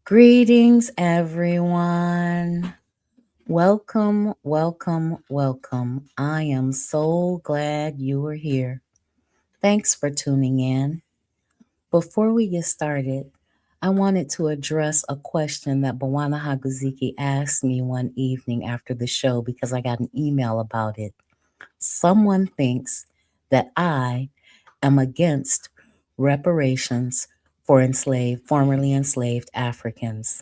Greetings, everyone. Welcome, welcome, welcome. I am so glad you are here. Thanks for tuning in. Before we get started, I wanted to address a question that Bawana Haguziki asked me one evening after the show because I got an email about it. Someone thinks that I am against reparations for formerly enslaved Africans.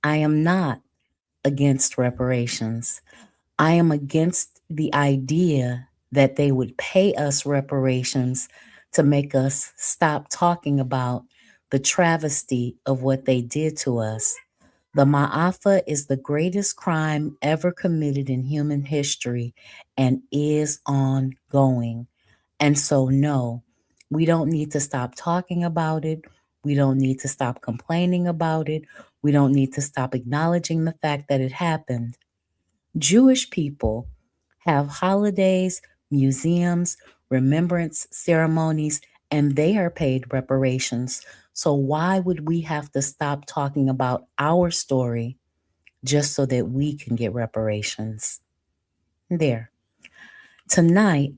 I am not against reparations. I am against the idea that they would pay us reparations to make us stop talking about the travesty of what they did to us. The Ma'afa is the greatest crime ever committed in human history and is ongoing. And so, no, we don't need to stop talking about it. We don't need to stop complaining about it. We don't need to stop acknowledging the fact that it happened. Jewish people have holidays, museums, remembrance ceremonies, and they are paid reparations. So, why would we have to stop talking about our story just so that we can get reparations? There. Tonight,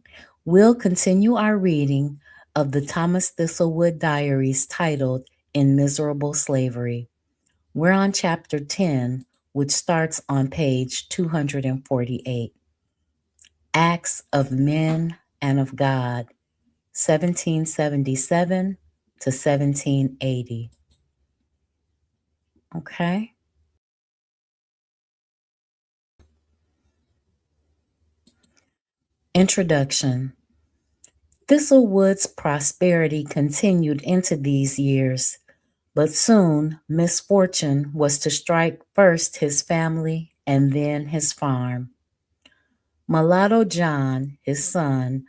we'll continue our reading of the Thomas Thistlewood Diaries titled In Miserable Slavery. We're on chapter 10, which starts on page 248. Acts of Men and of God, 1777 to 1780. Okay? Introduction. Thistlewood's prosperity continued into these years, but soon misfortune was to strike first his family and then his farm. Mulatto John, his son,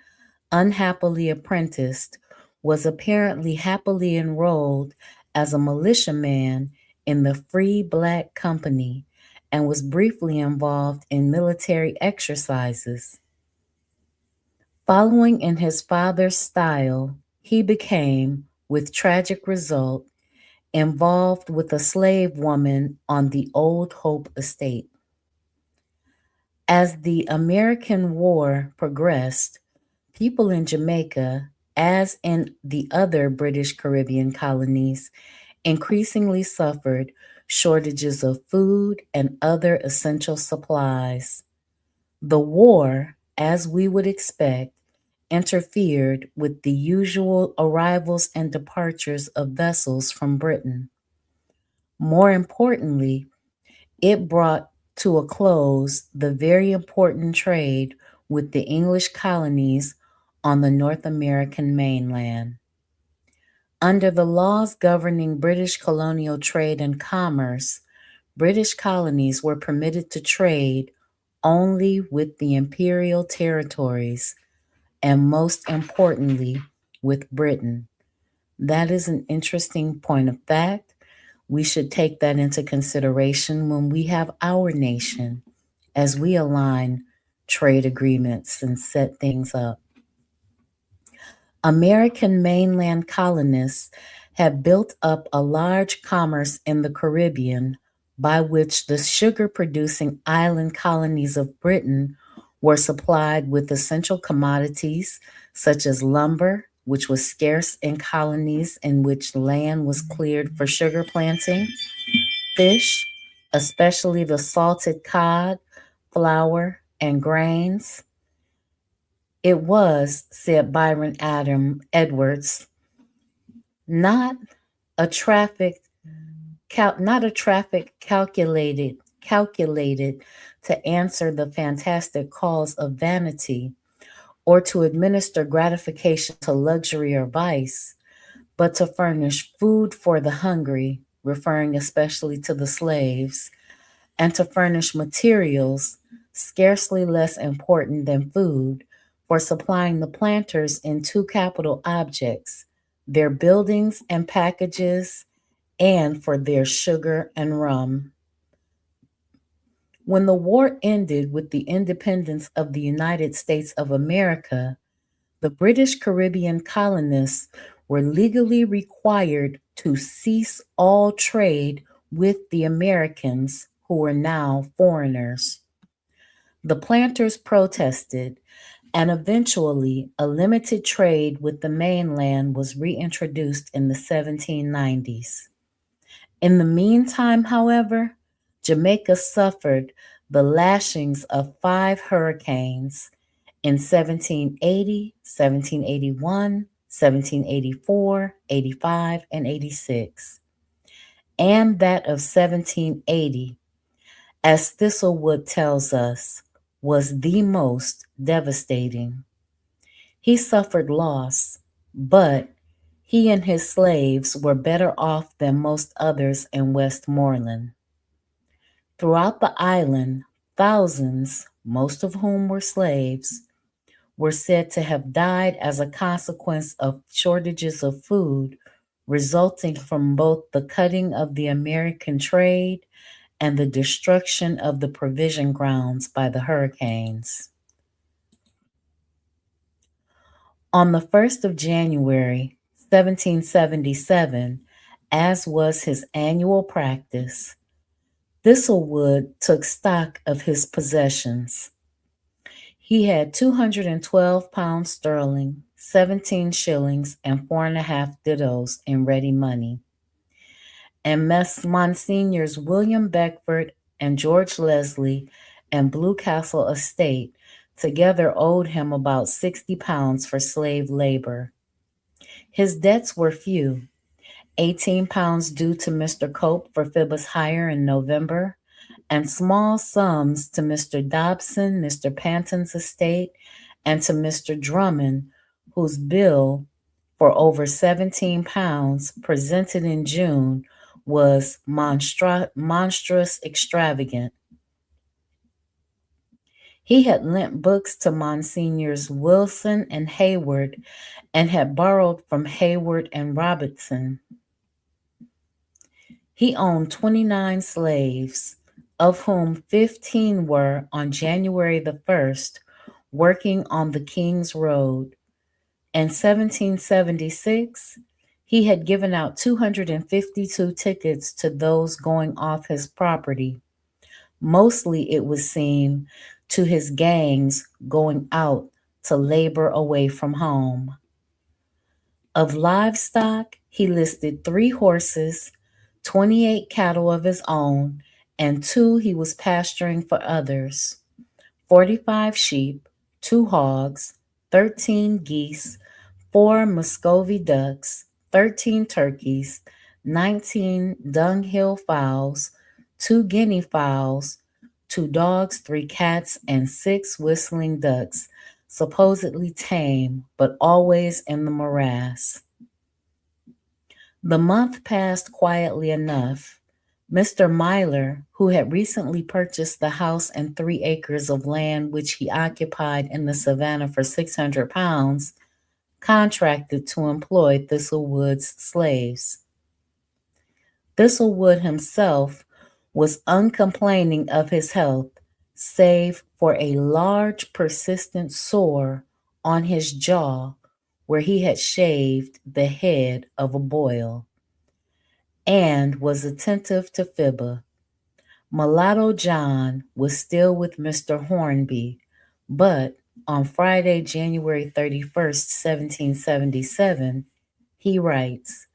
unhappily apprenticed, was apparently happily enrolled as a militiaman in the Free Black Company and was briefly involved in military exercises. Following in his father's style, he became, with tragic result, involved with a slave woman on the Old Hope estate. As the American War progressed, people in Jamaica, as in the other British Caribbean colonies, increasingly suffered shortages of food and other essential supplies. The war, as we would expect, interfered with the usual arrivals and departures of vessels from Britain. More importantly, it brought to a close the very important trade with the English colonies on the North American mainland. Under the laws governing British colonial trade and commerce, British colonies were permitted to trade only with the imperial territories and, most importantly, with Britain. That is an interesting point of fact. We should take that into consideration when we have our nation as we align trade agreements and set things up. American mainland colonists had built up a large commerce in the Caribbean by which the sugar producing island colonies of Britain were supplied with essential commodities such as lumber, which was scarce in colonies in which land was cleared for sugar planting, fish, especially the salted cod, flour, and grains. It was, said Byron Adam Edwards, not a traffic not a traffic calculated to answer the fantastic calls of vanity or to administer gratification to luxury or vice, but to furnish food for the hungry, referring especially to the slaves, and to furnish materials, scarcely less important than food, for supplying the planters in two capital objects, their buildings and packages, and for their sugar and rum. When the war ended with the independence of the United States of America, the British Caribbean colonists were legally required to cease all trade with the Americans who were now foreigners. The planters protested, and eventually a limited trade with the mainland was reintroduced in the 1790s. In the meantime, however, Jamaica suffered the lashings of five hurricanes in 1780, 1781, 1784, 85, and 86, and that of 1780, as Thistlewood tells us, was the most devastating. He suffered loss, but he and his slaves were better off than most others in Westmoreland. Throughout the island, thousands, most of whom were slaves, were said to have died as a consequence of shortages of food resulting from both the cutting of the American trade and the destruction of the provision grounds by the hurricanes. On the 1st of January, 1777, as was his annual practice, Thistlewood took stock of his possessions. He had 212 pounds sterling, 17 shillings, and 4.5 dittos in ready money. And Monsignors William Beckford and George Leslie and Blue Castle Estate together owed him about 60 pounds for slave labor. His debts were few: 18 pounds due to Mr. Cope for Phoebus hire in November, and small sums to Mr. Dobson, Mr. Panton's estate, and to Mr. Drummond, whose bill for over 17 pounds, presented in June, was monstrous extravagant. He had lent books to Monsignors Wilson and Hayward, and had borrowed from Hayward and Robertson. He owned 29 slaves, of whom 15 were, on January the 1st, working on the King's Road. In 1776, he had given out 252 tickets to those going off his property. Mostly, it would seem, to his gangs going out to labor away from home. Of livestock, he listed 3 horses, 28 cattle of his own, and 2 he was pasturing for others, 45 sheep, 2 hogs, 13 geese, 4 Muscovy ducks, 13 turkeys, 19 dunghill fowls, 2 guinea fowls, 2 dogs, 3 cats, and 6 whistling ducks, supposedly tame, but always in the morass. The month passed quietly enough. Mr. Myler, who had recently purchased the house and 3 acres of land which he occupied in the savannah for 600 pounds, contracted to employ Thistlewood's slaves. Thistlewood himself was uncomplaining of his health, save for a large persistent sore on his jaw where he had shaved the head of a boil, and was attentive to Fibber. Mulatto John was still with Mr. Hornby, but on Friday, January 31st, 1777, he writes,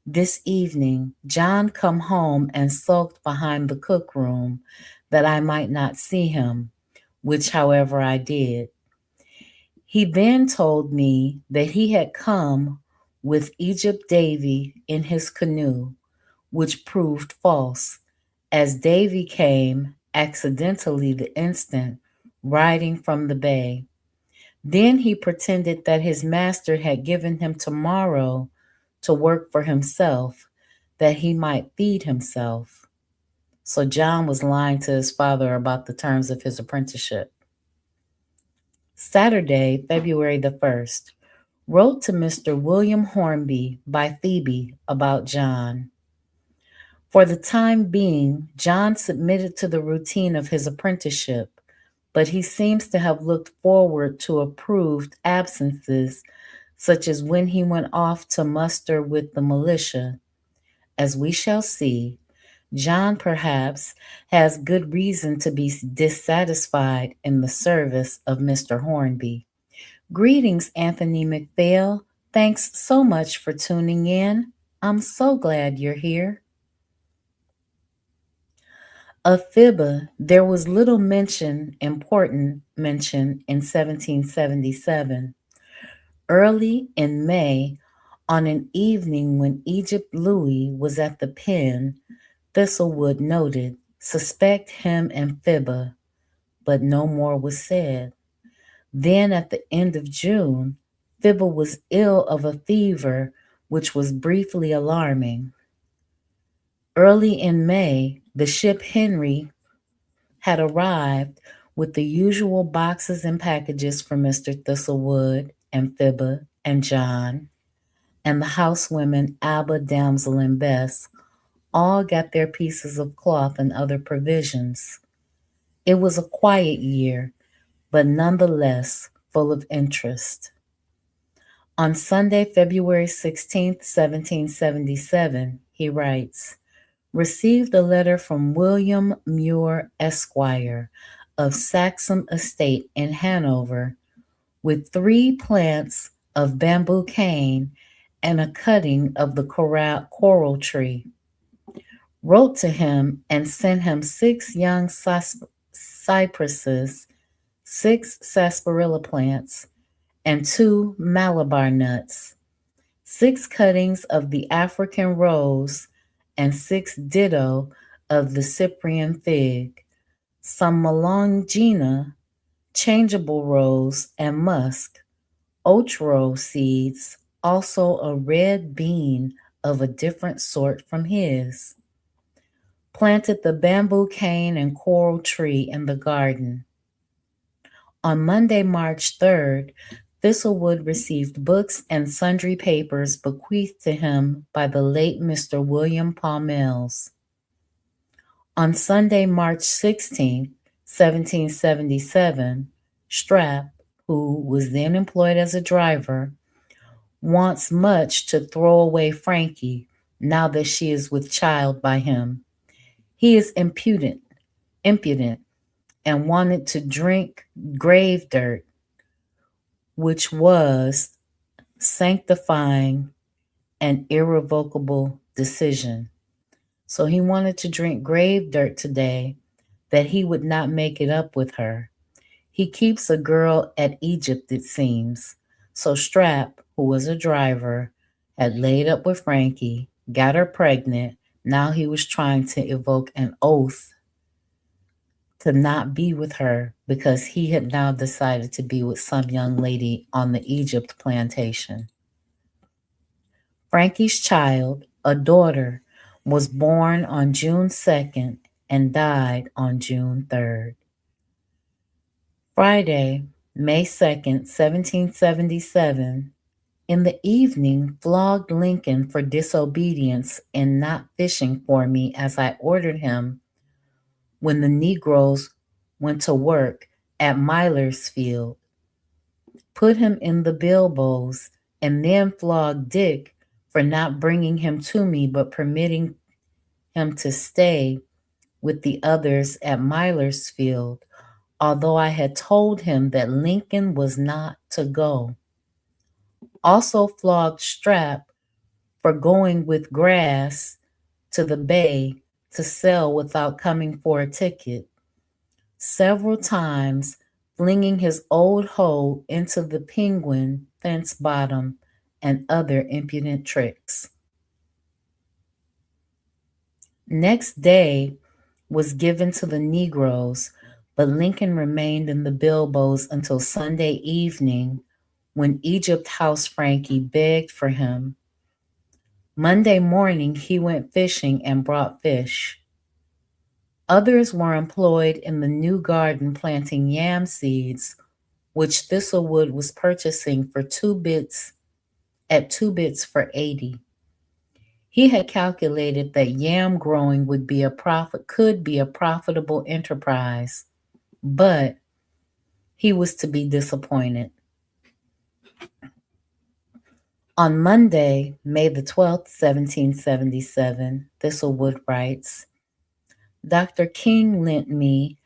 "This evening John come home and sulked behind the cook room that I might not see him, which however I did. He then told me that he had come with Egypt Davy in his canoe, which proved false, as Davy came accidentally the instant riding from the bay. Then he pretended that his master had given him tomorrow to work for himself, that he might feed himself." So John was lying to his father about the terms of his apprenticeship. Saturday, February the 1st, wrote to Mr. William Hornby by Thebe about John. For the time being, John submitted to the routine of his apprenticeship, but he seems to have looked forward to approved absences, such as when he went off to muster with the militia. As we shall see, John, perhaps, has good reason to be dissatisfied in the service of Mr. Hornby. Greetings, Anthony McPhail. Thanks so much for tuning in. I'm so glad you're here. Of Fibba, there was little important mention in 1777. Early in May, on an evening when Egypt Louis was at the pen, Thistlewood noted, "Suspect him and Fibba," but no more was said. Then at the end of June, Fibba was ill of a fever which was briefly alarming. Early in May, the ship Henry had arrived with the usual boxes and packages for Mr. Thistlewood and Fibba and John, and the housewomen Abba, Damsel, and Bess all got their pieces of cloth and other provisions. It was a quiet year, but nonetheless full of interest. On Sunday, February 16th, 1777, he writes, "Received a letter from William Muir, Esquire, of Saxham Estate in Hanover, with 3 plants of bamboo cane and a cutting of the coral tree. Wrote to him and sent him 6 young cypresses, 6 sarsaparilla plants, and 2 Malabar nuts, 6 cuttings of the African rose, and 6 ditto of the Cyprian fig, some Melongena, changeable rose, and musk, ochro seeds, also a red bean of a different sort from his. Planted the bamboo cane and coral tree in the garden. On Monday, March 3rd, Thistlewood received books and sundry papers bequeathed to him by the late Mr. William Palmels. On Sunday, March 16th, 1777, Strap, who was then employed as a driver, wants much to throw away Frankie now that she is with child by him. He is impudent, and wanted to drink grave dirt, which was sanctifying an irrevocable decision. So he wanted to drink grave dirt today that he would not make it up with her. He keeps a girl at Egypt, it seems. So Strap, who was a driver, had laid up with Frankie, got her pregnant. Now he was trying to evoke an oath to not be with her because he had now decided to be with some young lady on the Egypt plantation. Frankie's child, a daughter, was born on June 2nd and died on June 3rd. Friday, May 2nd, 1777, in the evening, flogged Lincoln for disobedience in not fishing for me as I ordered him when the Negroes went to work at Millersfield, put him in the bilboes, and then flogged Dick for not bringing him to me but permitting him to stay with the others at Millersfield, although I had told him that Lincoln was not to go. Also flogged Strap for going with Grass to the bay to sell without coming for a ticket, several times flinging his old hoe into the penguin fence bottom and other impudent tricks. Next day was given to the Negroes, but Lincoln remained in the bilboes until Sunday evening when Egypt House Frankie begged for him. Monday morning he went fishing and brought fish. Others were employed in the new garden planting yam seeds, which Thistlewood was purchasing for 2 bits at 2 bits for 80. He had calculated that yam growing could be a profitable enterprise, but he was to be disappointed. On Monday, May the 12th, 1777, Thistlewood writes, Dr. King lent me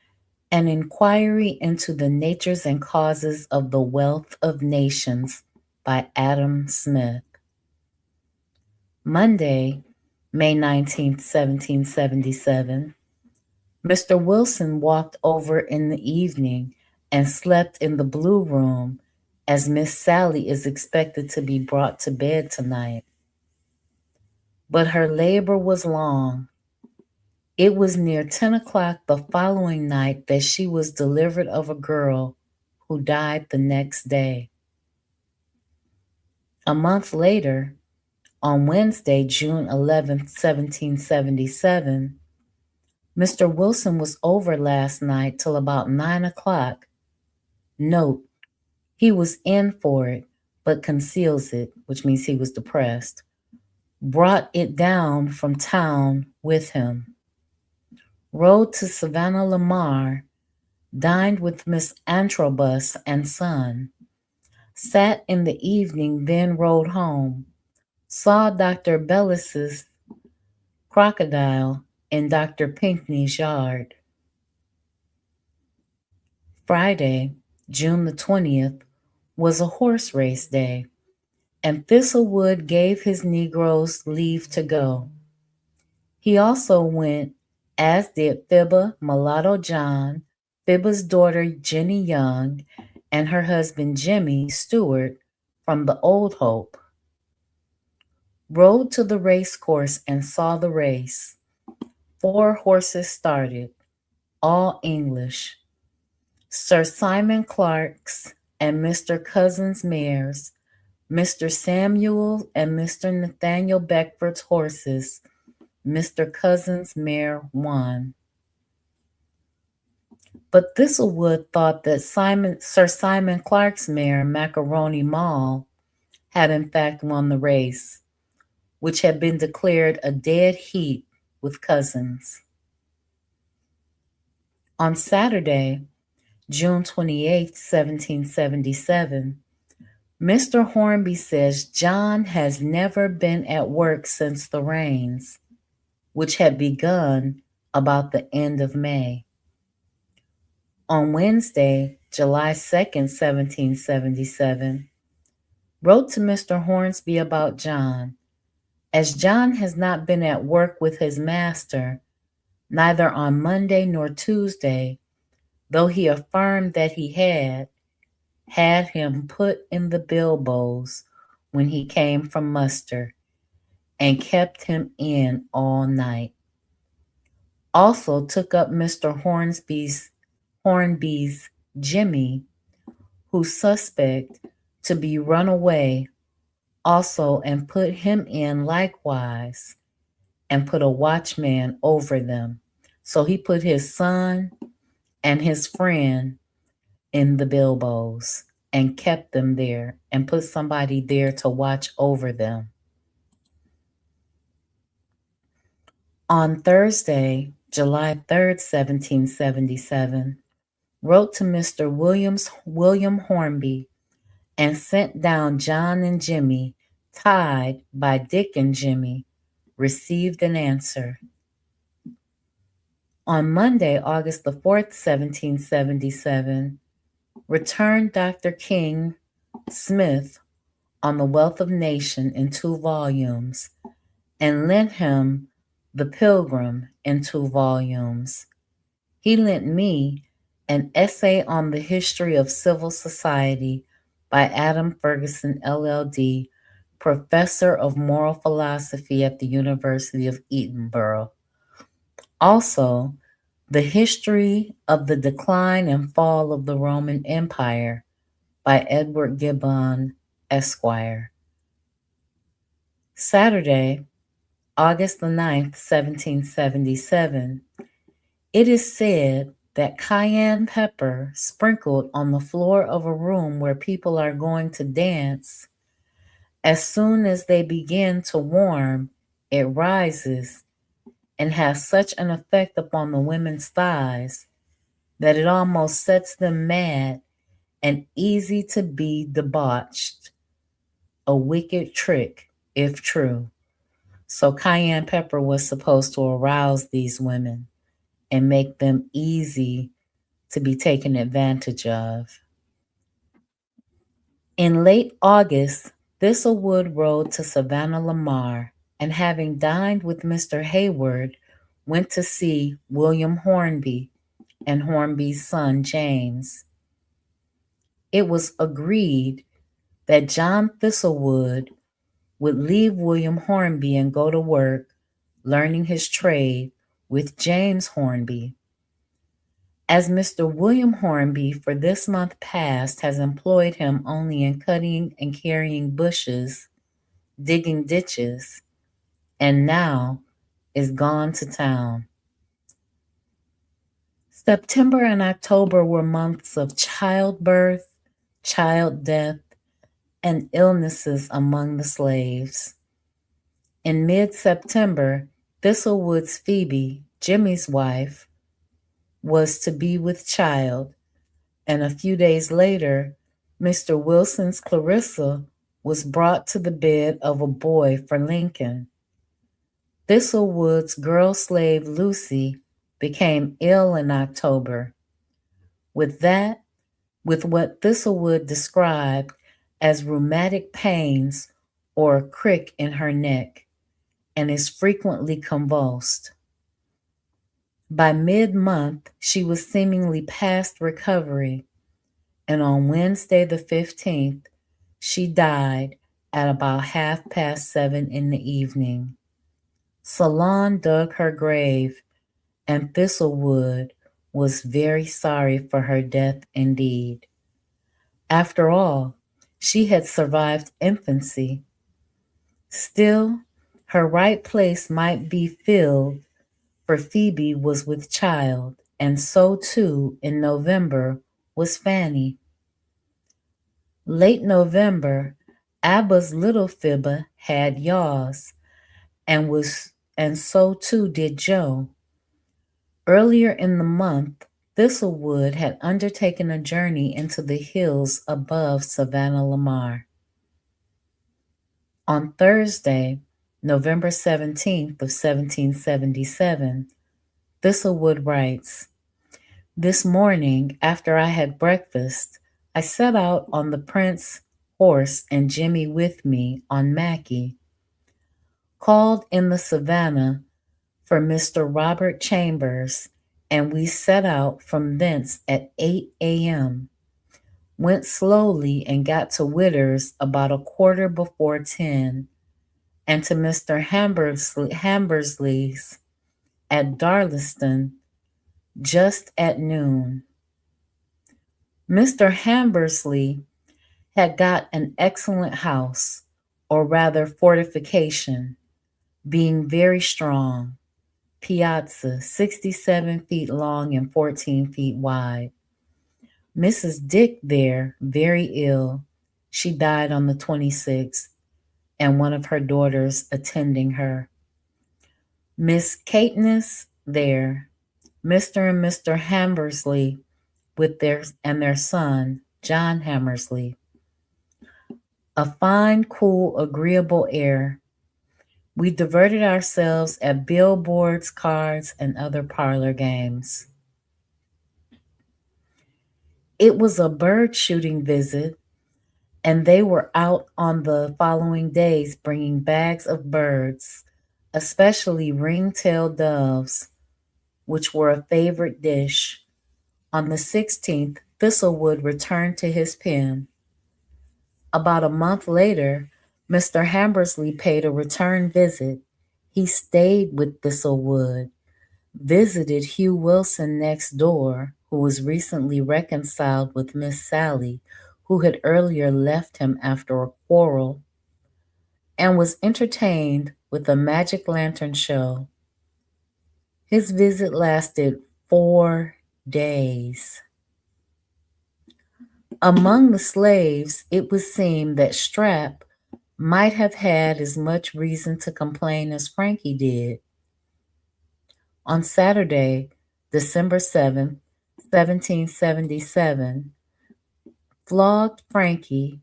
An Inquiry into the Natures and Causes of the Wealth of Nations by Adam Smith. Monday, May 19th, 1777. Mr. Wilson walked over in the evening and slept in the blue room as Miss Sally is expected to be brought to bed tonight. But her labor was long. It was near 10 o'clock the following night that she was delivered of a girl who died the next day. A month later, on Wednesday, June 11th, 1777, Mr. Wilson was over last night till about 9 o'clock. Note, he was in for it, but conceals it, which means he was depressed. Brought it down from town with him. Rode to Savannah Lamar, dined with Miss Antrobus and son. Sat in the evening, then rode home. Saw Dr. Bellis's crocodile in Dr. Pinkney's yard. Friday, June the 20th, was a horse race day, and Thistlewood gave his Negroes leave to go. He also went, as did Fibba, Mulatto John, Fibba's daughter Jenny Young, and her husband Jimmy Stewart from the Old Hope. Rode to the race course and saw the race. 4 horses started, all English. Sir Simon Clark's and Mr. Cousin's mares, Mr. Samuel and Mr. Nathaniel Beckford's horses. Mr. Cousin's mare won. But Thistlewood thought that Sir Simon Clark's mare, Macaroni Mall, had in fact won the race, which had been declared a dead heat with Cousins. On Saturday, June 28th, 1777, Mr. Hornby says John has never been at work since the rains, which had begun about the end of May. On Wednesday, July 2nd, 1777, wrote to Mr. Hornsby about John. As John has not been at work with his master, neither on Monday nor Tuesday, though he affirmed that he had him put in the bilboes when he came from muster, and kept him in all night. Also took up Mr. Hornby's Jimmy, who's suspect to be run away, also, and put him in likewise, and put a watchman over them. So he put his son and his friend in the bilboes and kept them there and put somebody there to watch over them. On Thursday, July 3rd, 1777, wrote to Mr. William Hornby and sent down John and Jimmy, tied by Dick and Jimmy, received an answer. On Monday, August 1777, returned Dr. King Smith on the Wealth of Nation in 2 volumes, and lent him The Pilgrim in 2 volumes. He lent me An Essay on the History of Civil Society by Adam Ferguson, LL.D., Professor of Moral Philosophy at the University of Edinburgh. Also, The History of the Decline and Fall of the Roman Empire by Edward Gibbon, Esquire. Saturday, August 9th, 1777, it is said that cayenne pepper sprinkled on the floor of a room where people are going to dance, as soon as they begin to warm, it rises and has such an effect upon the women's thighs that it almost sets them mad and easy to be debauched. A wicked trick, if true. So cayenne pepper was supposed to arouse these women and make them easy to be taken advantage of. In late August, Thistlewood rode to Savannah Lamar and, having dined with Mr. Hayward, went to see William Hornby and Hornby's son James. It was agreed that John Thistlewood would leave William Hornby and go to work learning his trade with James Hornby. As Mr. William Hornby for this month past has employed him only in cutting and carrying bushes, digging ditches, and now is gone to town. September and October were months of childbirth, child death, and illnesses among the slaves. In mid-September, Thistlewood's Phoebe, Jimmy's wife, was to be with child, and a few days later, Mr. Wilson's Clarissa was brought to the bed of a boy for Lincoln. Thistlewood's girl slave Lucy became ill in October. With what Thistlewood described as rheumatic pains or a crick in her neck, and is frequently convulsed. By mid-month, she was seemingly past recovery, and on Wednesday the 15th, she died at about 7:30 in the evening. Salon dug her grave, and Thistlewood was very sorry for her death indeed. After all, she had survived infancy. Still, her right place might be filled, for Phoebe was with child, and so too, in November, was Fanny. Late November, Abba's little Fibba had yaws, and so too did Joe. Earlier in the month, Thistlewood had undertaken a journey into the hills above Savannah Lamar. On Thursday, November 17th of 1777, Thistlewood writes, "This morning, after I had breakfast, I set out on the Prince horse and Jimmy with me on Mackie. Called in the Savannah for Mr. Robert Chambers, and we set out from thence at 8 a.m. Went slowly and got to Witter's about a quarter before 10, and to Mr. Hambersley's at Darlaston just at noon. Mr. Hambersley had got an excellent house, or rather fortification, being very strong, piazza 67 feet long and 14 feet wide. Mrs. Dick there, very ill. She died on the 26th, and one of her daughters attending her. Miss Caithness there, Mr. and Mr. Hambersley with their son, John Hammersley. A fine, cool, agreeable air. We diverted ourselves at billboards, cards, and other parlor games. It was a bird shooting visit, and they were out on the following days bringing bags of birds, especially ring-tailed doves, which were a favorite dish. On the 16th, Thistlewood returned to his pen. About a month later, Mr. Hambersley paid a return visit. He stayed with Thistlewood, visited Hugh Wilson next door, who was recently reconciled with Miss Sally, who had earlier left him after a quarrel, and was entertained with a magic lantern show. His visit lasted 4 days. Among the slaves, it would seem that Strap might have had as much reason to complain as Frankie did. On Saturday, December 7th, 1777, flogged Frankie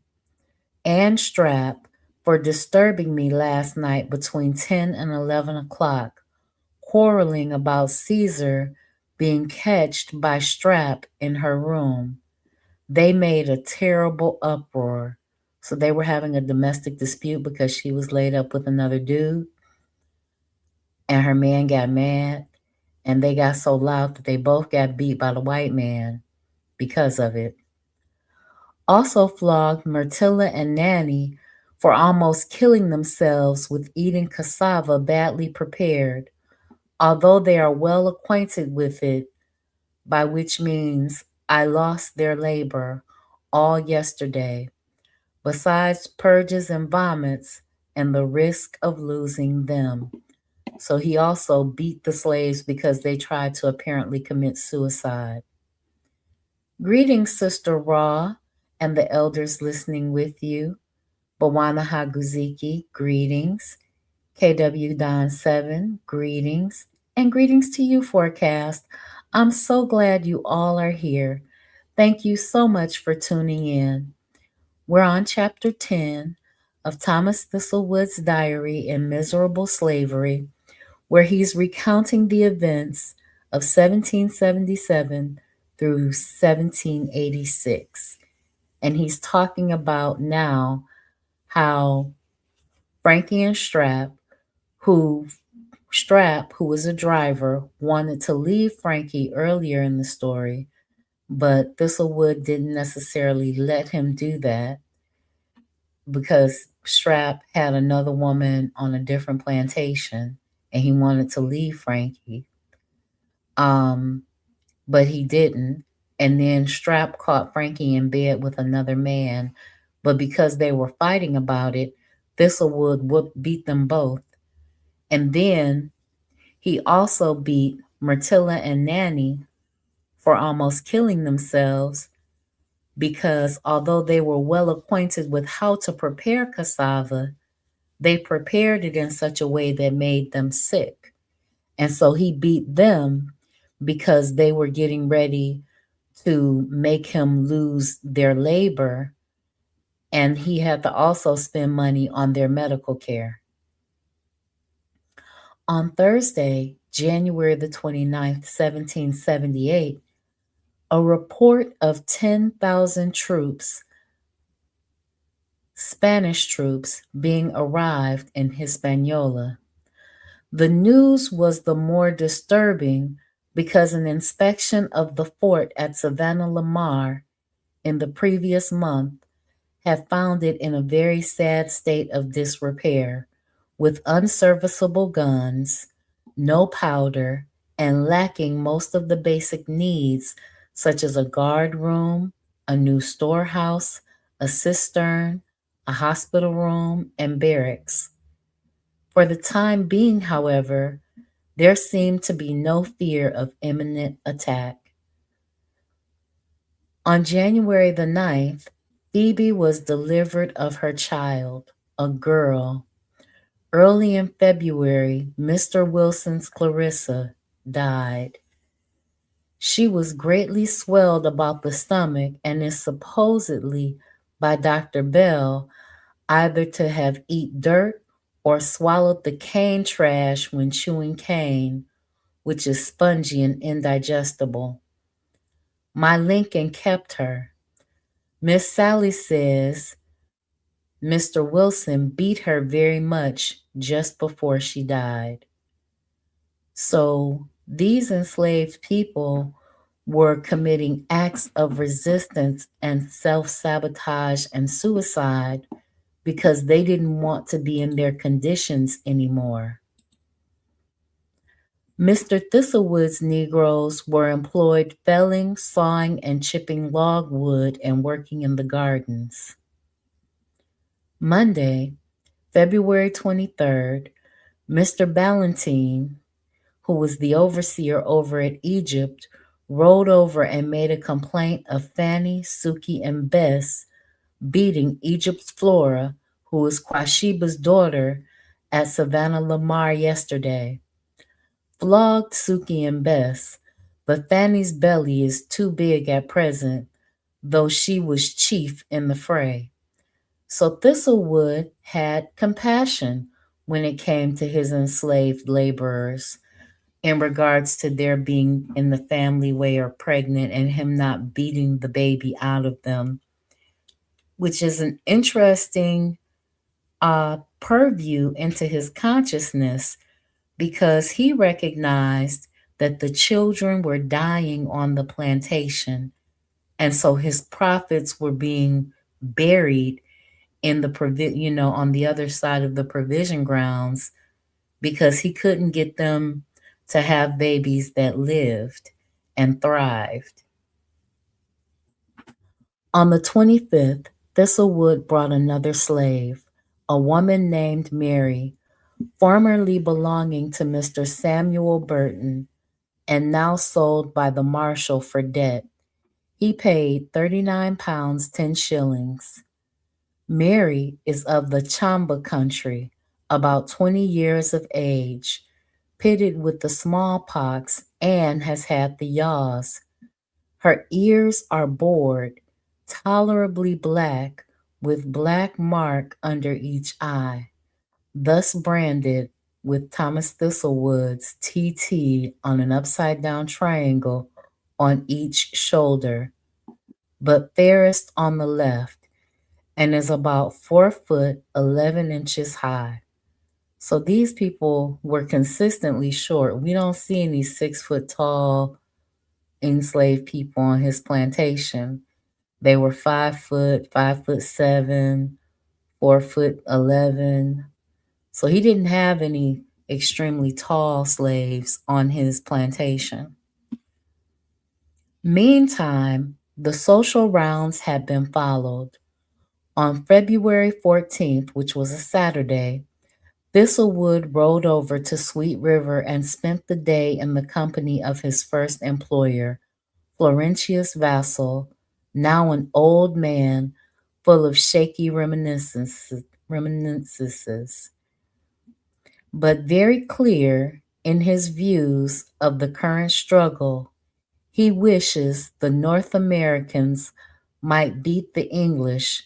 and Strap for disturbing me last night between 10 and 11 o'clock, quarreling about Caesar being catched by Strap in her room. They made a terrible uproar. So they were having a domestic dispute because she was laid up with another dude, and her man got mad, and they got so loud that they both got beat by the white man because of it. Also flogged Myrtilla and Nanny for almost killing themselves with eating cassava badly prepared, although they are well acquainted with it, by which means I lost their labor all yesterday, besides purges and vomits and the risk of losing them. So he also beat the slaves because they tried to apparently commit suicide. Greetings, Sister Ra, and the elders listening with you. Bawana Haguziki, greetings. KW Don 7, greetings. And greetings to you, Forecast. I'm so glad you all are here. Thank you so much for tuning in. We're on chapter 10 of Thomas Thistlewood's diary in Miserable Slavery, where he's recounting the events of 1777 through 1786. And he's talking about now how Frankie and who Strap, who was a driver, wanted to leave Frankie earlier in the story, but Thistlewood didn't necessarily let him do that because Strap had another woman on a different plantation and he wanted to leave Frankie. Um, but he didn't. And then Strap caught Frankie in bed with another man. But because they were fighting about it, Thistlewood beat them both. And then he also beat Myrtilla and Nanny for almost killing themselves because although they were well acquainted with how to prepare cassava, they prepared it in such a way that made them sick. And so he beat them because they were getting ready to make him lose their labor, and he had to also spend money on their medical care. On Thursday, January the 29th, 1778, a report of 10,000 troops, Spanish troops, being arrived in Hispaniola. The news was the more disturbing because an inspection of the fort at Savannah Lamar in the previous month had found it in a very sad state of disrepair, with unserviceable guns, no powder, and lacking most of the basic needs such as a guard room, a new storehouse, a cistern, a hospital room, and barracks. For the time being, however, there seemed to be no fear of imminent attack. On January the 9th, Phoebe was delivered of her child, a girl. Early in February, Mr. Wilson's Clarissa died. She was greatly swelled about the stomach and is supposedly by Dr. Bell either to have eat dirt or swallowed the cane trash when chewing cane, which is spongy and indigestible. My Lincoln kept her. Miss Sally says Mr. Wilson beat her very much just before she died. So these enslaved people were committing acts of resistance and self-sabotage and suicide because they didn't want to be in their conditions anymore. Mr. Thistlewood's Negroes were employed felling, sawing, and chipping logwood and working in the gardens. Monday, February 23rd, Mr. Ballantine, who was the overseer over at Egypt, rode over and made a complaint of Fanny, Suki, and Bess beating Egypt's Flora, who was Quashiba's daughter, at Savannah Lamar yesterday. Flogged Suki and Bess, but Fanny's belly is too big at present, though she was chief in the fray. So Thistlewood had compassion when it came to his enslaved laborers, in regards to their being in the family way or pregnant and him not beating the baby out of them, which is an interesting purview into his consciousness because he recognized that the children were dying on the plantation. And so his profits were being buried in the on the other side of the provision grounds because he couldn't get them to have babies that lived and thrived. On the 25th, Thistlewood brought another slave, a woman named Mary, formerly belonging to Mr. Samuel Burton and now sold by the marshal for debt. He paid £39 10 shillings. Mary is of the Chamba country, about 20 years of age, pitted with the smallpox, and has had the yaws. Her ears are bored, tolerably black, with black mark under each eye, thus branded with Thomas Thistlewood's TT on an upside down triangle on each shoulder, but fairest on the left, and is about 4 foot 11 inches high. So these people were consistently short. We don't see any 6 foot tall enslaved people on his plantation. They were 5 foot, 5 foot 7, 4 foot 11. So he didn't have any extremely tall slaves on his plantation. Meantime, the social rounds had been followed. On February 14th, which was a Saturday, Thistlewood rode over to Sweet River and spent the day in the company of his first employer, Florentius Vassal, now an old man full of shaky reminiscences, but very clear in his views of the current struggle. He wishes the North Americans might beat the English,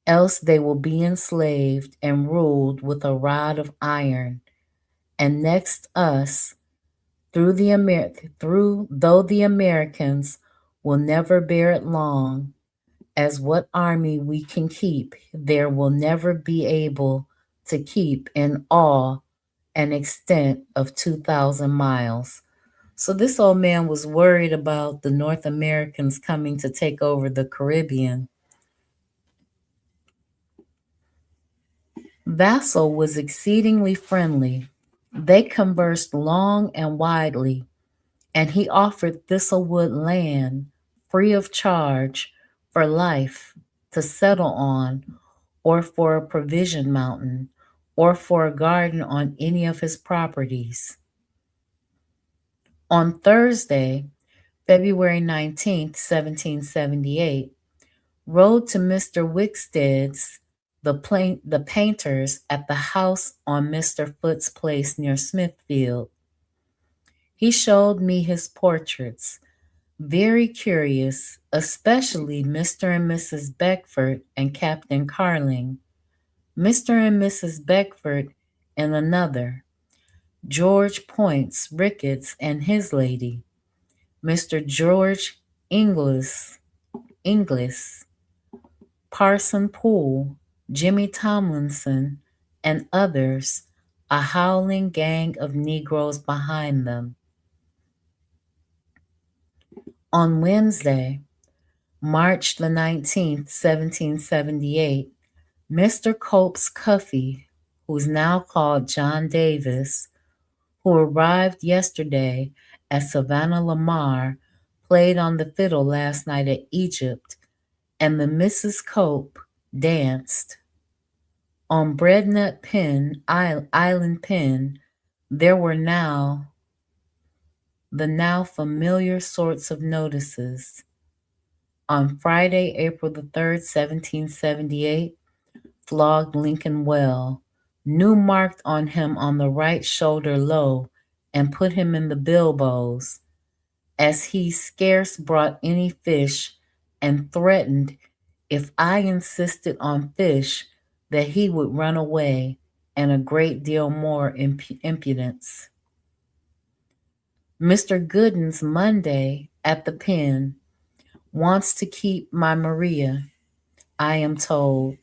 else they will be enslaved and ruled with a rod of iron. And next us, through though the Americans will never bear it long, as what army we can keep, there will never be able to keep in all an extent of 2,000 miles. So this old man was worried about the North Americans coming to take over the Caribbean. Vassal was exceedingly friendly. They conversed long and widely, and he offered Thistlewood land free of charge for life to settle on, or for a provision mountain, or for a garden on any of his properties. On Thursday, February 19th, 1778, rode to Mr. Wickstead's, the painter's, at the house on Mr. Foot's place near Smithfield. He showed me his portraits, very curious, especially Mr. and Mrs. Beckford and Captain Carling, Mr. and Mrs. Beckford and another, George Points Ricketts and his lady, Mr. George Inglis, Parson Poole, Jimmy Tomlinson, and others, a howling gang of Negroes behind them. On Wednesday, March the 19th, 1778, Mr. Cope's Cuffy, who's now called John Davis, who arrived yesterday at Savannah Lamar, played on the fiddle last night at Egypt, and the Misses Cope danced. On Breadnut Island Pen, there were now the now familiar sorts of notices. On Friday, April the 3rd, 1778, flogged Lincoln well, new marked on him on the right shoulder low, and put him in the bilboes, as he scarce brought any fish, and threatened, if I insisted on fish, that he would run away, and a great deal more impudence. Mr. Gooden's Monday at the pen wants to keep my Maria, I am told.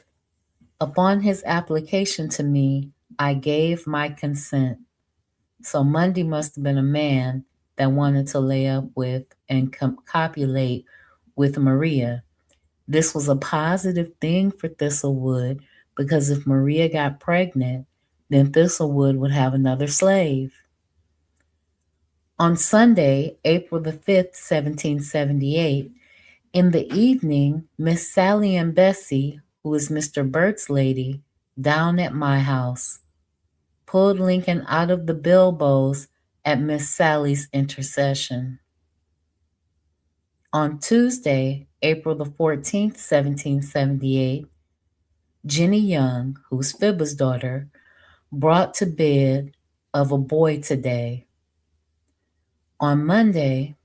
Upon his application to me, I gave my consent. So Monday must have been a man that wanted to lay up with and copulate with Maria. This was a positive thing for Thistlewood because if Maria got pregnant, then Thistlewood would have another slave. On Sunday, April the 5th, 1778, in the evening, Miss Sally and Bessie, who is Mr. Bert's lady, down at my house, pulled Lincoln out of the bilboes at Miss Sally's intercession. On Tuesday, April the 14th, 1778, Jenny Young, who's Fibba's daughter, brought to bed of a boy today. On Monday,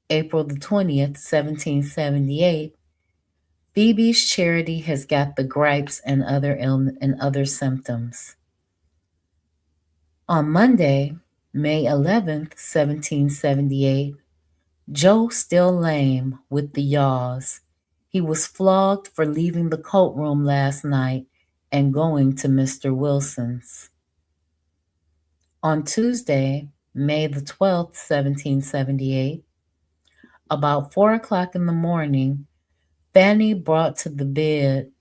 April the 20th, 1778, Phoebe's charity has got the gripes and other symptoms. On Monday, May 11th, 1778, Joe still lame with the yaws. He was flogged for leaving the coat room last night and going to Mr. Wilson's. On Tuesday, May the 12th, 1778, about 4 o'clock in the morning, Fanny brought to bed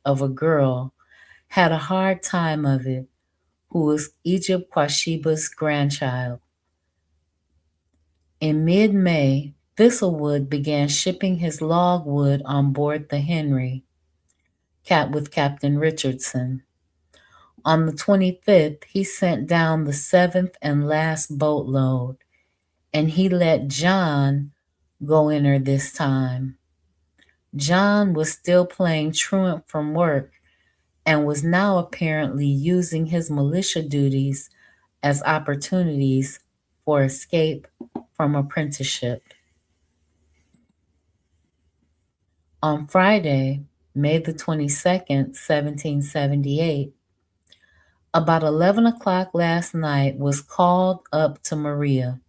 of a girl, had a hard time of it, who was Egypt Quashiba's grandchild. In mid-May, Thistlewood began shipping his logwood on board the Henry, with Captain Richardson. On the 25th, he sent down the seventh and last boatload, and he let John go in her this time. John was still playing truant from work and was now apparently using his militia duties as opportunities for escape from apprenticeship. On Friday, May the 22nd, 1778, about 11 o'clock last night, was called up to Maria,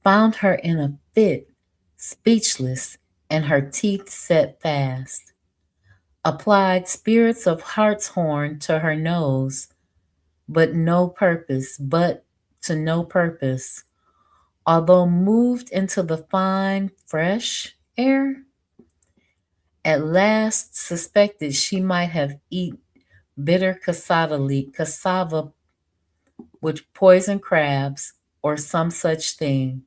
found her in a fit, speechless, and her teeth set fast. Applied spirits of hartshorn to her nose, but to no purpose. Although moved into the fine, fresh air, at last suspected she might have eaten bitter cassava with poison crabs or some such thing,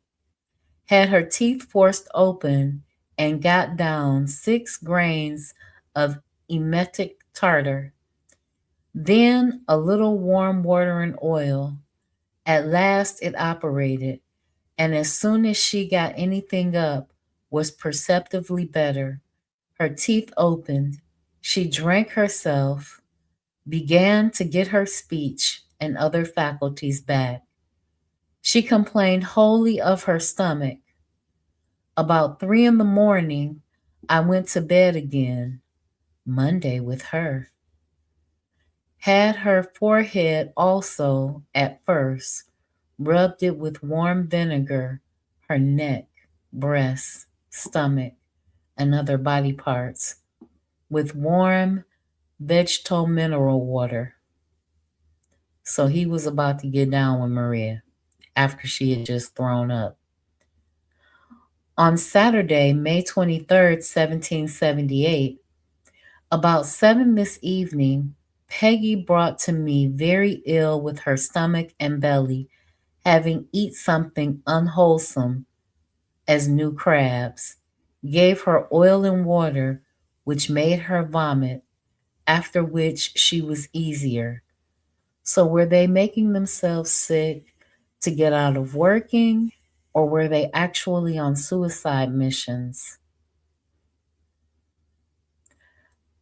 had her teeth forced open and got down 6 grains of emetic tartar, then a little warm water and oil. At last it operated, and as soon as she got anything up, was perceptibly better. Her teeth opened, she drank herself, began to get her speech and other faculties back. She complained wholly of her stomach. About 3 in the morning, I went to bed again, Monday with her. Had her forehead also, at first, rubbed it with warm vinegar, her neck, breast, stomach, and other body parts, with warm vegetal mineral water. So he was about to get down with Maria after she had just thrown up. On Saturday, May 23rd, 1778, about 7 this evening, Peggy brought to me very ill with her stomach and belly, having eat something unwholesome as new crabs, gave her oil and water, which made her vomit, after which she was easier. So were they making themselves sick to get out of working, or were they actually on suicide missions?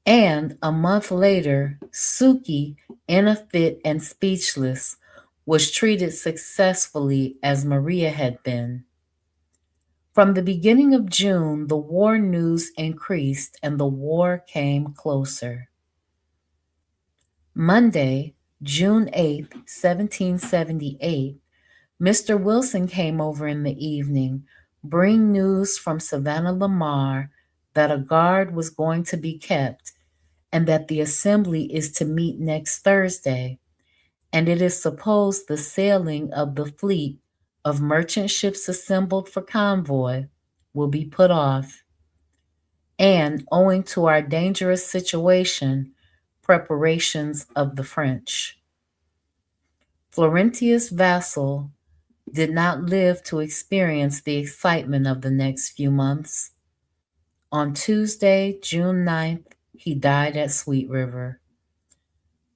And a month later, Suki, in a fit and speechless, was treated successfully as Maria had been. From the beginning of June, the war news increased and the war came closer. Monday, June 8th, 1778, Mr. Wilson came over in the evening, bring news from Savannah Lamar that a guard was going to be kept and that the assembly is to meet next Thursday, and it is supposed the sailing of the fleet of merchant ships assembled for convoy will be put off, and owing to our dangerous situation, preparations of the French. Florentius Vassal did not live to experience the excitement of the next few months. On Tuesday, June 9th, he died at Sweet River.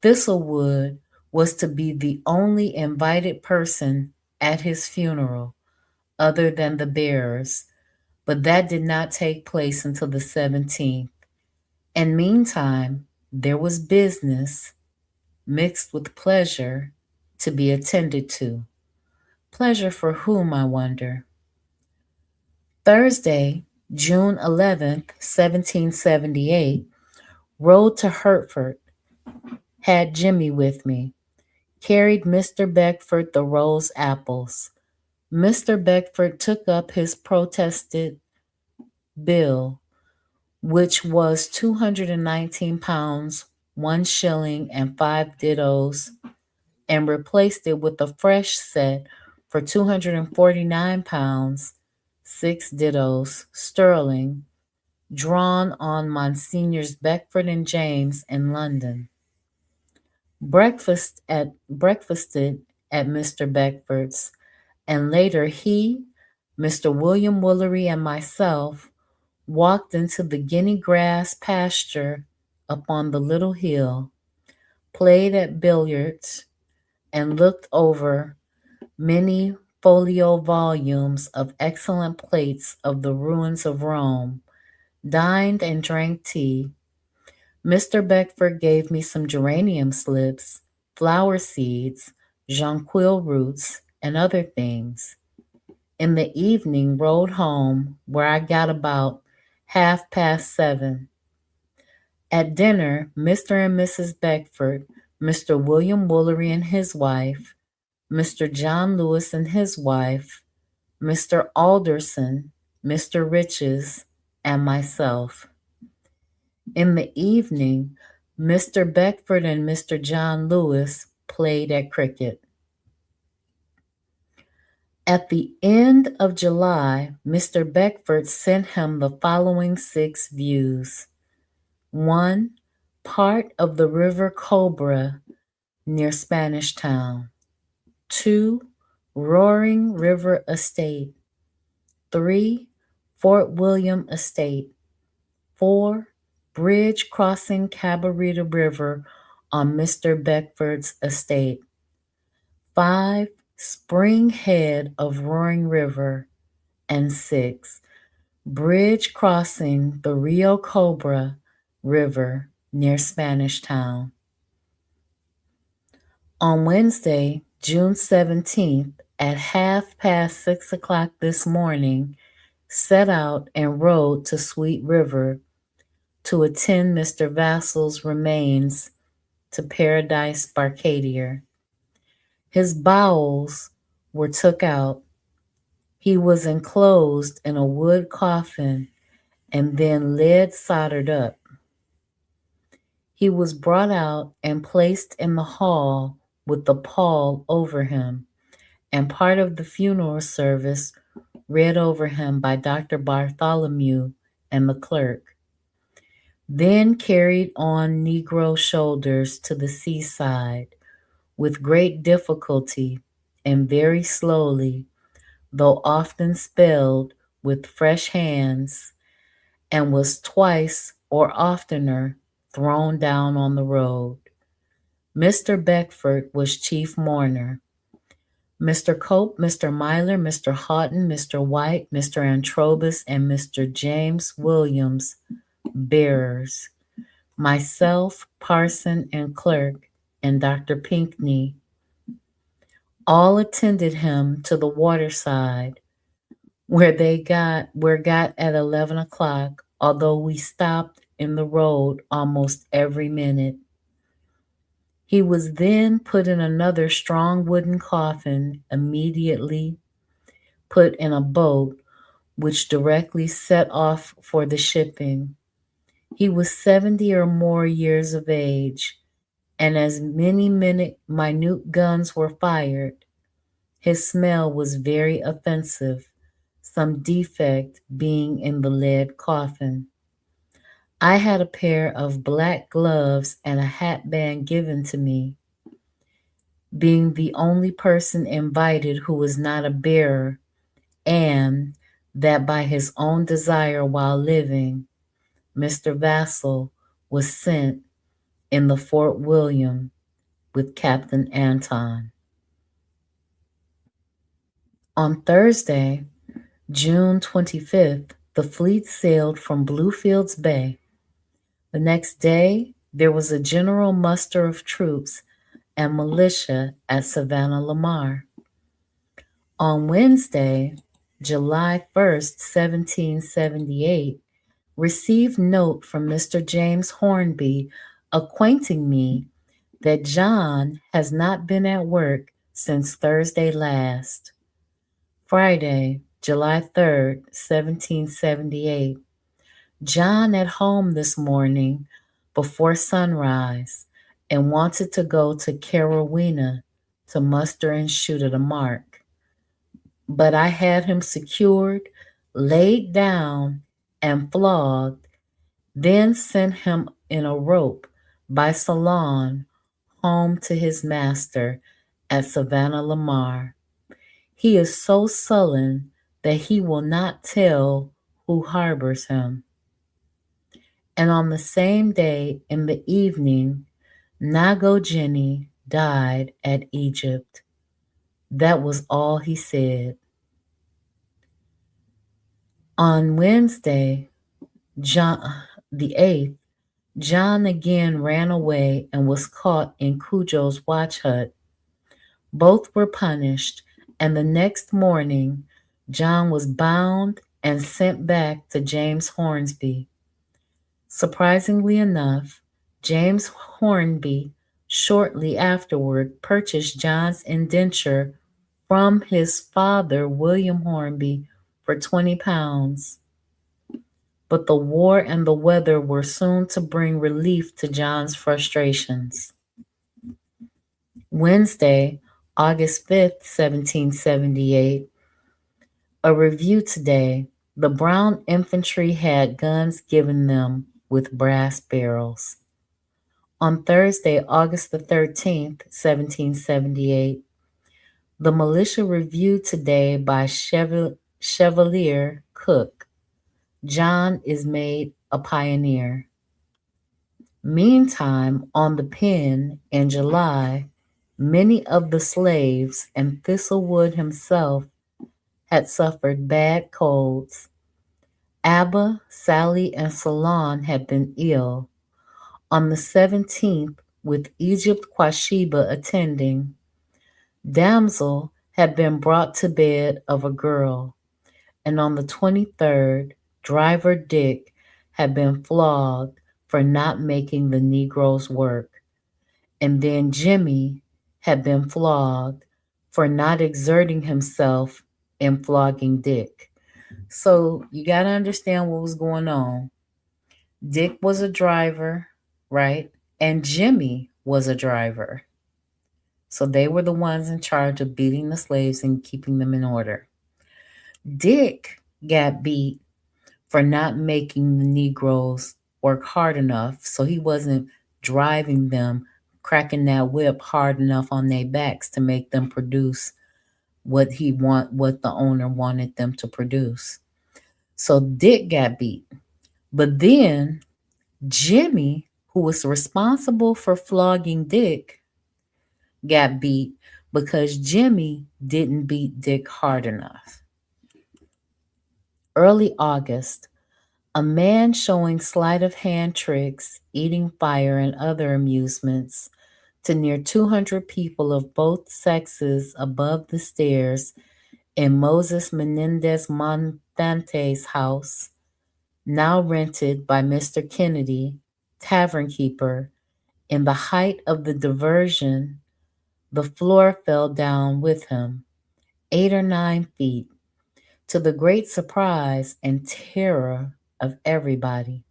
Thistlewood was to be the only invited person at his funeral, other than the bearers, but that did not take place until the 17th. And meantime, there was business mixed with pleasure to be attended to. Pleasure for whom, I wonder? Thursday, June 11th, 1778, rode to Hertford, had Jimmy with me, carried Mr. Beckford the rose apples. Mr. Beckford took up his protested bill, which was £219, 1 shilling and 5 dittos, and replaced it with a fresh set for £249, 6 dittos sterling, drawn on Monsignors Beckford and James in London. Breakfasted at Mr. Beckford's, and later he, Mr. William Woolery, and myself walked into the guinea grass pasture upon the little hill, played at billiards, and looked over many folio volumes of excellent plates of the ruins of Rome, dined and drank tea. Mr. Beckford gave me some geranium slips, flower seeds, jonquil roots, and other things. In the evening, rode home, where I got about 7:30. At dinner, Mr. and Mrs. Beckford, Mr. William Woolery and his wife, Mr. John Lewis and his wife, Mr. Alderson, Mr. Riches, and myself. In the evening, Mr. Beckford and Mr. John Lewis played at cricket. At the end of July, Mr. Beckford sent him the following 6 views. 1. Part of the River Cobra near Spanish Town. 2. Roaring River Estate. 3. Fort William Estate. 4. Bridge crossing Cabarita River on Mr. Beckford's estate. 5. Spring head of Roaring River. And 6. Bridge crossing the Rio Cobra River near Spanish Town. On Wednesday, June 17th, at 6:30 this morning, set out and rode to Sweet River to attend Mr. Vassal's remains to Paradise Barcadier. His bowels were took out. He was enclosed in a wood coffin and then lead soldered up. He was brought out and placed in the hall with the pall over him, and part of the funeral service read over him by Dr. Bartholomew and the clerk. Then carried on Negro shoulders to the seaside with great difficulty and very slowly, though often spelled with fresh hands, and was twice or oftener thrown down on the road. Mr. Beckford was chief mourner. Mr. Cope, Mr. Myler, Mr. Houghton, Mr. White, Mr. Antrobus, and Mr. James Williams, bearers. Myself, parson, and clerk, and Dr. Pinkney, all attended him to the waterside, where got at 11 o'clock, although we stopped in the road almost every minute. He was then put in another strong wooden coffin, immediately put in a boat, which directly set off for the shipping. He was 70 or more years of age, and as many minute guns were fired, his smell was very offensive, some defect being in the lead coffin. I had a pair of black gloves and a hat band given to me, being the only person invited who was not a bearer, and that by his own desire while living, Mr. Vassall was sent in the Fort William with Captain Anton. On Thursday, June 25th, the fleet sailed from Bluefields Bay. The next day, there was a general muster of troops and militia at Savannah Lamar. On Wednesday, July 1st, 1778, received note from Mr. James Hornby acquainting me that John has not been at work since Thursday last. Friday, July 3rd, 1778. John at home this morning before sunrise and wanted to go to Carowena to muster and shoot at a mark. But I had him secured, laid down, and flogged, then sent him in a rope by Salon home to his master at Savannah Lamar. He is so sullen that he will not tell who harbors him. And on the same day in the evening, Nago Jenny died at Egypt. That was all he said. On Wednesday, John the 8th, John again ran away and was caught in Cujo's watch hut. Both were punished, and the next morning, John was bound and sent back to James Hornsby. Surprisingly enough, James Hornby shortly afterward purchased John's indenture from his father, William Hornby, for £20. But the war and the weather were soon to bring relief to John's frustrations. Wednesday, August 5th, 1778, a review today. The Brown infantry had guns given them with brass barrels. On Thursday, August 13th, 1778, the militia review today by Chevalier Cook. John is made a pioneer. Meantime, on the pen in July, many of the slaves and Thistlewood himself had suffered bad colds. Abba, Sally, and Salon had been ill. On the 17th, with Egypt Quashiba attending, Damsel had been brought to bed of a girl, and on the 23rd, Driver Dick had been flogged for not making the Negroes work, and then Jimmy had been flogged for not exerting himself in flogging Dick. So you got to understand what was going on. Dick was a driver, right? And Jimmy was a driver. So they were the ones in charge of beating the slaves and keeping them in order. Dick got beat for not making the Negroes work hard enough. So he wasn't driving them, cracking that whip hard enough on their backs to make them produce what the owner wanted them to produce. So Dick got beat. But then Jimmy, who was responsible for flogging Dick, got beat because Jimmy didn't beat Dick hard enough. Early August, a man showing sleight of hand tricks, eating fire, and other amusements to near 200 people of both sexes above the stairs in Moses Menendez Montante's house, now rented by Mr. Kennedy, tavern keeper, In the height of the diversion, the floor fell down with him, 8 or 9 feet, to the great surprise and terror of everybody.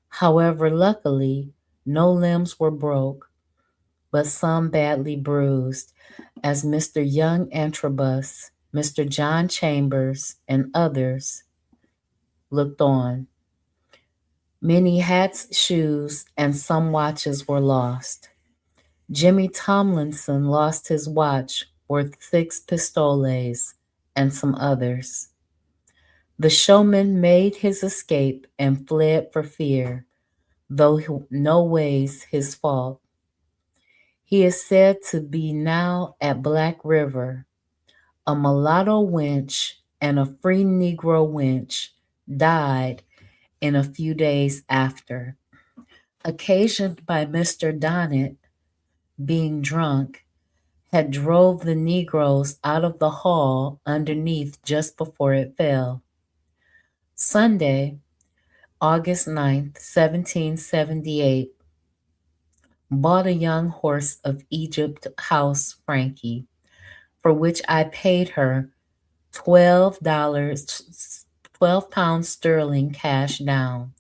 However, luckily, no limbs were broke, but some badly bruised, as Mr. Young Antrobus, Mr. John Chambers, and others looked on. Many hats, shoes, and some watches were lost. Jimmy Tomlinson lost his watch worth 6 pistoles and some others. The showman made his escape and fled for fear, though no ways his fault. He is said to be now at Black River. A mulatto wench and a free Negro wench died in a few days after, occasioned by Mr. Donnet being drunk, had drove the Negroes out of the hall underneath just before it fell. Sunday, August 9th, 1778, bought a young horse of Egypt House Frankie, for which I paid her $12, 12 pounds sterling cash down.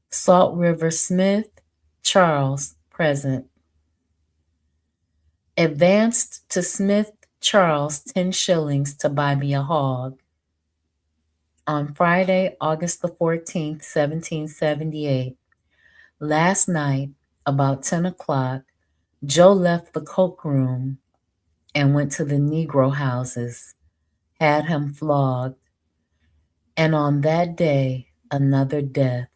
Salt River Smith, Charles, present. Advanced to Smith Charles 10 shillings to buy me a hog. On Friday, August the 14th, 1778, last night, about 10 o'clock, Joe left the coke room and went to the Negro houses, had him flogged, and on that day, another death.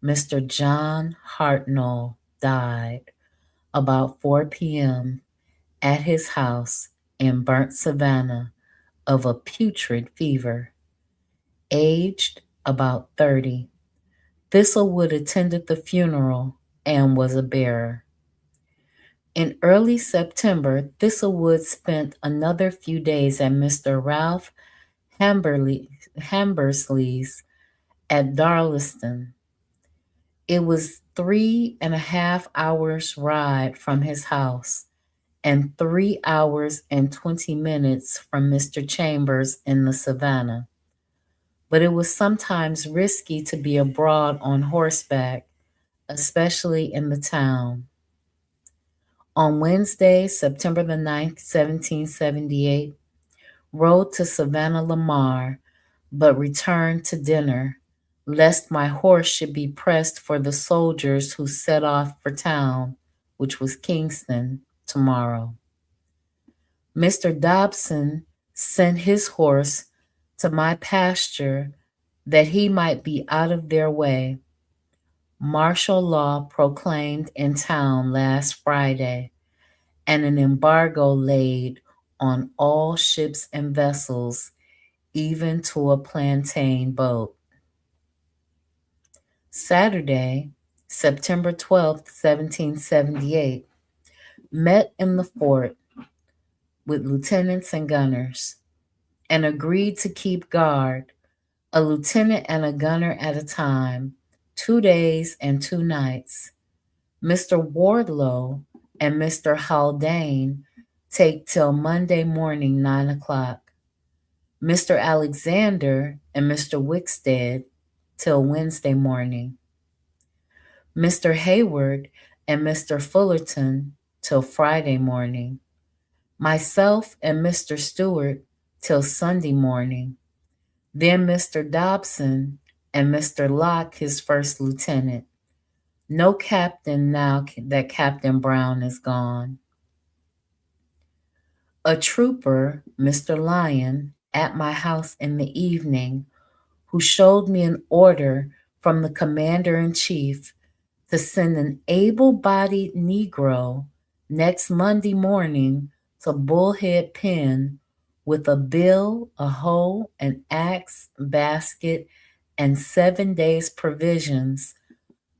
Mr. John Hartnell died about 4 p.m. at his house in Burnt Savannah of a putrid fever, aged about 30. Thistlewood attended the funeral and was a bearer. In early September, Thistlewood spent another few days at Mr. Ralph Hambersley's at Darlaston. It was 3.5 hours' ride from his house, and 3 hours and 20 minutes from Mr. Chambers in the Savannah. But it was sometimes risky to be abroad on horseback, especially in the town. On Wednesday, September the 9th, 1778, rode to Savannah Lamar, but returned to dinner, lest my horse should be pressed for the soldiers who set off for town, which was Kingston, tomorrow. Mr. Dobson sent his horse to my pasture that he might be out of their way. Martial law proclaimed in town last Friday, and an embargo laid on all ships and vessels, even to a plantain boat. Saturday, September 12th, 1778, met in the fort with lieutenants and gunners, and agreed to keep guard, a lieutenant and a gunner at a time, 2 days and 2 nights. Mr. Wardlow and Mr. Haldane take till Monday morning 9 o'clock. Mr. Alexander and Mr. Wickstead till Wednesday morning. Mr. Hayward and Mr. Fullerton till Friday morning. Myself and Mr. Stewart till Sunday morning. Then Mr. Dobson and Mr. Locke, his first lieutenant. No captain now that Captain Brown is gone. A trooper, Mr. Lyon, at my house in the evening, who showed me an order from the commander-in-chief to send an able-bodied Negro next Monday morning to Bullhead Pen with a bill, a hoe, an axe, basket, and 7 days' provisions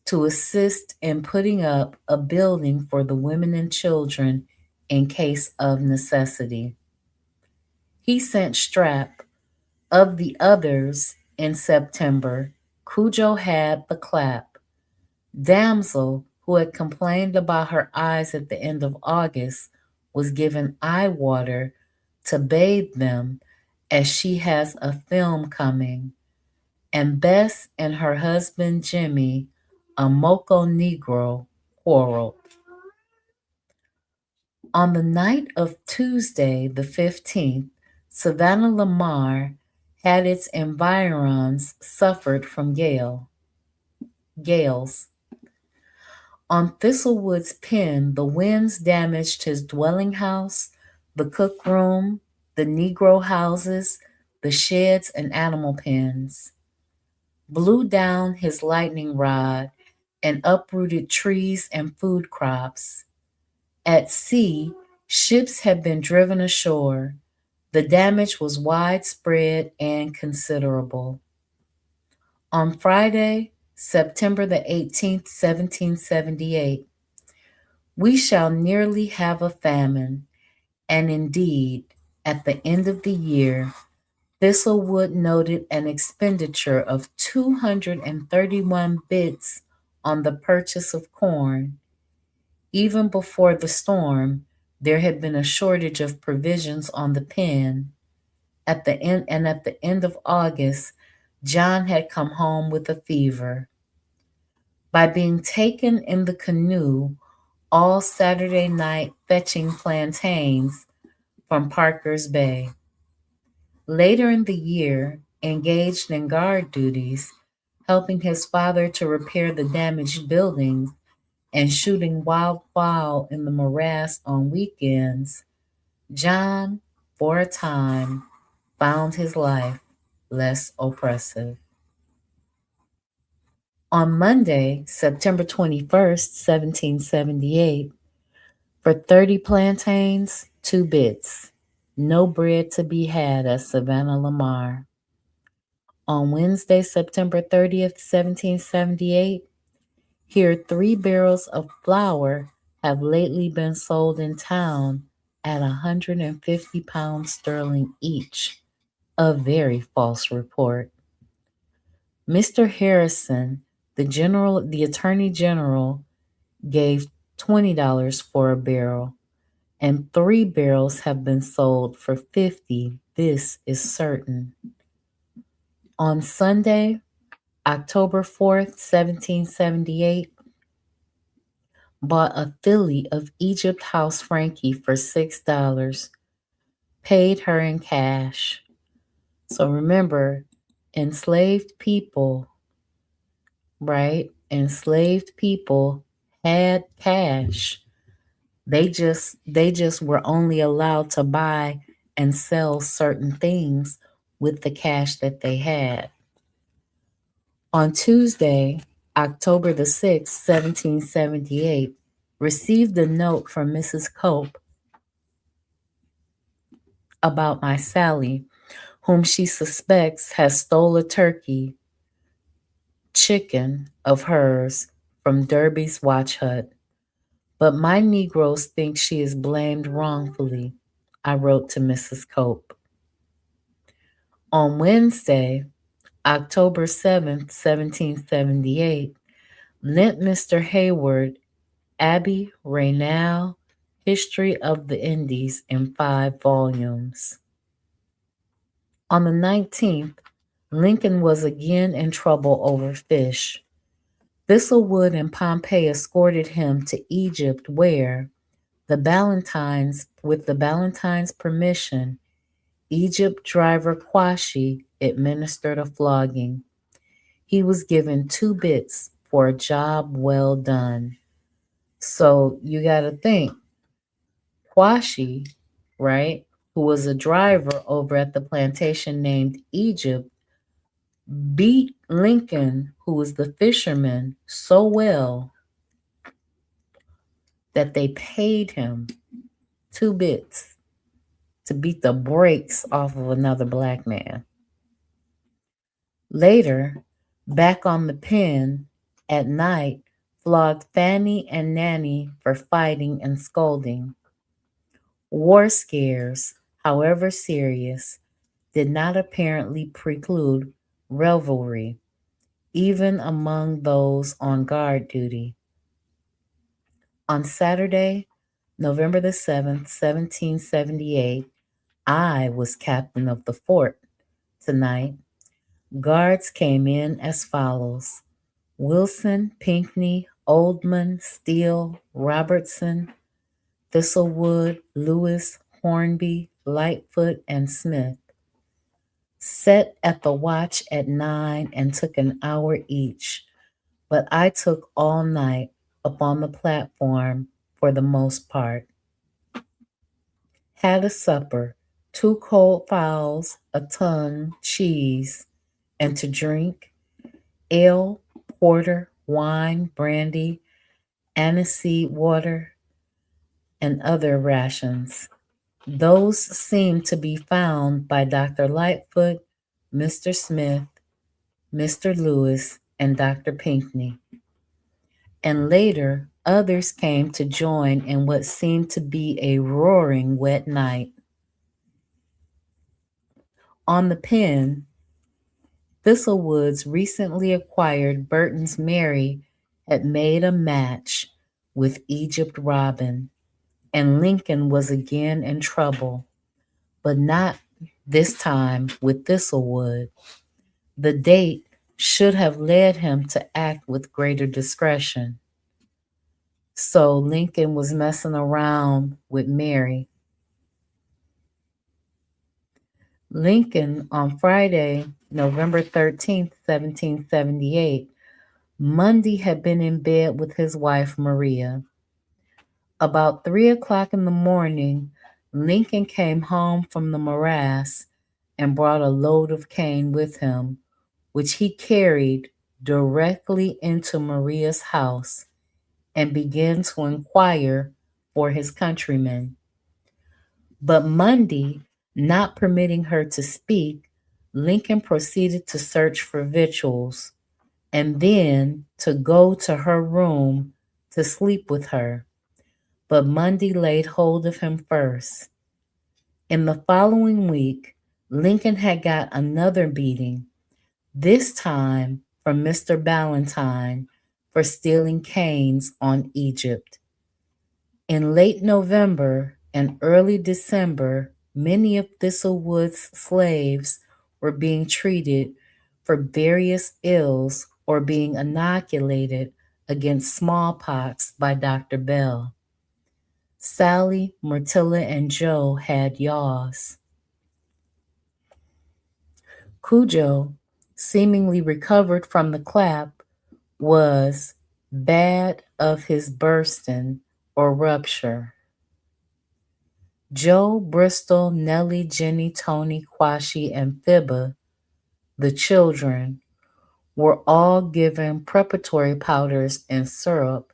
to assist in putting up a building for the women and children in case of necessity. He sent Strap. Of the others, in September, Cujo had the Clap. Damsel, who had complained about her eyes at the end of August, was given eye water to bathe them as she has a film coming, and Bess and her husband Jimmy, a Moco Negro, quarreled. On the night of Tuesday, the 15th, Savannah Lamar had its environs suffered from gales. On Thistlewood's pen, the winds damaged his dwelling house, the cook room, the Negro houses, the sheds and animal pens, blew down his lightning rod, and uprooted trees and food crops. At sea, ships had been driven ashore. The damage was widespread and considerable. On Friday, September the 18th, 1778, we shall nearly have a famine, and indeed, at the end of the year, Thistlewood noted an expenditure of 231 bits on the purchase of corn. Even before the storm, there had been a shortage of provisions on the pen. At the end of August, John had come home with a fever. By being taken in the canoe all Saturday night fetching plantains from Parker's Bay. Later in the year, engaged in guard duties, helping his father to repair the damaged buildings and shooting wildfowl in the morass on weekends, John, for a time, found his life less oppressive. On Monday, September 21st, 1778, for 30 plantains, 2 bits. No bread to be had at Savannah Lamar. On Wednesday, September 30th, 1778, here 3 barrels of flour have lately been sold in town at 150 pounds sterling each. A very false report. Mr. Harrison, the Attorney General, gave $20 for a barrel, and 3 barrels have been sold for 50. This is certain. On Sunday, October 4th, 1778, bought a filly of Egypt House Frankie for $6, paid her in cash. So remember, enslaved people, right? Enslaved people had cash. They just were only allowed to buy and sell certain things with the cash that they had. On Tuesday, October the 6th, 1778, received a note from Mrs. Cope about my Sally, whom she suspects has stole a turkey chicken of hers from Derby's watch hut. But my Negroes think she is blamed wrongfully, I wrote to Mrs. Cope. On Wednesday, October 7th, 1778, lent Mr. Hayward Abbey Raynal History of the Indies in 5 volumes. On the 19th, Lincoln was again in trouble over fish. Thistlewood and Pompey escorted him to Egypt where, with the Ballantines' permission, Egypt driver Quashie administered a flogging. He was given 2 bits for a job well done. So you got to think, Quashie, right, who was a driver over at the plantation named Egypt, beat Lincoln, who was the fisherman, so well that they paid him 2 bits to beat the brakes off of another black man. Later, back on the pen, at night, flogged Fanny and Nanny for fighting and scolding. War scares, however serious, did not apparently preclude revelry, even among those on guard duty. On Saturday, November the 7th, 1778, I was captain of the fort. Tonight, guards came in as follows: Wilson, Pinckney, Oldman, Steele, Robertson, Thistlewood, Lewis, Hornby, Lightfoot, and Smith. Set at the watch at 9 and took an hour each, but I took all night upon the platform for the most part. Had a supper, two cold fowls, a tongue, cheese, and to drink, ale, porter, wine, brandy, aniseed water, and other rations. Those seemed to be found by Dr. Lightfoot, Mr. Smith, Mr. Lewis, and Dr. Pinckney. And later, others came to join in what seemed to be a roaring wet night. On the pen, Thistlewood's recently acquired Burton's Mary had made a match with Egypt Robin, and Lincoln was again in trouble, but not this time with Thistlewood. The date should have led him to act with greater discretion. So Lincoln was messing around with Mary. Lincoln, on Friday, November 13th, 1778, Monday had been in bed with his wife Maria. About 3 o'clock in the morning, Lincoln came home from the morass and brought a load of cane with him, which he carried directly into Maria's house and began to inquire for his countrymen. But Monday, not permitting her to speak, Lincoln proceeded to search for victuals and then to go to her room to sleep with her. But Monday laid hold of him first. In the following week, Lincoln had got another beating, this time from Mr. Ballantyne for stealing canes on Egypt. In late November and early December, many of Thistlewood's slaves were being treated for various ills or being inoculated against smallpox by Dr. Bell. Sally, Myrtilla, and Joe had yaws. Cujo, seemingly recovered from the clap, was bad of his bursting or rupture. Joe, Bristol, Nellie, Jenny, Tony, Quashie, and Fibba, the children, were all given preparatory powders and syrup,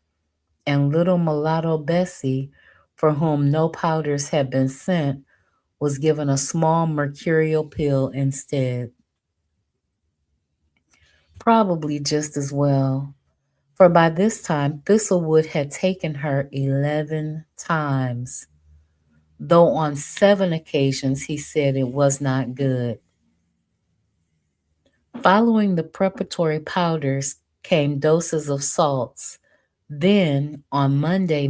and little mulatto Bessie, for whom no powders had been sent, was given a small mercurial pill instead. Probably just as well, for by this time Thistlewood had taken her 11 times, though on 7 occasions he said it was not good. Following the preparatory powders came doses of salts. Then on Monday,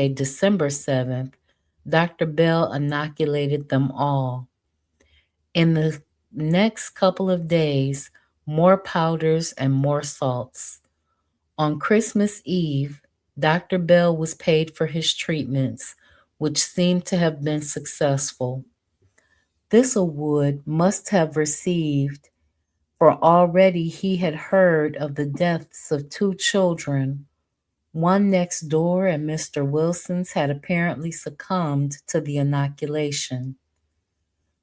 December 7th, Dr. Bell inoculated them all. In the next couple of days, more powders and more salts. On Christmas Eve, Dr. Bell was paid for his treatments, which seemed to have been successful. Thistlewood must have received, for already he had heard of the deaths of 2 children. One next door and Mr. Wilson's had apparently succumbed to the inoculation.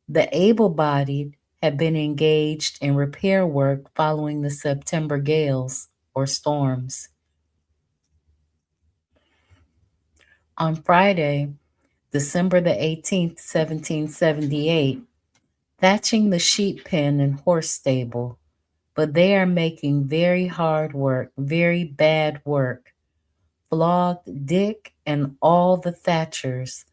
The able-bodied had been engaged in repair work following the September gales or storms. On Friday, December the 18th, 1778, thatching the sheep pen and horse stable, but they are making very hard work, very bad work. Flogged Dick and all the thatchers,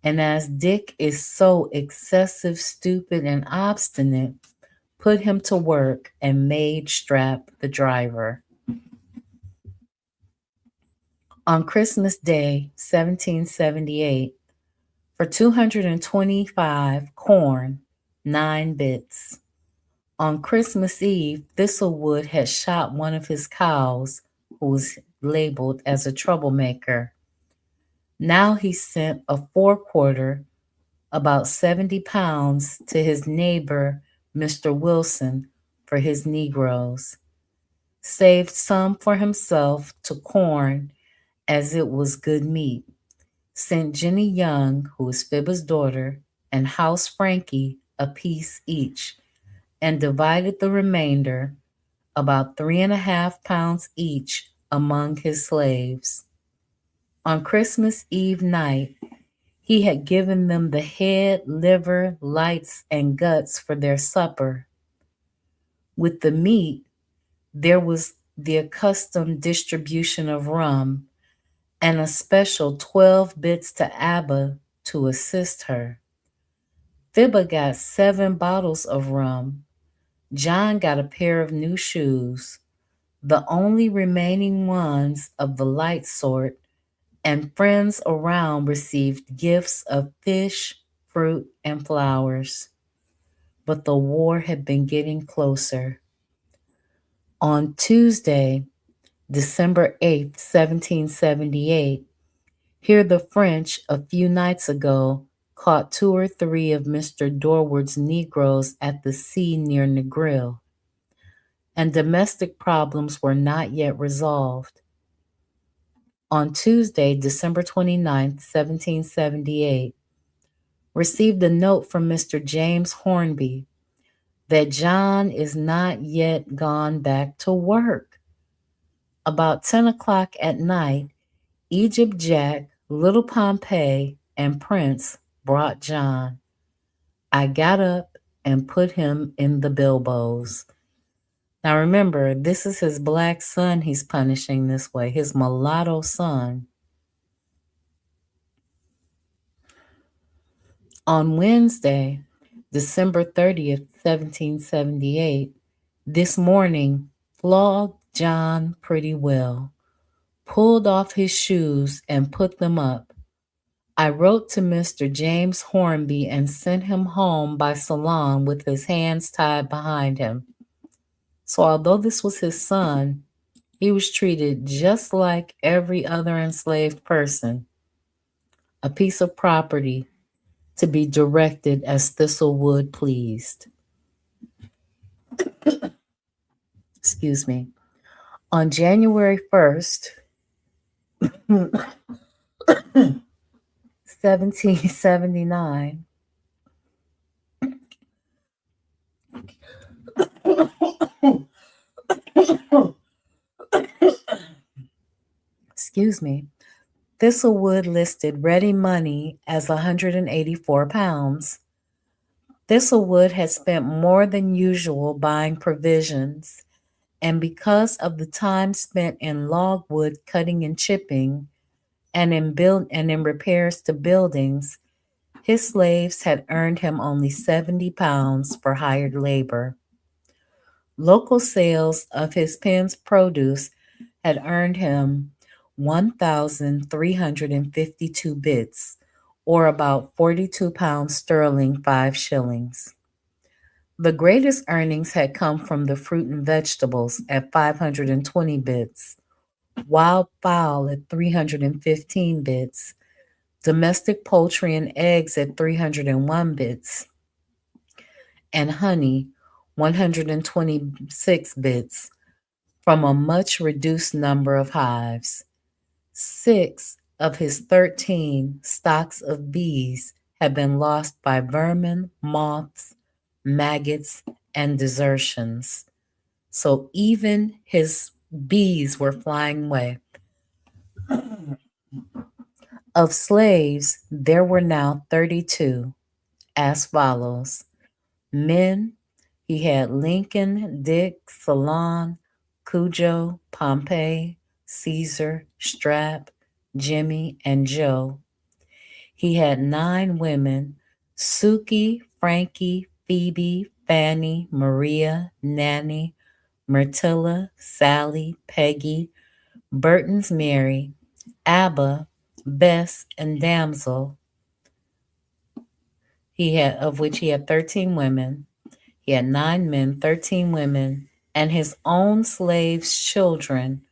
and as Dick is so excessive, stupid, and obstinate, put him to work and made Strap the driver. On Christmas Day, 1778, for 225 corn, 9 bits. On Christmas Eve, Thistlewood had shot one of his cows, who was labeled as a troublemaker. Now he sent a forequarter, about 70 pounds, to his neighbor, Mr. Wilson, for his Negroes. Saved some for himself to corn, as it was good meat. Sent Jenny Young, who was Fibba's daughter, and House Frankie a piece each, and divided the remainder, about 3.5 pounds each, among his slaves. On Christmas Eve night, he had given them the head, liver, lights, and guts for their supper. With the meat, there was the accustomed distribution of rum, and a special 12 bits to Abba to assist her. Fibba got 7 bottles of rum. John got a pair of new shoes, the only remaining ones of the light sort, and friends around received gifts of fish, fruit, and flowers. But the war had been getting closer. On Tuesday, December 8th, 1778, here the French, a few nights ago, caught 2 or 3 of Mr. Dorward's Negroes at the sea near Negril, and domestic problems were not yet resolved. On Tuesday, December 29th, 1778, received a note from Mr. James Hornby that John is not yet gone back to work. About 10 o'clock at night, Egypt Jack, Little Pompey, and Prince brought John. I got up and put him in the bilboes. Now remember, this is his black son he's punishing this way, his mulatto son. On Wednesday, December 30th, 1778, this morning, flogged John pretty well, pulled off his shoes and put them up. I wrote to Mr. James Hornby and sent him home by Salon with his hands tied behind him. So although this was his son, he was treated just like every other enslaved person, a piece of property to be directed as Thistlewood pleased. Excuse me. On January 1st, 1779, excuse me, Thistlewood listed ready money as 184 pounds. Thistlewood had spent more than usual buying provisions, and because of the time spent in logwood cutting and chipping, and in repairs to buildings, his slaves had earned him only 70 pounds for hired labor. Local sales of his pen's produce had earned him 1,352 bits, or about 42 pounds sterling, 5 shillings. The greatest earnings had come from the fruit and vegetables at 520 bits, wild fowl at 315 bits, domestic poultry and eggs at 301 bits, and honey 126 bits from a much reduced number of hives. 6 of his 13 stocks of bees had been lost by vermin, moths, maggots, and desertions. So even his bees were flying away. Of slaves, there were now 32, as follows. Men, he had Lincoln, Dick, Salon, Cujo, Pompey, Caesar, Strap, Jimmy, and Joe. He had 9 women: Suki, Frankie, Phoebe, Fanny, Maria, Nanny, Myrtilla, Sally, Peggy, Burton's Mary, Abba, Bess, and Damsel, of which he had 13 women. He had 9 men, 13 women, and his own slaves' children,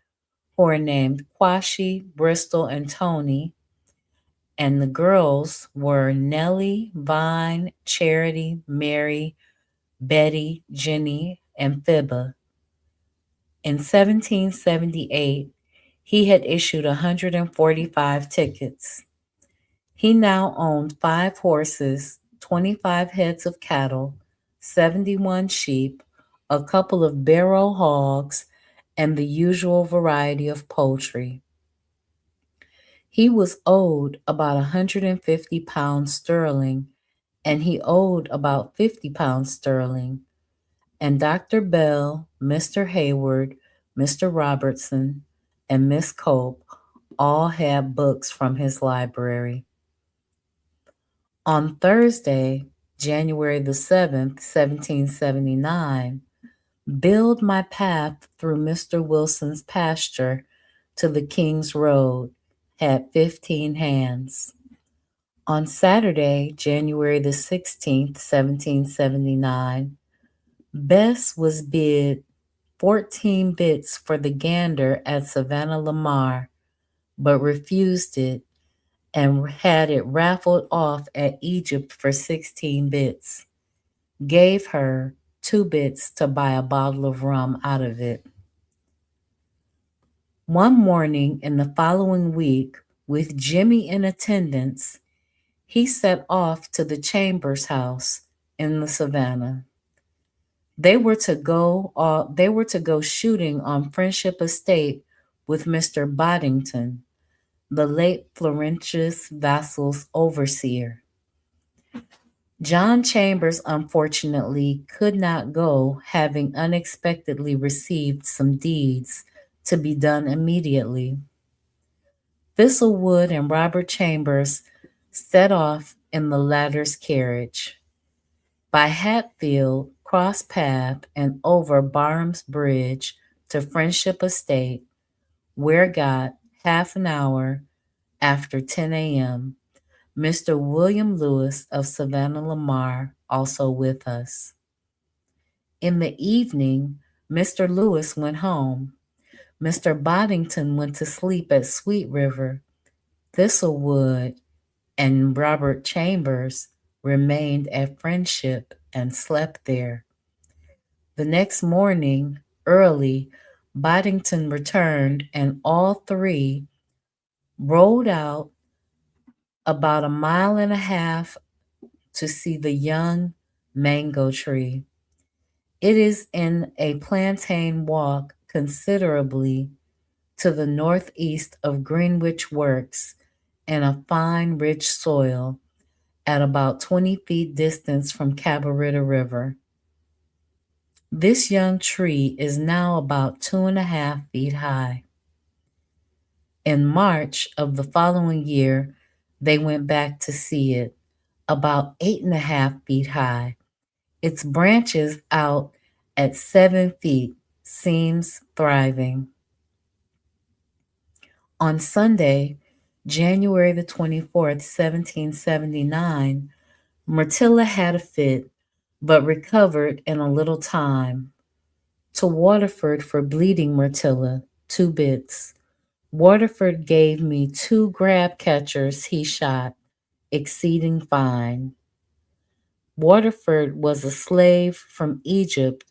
who are named Quashi, Bristol, and Tony. And the girls were Nellie, Vine, Charity, Mary, Betty, Jenny, and Phoeba. In 1778, he had issued 145 tickets. He now owned 5 horses, 25 heads of cattle, 71 sheep, a couple of barrow hogs, and the usual variety of poultry. He was owed about 150 pounds sterling, and he owed about 50 pounds sterling. And Dr. Bell, Mr. Hayward, Mr. Robertson, and Miss Cope all had books from his library. On Thursday, January the 7th, 1779, build my path through Mr. Wilson's pasture to the King's Road had 15 hands. On Saturday, January the 16th, 1779, Bess was bid 14 bits for the gander at Savannah Lamar, but refused it and had it raffled off at Egypt for 16 bits. Gave her 2 bits to buy a bottle of rum out of it. One morning in the following week, with Jimmy in attendance, he set off to the Chambers house in the Savannah. They were to go shooting on Friendship Estate with Mr. Boddington, the late Florentius Vassal's overseer. John Chambers unfortunately could not go, having unexpectedly received some deeds to be done immediately. Thistlewood and Robert Chambers set off in the latter's carriage. By Hatfield, cross path, and over Barham's Bridge to Friendship Estate, where got half an hour after 10 a.m. Mr. William Lewis of Savannah Lamar also with us. In the evening, Mr. Lewis went home. Mr. Boddington went to sleep at Sweet River. Thistlewood and Robert Chambers remained at Friendship and slept there. The next morning, early, Boddington returned, and all three rode out about a mile and a half to see the young mango tree. It is in a plantain walk considerably to the northeast of Greenwich Works in a fine, rich soil at about 20 feet distance from Cabarita River. This young tree is now about 2.5 feet high. In March of the following year, they went back to see it, about 8.5 feet high. Its branches out at 7 feet, seems thriving. On Sunday, January the 24th, 1779, Myrtilla had a fit, but recovered in a little time. To Waterford for bleeding Myrtilla, 2 bits. Waterford gave me 2 grab catchers he shot, exceeding fine. Waterford was a slave from Egypt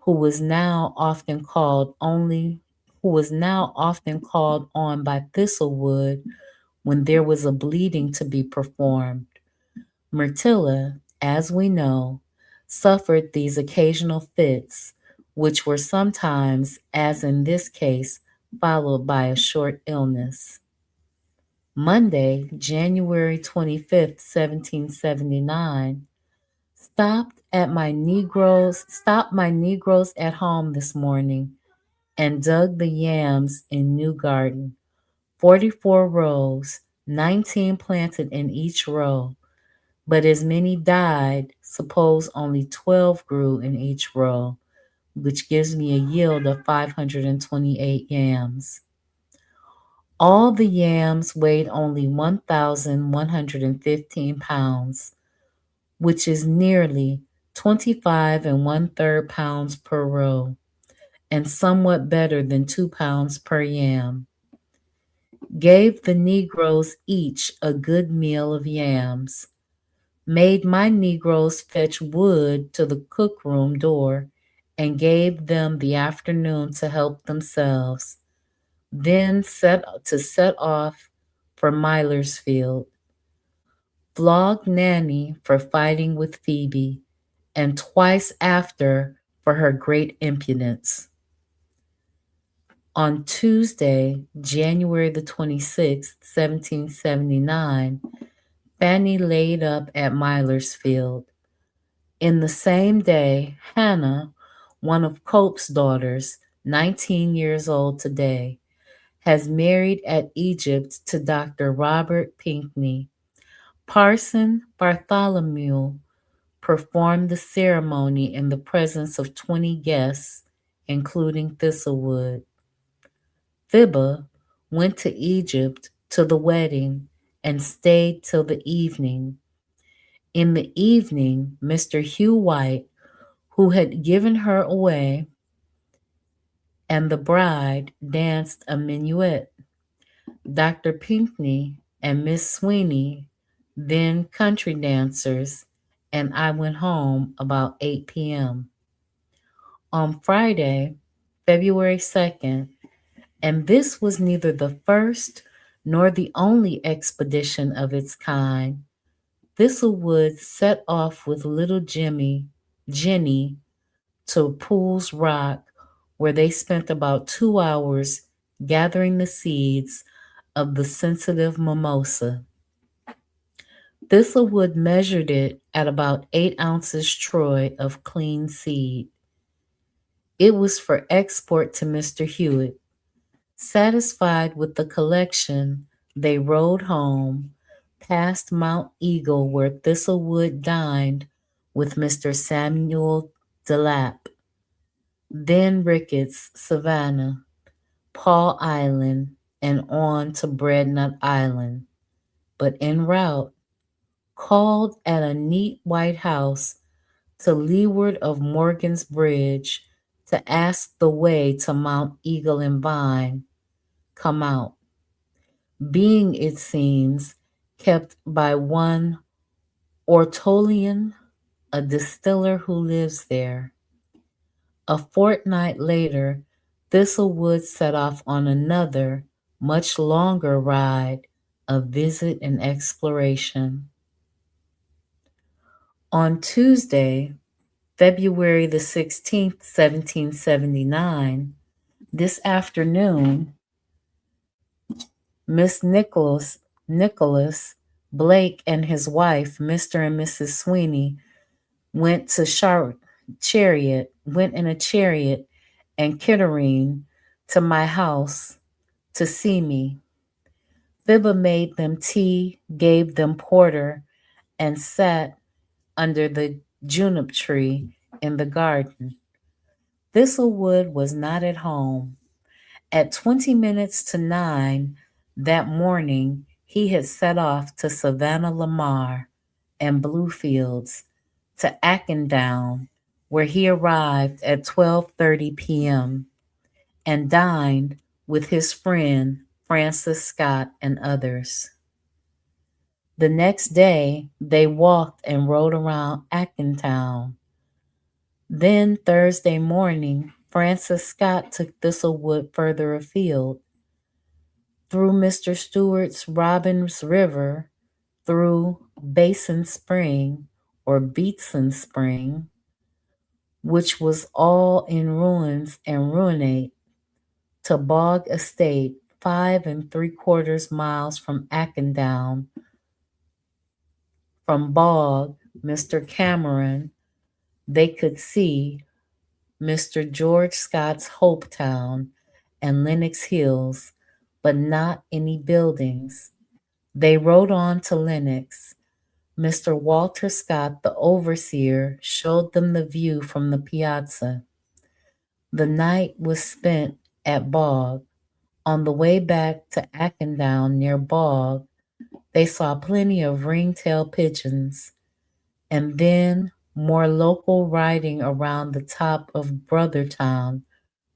who was now often called on by Thistlewood when there was a bleeding to be performed. Myrtilla, as we know, suffered these occasional fits, which were sometimes, as in this case, followed by a short illness. Monday, January 25th, 1779, stopped my Negroes at home this morning and dug the yams in New Garden. 44 rows, 19 planted in each row, but as many died, suppose only 12 grew in each row, which gives me a yield of 528 yams. All the yams weighed only 1,115 pounds, which is nearly 25 and one-third pounds per row, and somewhat better than 2 pounds per yam. Gave the Negroes each a good meal of yams. Made my Negroes fetch wood to the cookroom door, and gave them the afternoon to help themselves. Then set off for Millersfield. Flogged Nanny for fighting with Phoebe, and twice after for her great impudence. On Tuesday, January the 26th, 1779, Fanny laid up at Millersfield. In the same day, Hannah, one of Cope's daughters, 19 years old today, has married at Egypt to Dr. Robert Pinckney. Parson Bartholomew performed the ceremony in the presence of 20 guests, including Thistlewood. Fibba went to Egypt to the wedding and stayed till the evening. In the evening, Mr. Hugh White, who had given her away, and the bride danced a minuet. Dr. Pinckney and Miss Sweeney, then country dancers, and I went home about 8 p.m. On Friday, February 2nd, and this was neither the first nor the only expedition of its kind, Thistlewood set off with little Jenny, to Poole's Rock, where they spent about 2 hours gathering the seeds of the sensitive mimosa. Thistlewood measured it at about 8 ounces troy of clean seed. It was for export to Mr. Hewitt. Satisfied with the collection, they rode home, past Mount Eagle, where Thistlewood dined with Mr. Samuel Delap, then Ricketts, Savannah, Paul Island, and on to Breadnut Island. But en route, called at a neat white house to leeward of Morgan's Bridge to ask the way to Mount Eagle and Vine, come out, being, it seems, kept by one Ortolian, a distiller who lives there. A fortnight later, Thistlewood set off on another, much longer ride of visit and exploration. On Tuesday, February the 16th, 1779, this afternoon, Nicholas Blake and his wife, Mr. and Mrs. Sweeney, went in a chariot and Kitterine to my house to see me. Fibba made them tea, gave them porter, and sat under the junip tree in the garden. Thistlewood was not at home. At 20 minutes to 9 that morning, he had set off to Savannah Lamar and Bluefields to Ackendown, where he arrived at 12:30 p.m. and dined with his friend Francis Scott and others. The next day, they walked and rode around Ackentown. Then Thursday morning, Francis Scott took Thistlewood further afield, through Mr. Stewart's Robbins River, through Basin Spring or Beatson Spring, which was all in ruins and ruinate, to Bog Estate, 5¾ miles from Ackendown. From Bog, Mr. Cameron, they could see Mr. George Scott's Hopetown and Lenox Hills, but not any buildings. They rode on to Lenox. Mr. Walter Scott, the overseer, showed them the view from the piazza. The night was spent at Bog. On the way back to Ackendown near Bog, they saw plenty of ring-tailed pigeons, and then more local riding around the top of Brotherton,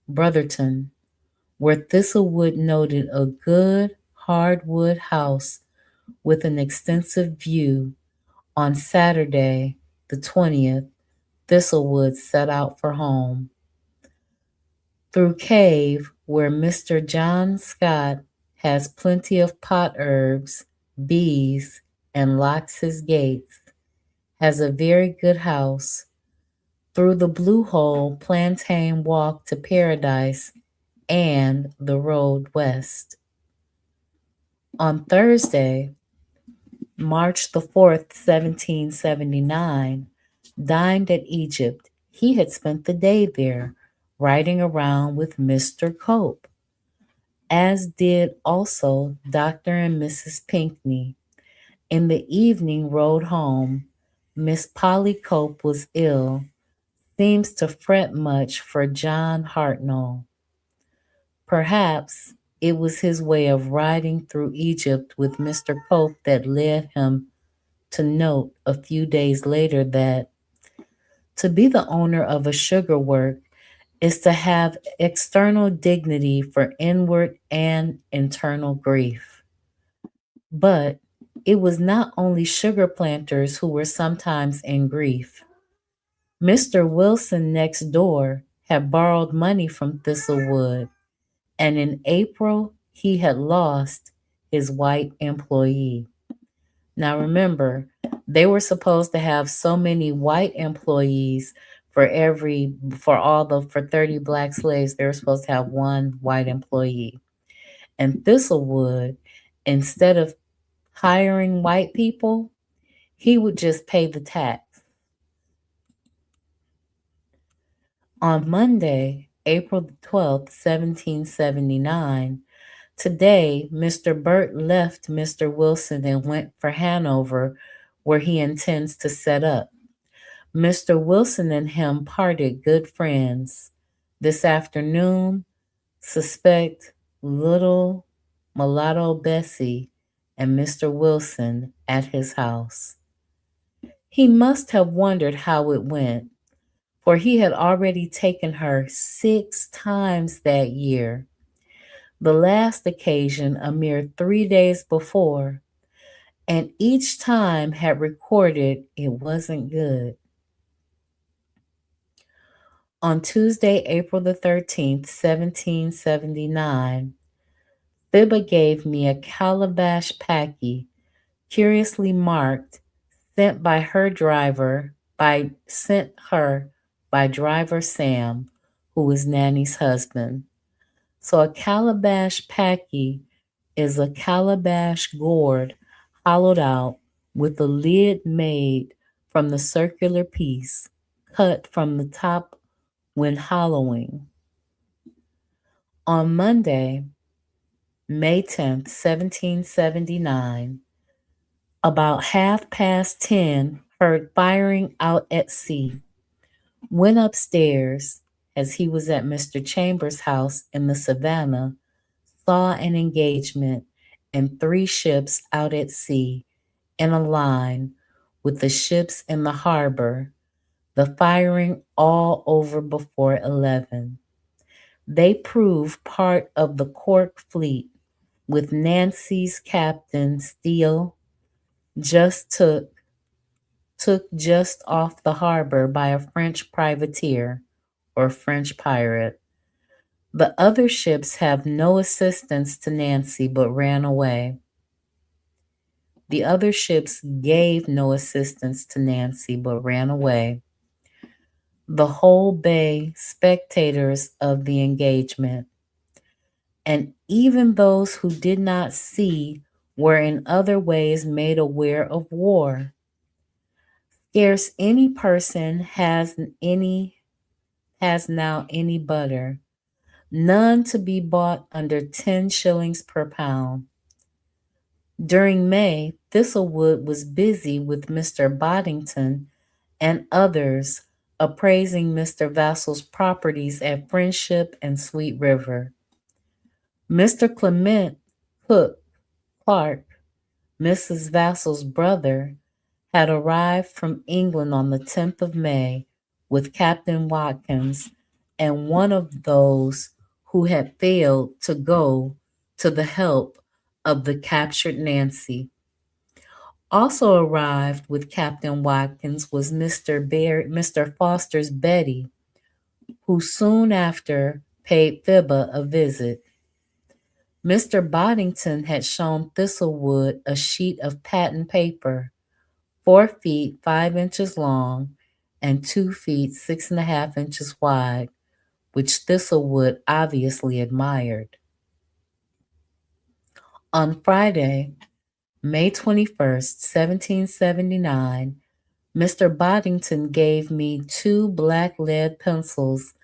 where Thistlewood noted a good hardwood house with an extensive view. On Saturday, the 20th, Thistlewood set out for home. Through Cave, where Mr. John Scott has plenty of pot herbs, bees, and locks his gates, has a very good house. Through the Blue Hole, Plantain Walk to Paradise, and the road west. On Thursday, March the 4th, 1779, dined at Egypt. He had spent the day there, riding around with Mr. Cope, as did also Dr. and Mrs. Pinckney. In the evening, rode home. Miss Polly Cope was ill, seems to fret much for John Hartnell. Perhaps it was his way of riding through Egypt with Mr. Cope that led him to note a few days later that to be the owner of a sugar work is to have external dignity for inward and internal grief. But it was not only sugar planters who were sometimes in grief. Mr. Wilson next door had borrowed money from Thistlewood, and in April he had lost his white employee. Now remember, they were supposed to have so many white employees for 30 black slaves, they were supposed to have one white employee. And Thistlewood, instead of hiring white people, he would just pay the tax. On Monday, April the 12th, 1779, today, Mr. Burt left Mr. Wilson and went for Hanover, where he intends to set up. Mr. Wilson and him parted good friends. This afternoon, suspect little mulatto Bessie and Mr. Wilson at his house. He must have wondered how it went, for he had already taken her 6 times that year, the last occasion a mere 3 days before, and each time had recorded it wasn't good. On Tuesday, April the 13th, 1779, Fibba gave me a calabash packy, curiously marked, sent her by driver Sam, who was Nanny's husband. So a calabash packy is a calabash gourd hollowed out with a lid made from the circular piece cut from the top when hollowing. On Monday, May 10th, 1779, about 10:30, heard firing out at sea. Went upstairs, as he was at Mr. Chambers' house in the Savannah, saw an engagement and 3 ships out at sea in a line with the ships in the harbor, the firing all over before 11. They proved part of the Cork fleet, with Nancy's captain Steele just took just off the harbor by a French privateer or French pirate. The other ships have no assistance to Nancy but ran away. The other ships gave no assistance to Nancy but ran away. The whole bay spectators of the engagement, and even those who did not see were in other ways made aware of war. Scarce any person has now any butter, none to be bought under 10 shillings per pound. During May, Thistlewood was busy with Mr. Boddington and others appraising Mr. Vassall's properties at Friendship and Sweet River. Mr. Clement Cook Clark, Mrs. Vassall's brother, had arrived from England on the 10th of May with Captain Watkins and one of those who had failed to go to the help of the captured Nancy. Also arrived with Captain Watkins was Mr. Foster's Betty, who soon after paid Fibba a visit. Mr. Boddington had shown Thistlewood a sheet of patent paper, 4 feet 5 inches long and 2 feet 6.5 inches wide, which Thistlewood obviously admired. On Friday, May 21st, 1779, Mr. Boddington gave me 2 black lead pencils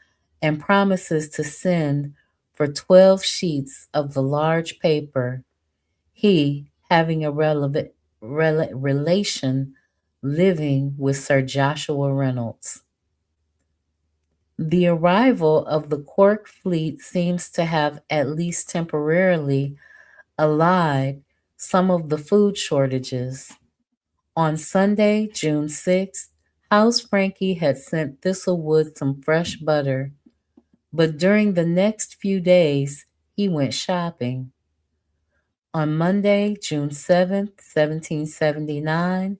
and promises to send for 12 sheets of the large paper, he having a relation living with Sir Joshua Reynolds. The arrival of the Cork fleet seems to have at least temporarily allayed some of the food shortages. On Sunday, June 6th, House Frankie had sent Thistlewood some fresh butter, but during the next few days he went shopping. On Monday, June 7th, 1779,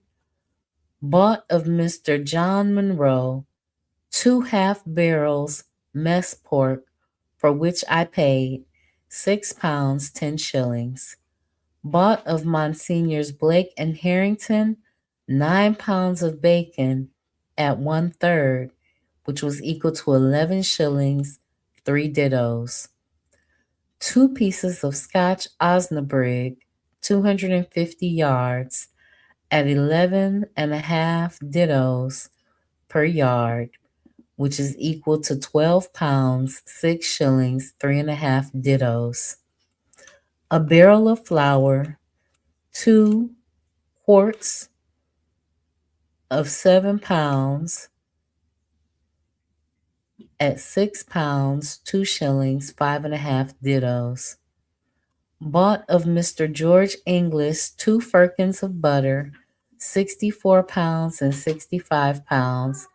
bought of Mr. John Monroe 2 half barrels mess pork, for which I paid £6 10 shillings. Bought of Monsignors Blake and Harrington 9 pounds of bacon at 1/3, which was equal to 11 shillings, 3 dittos. 2 pieces of Scotch Osnabrück, 250 yards, at 11.5 dittos per yard, which is equal to 12 pounds, 6 shillings, 3.5 dittos. A barrel of flour, 2 quarts of 7 pounds at 6 pounds, 2 shillings, 5.5 dittos. Bought of Mr. George Inglis 2 firkins of butter, 64 pounds and 65 pounds,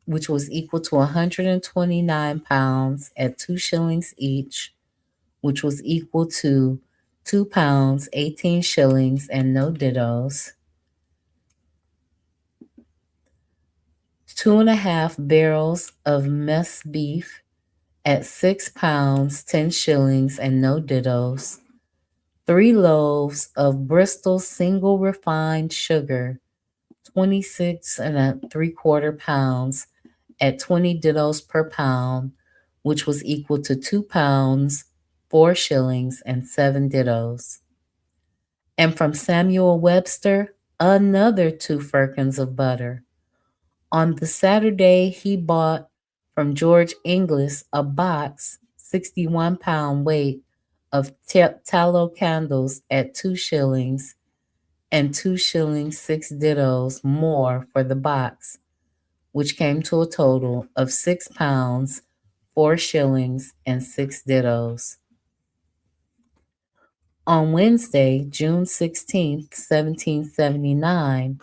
which was equal to 129 pounds at 2 shillings each, which was equal to 2 pounds, 18 shillings, and no dittos. 2.5 barrels of mess beef at 6 pounds, 10 shillings, and no dittos. 3 loaves of Bristol single refined sugar, 26.75 pounds at 20 dittos per pound, which was equal to 2 pounds, 4 shillings, and 7 dittos. And from Samuel Webster, another 2 firkins of butter. On the Saturday, he bought from George Inglis a box, 61 pound weight, of tallow candles at 2 shillings and 2 shillings 6 dittos more for the box, which came to a total of 6 pounds, 4 shillings, and 6 dittos. On Wednesday, June 16th, 1779,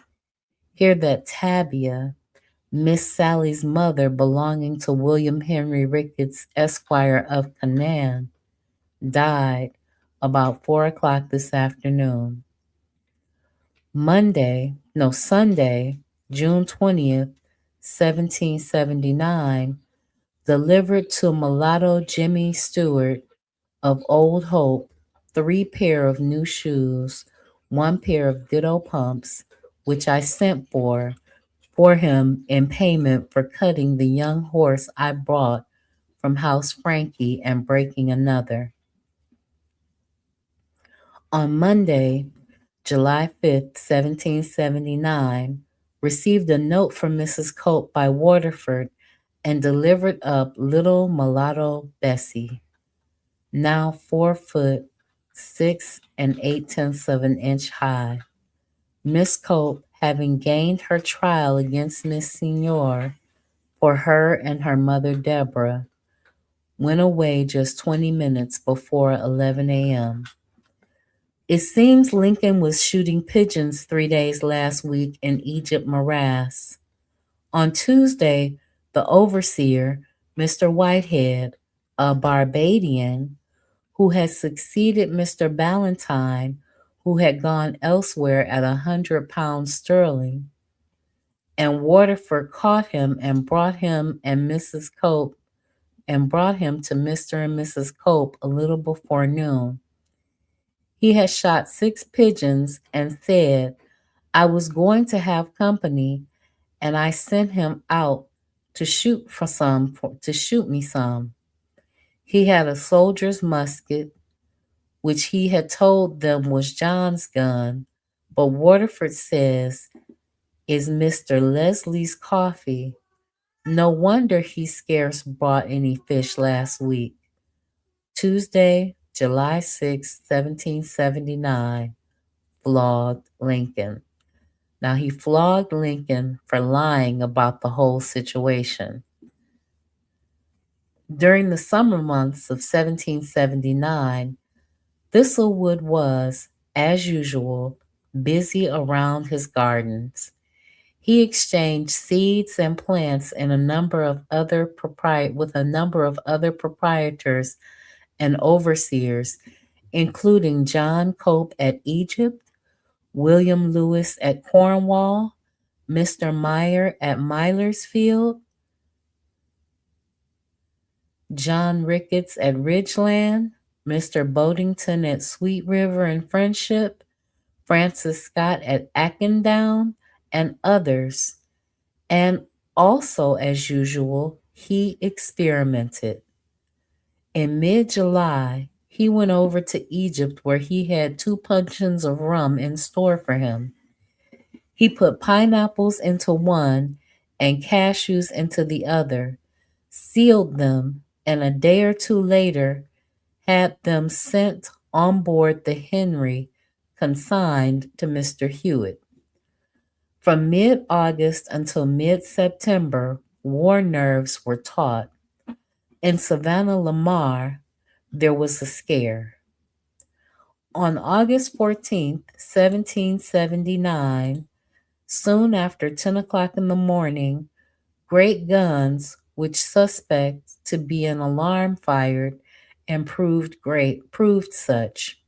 hear that Tabia, Miss Sally's mother belonging to William Henry Ricketts, Esquire of Canaan, died about 4 o'clock this afternoon. Sunday, June 20th, 1779, delivered to mulatto Jimmy Stewart of Old Hope 3 pair of new shoes, 1 pair of ditto pumps, which I sent for him in payment for cutting the young horse I brought from House Frankie and breaking another. On Monday, July 5th, 1779, received a note from Mrs. Cope by Waterford and delivered up little mulatto Bessie, now 4 foot 6 and 8 tenths of an inch high. Miss Cope, having gained her trial against Miss Signor for her and her mother Deborah, went away just 20 minutes before 11 a.m. It seems Lincoln was shooting pigeons 3 days last week in Egypt morass. On Tuesday, the overseer, Mr. Whitehead, a Barbadian, who had succeeded Mr. Ballantyne, who had gone elsewhere at 100 pounds sterling, and Waterford caught him and brought him and Mrs. Cope and brought him to Mr. and Mrs. Cope a little before noon. He had shot 6 pigeons and said, I was going to have company, and I sent him out to shoot me some. He had a soldier's musket, which he had told them was John's gun, but Waterford says is Mr. Leslie's coffee. No wonder he scarce brought any fish last week. Tuesday, July 6, 1779, flogged Lincoln. Now, he flogged Lincoln for lying about the whole situation. During the summer months of 1779, Thistlewood was, as usual, busy around his gardens. He exchanged seeds and plants in with a number of other proprietors and overseers, including John Cope at Egypt, William Lewis at Cornwall, Mr. Meyer at Millersfield, John Ricketts at Ridgeland, Mr. Boddington at Sweet River and Friendship, Francis Scott at Akendown, and others. And also, as usual, he experimented. In mid July, he went over to Egypt where he had 2 puncheons of rum in store for him. He put pineapples into one and cashews into the other, sealed them, and a day or two later had them sent on board the Henry, consigned to Mr. Hewitt. From mid August until mid September, war nerves were taut. In Savannah Lamar, there was a scare. On August 14th, 1779, soon after 10 o'clock in the morning, great guns, which suspect to be an alarm fired, and proved such.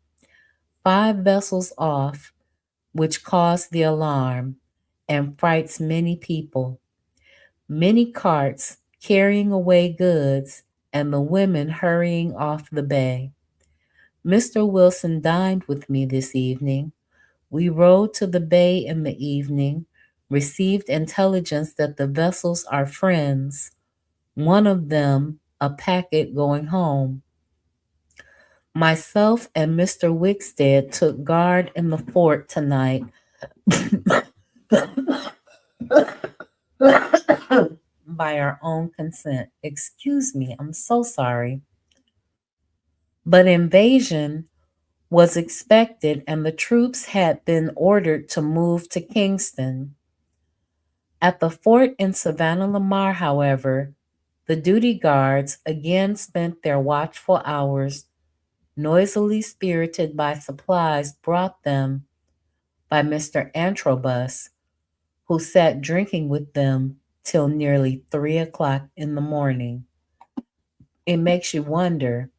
5 vessels off, which caused the alarm, and frights many people. Many carts carrying away goods, and the women hurrying off the bay. Mr. Wilson dined with me this evening. We rode to the bay in the evening, received intelligence that the vessels are friends, one of them a packet going home. Myself and Mr. Wickstead took guard in the fort tonight by our own consent. Excuse me, I'm so sorry. But invasion was expected, and the troops had been ordered to move to Kingston. At the fort in Savannah Lamar, however, the duty guards again spent their watchful hours, noisily spirited by supplies brought them by Mr. Antrobus, who sat drinking with them till nearly 3 o'clock in the morning. It makes you wonder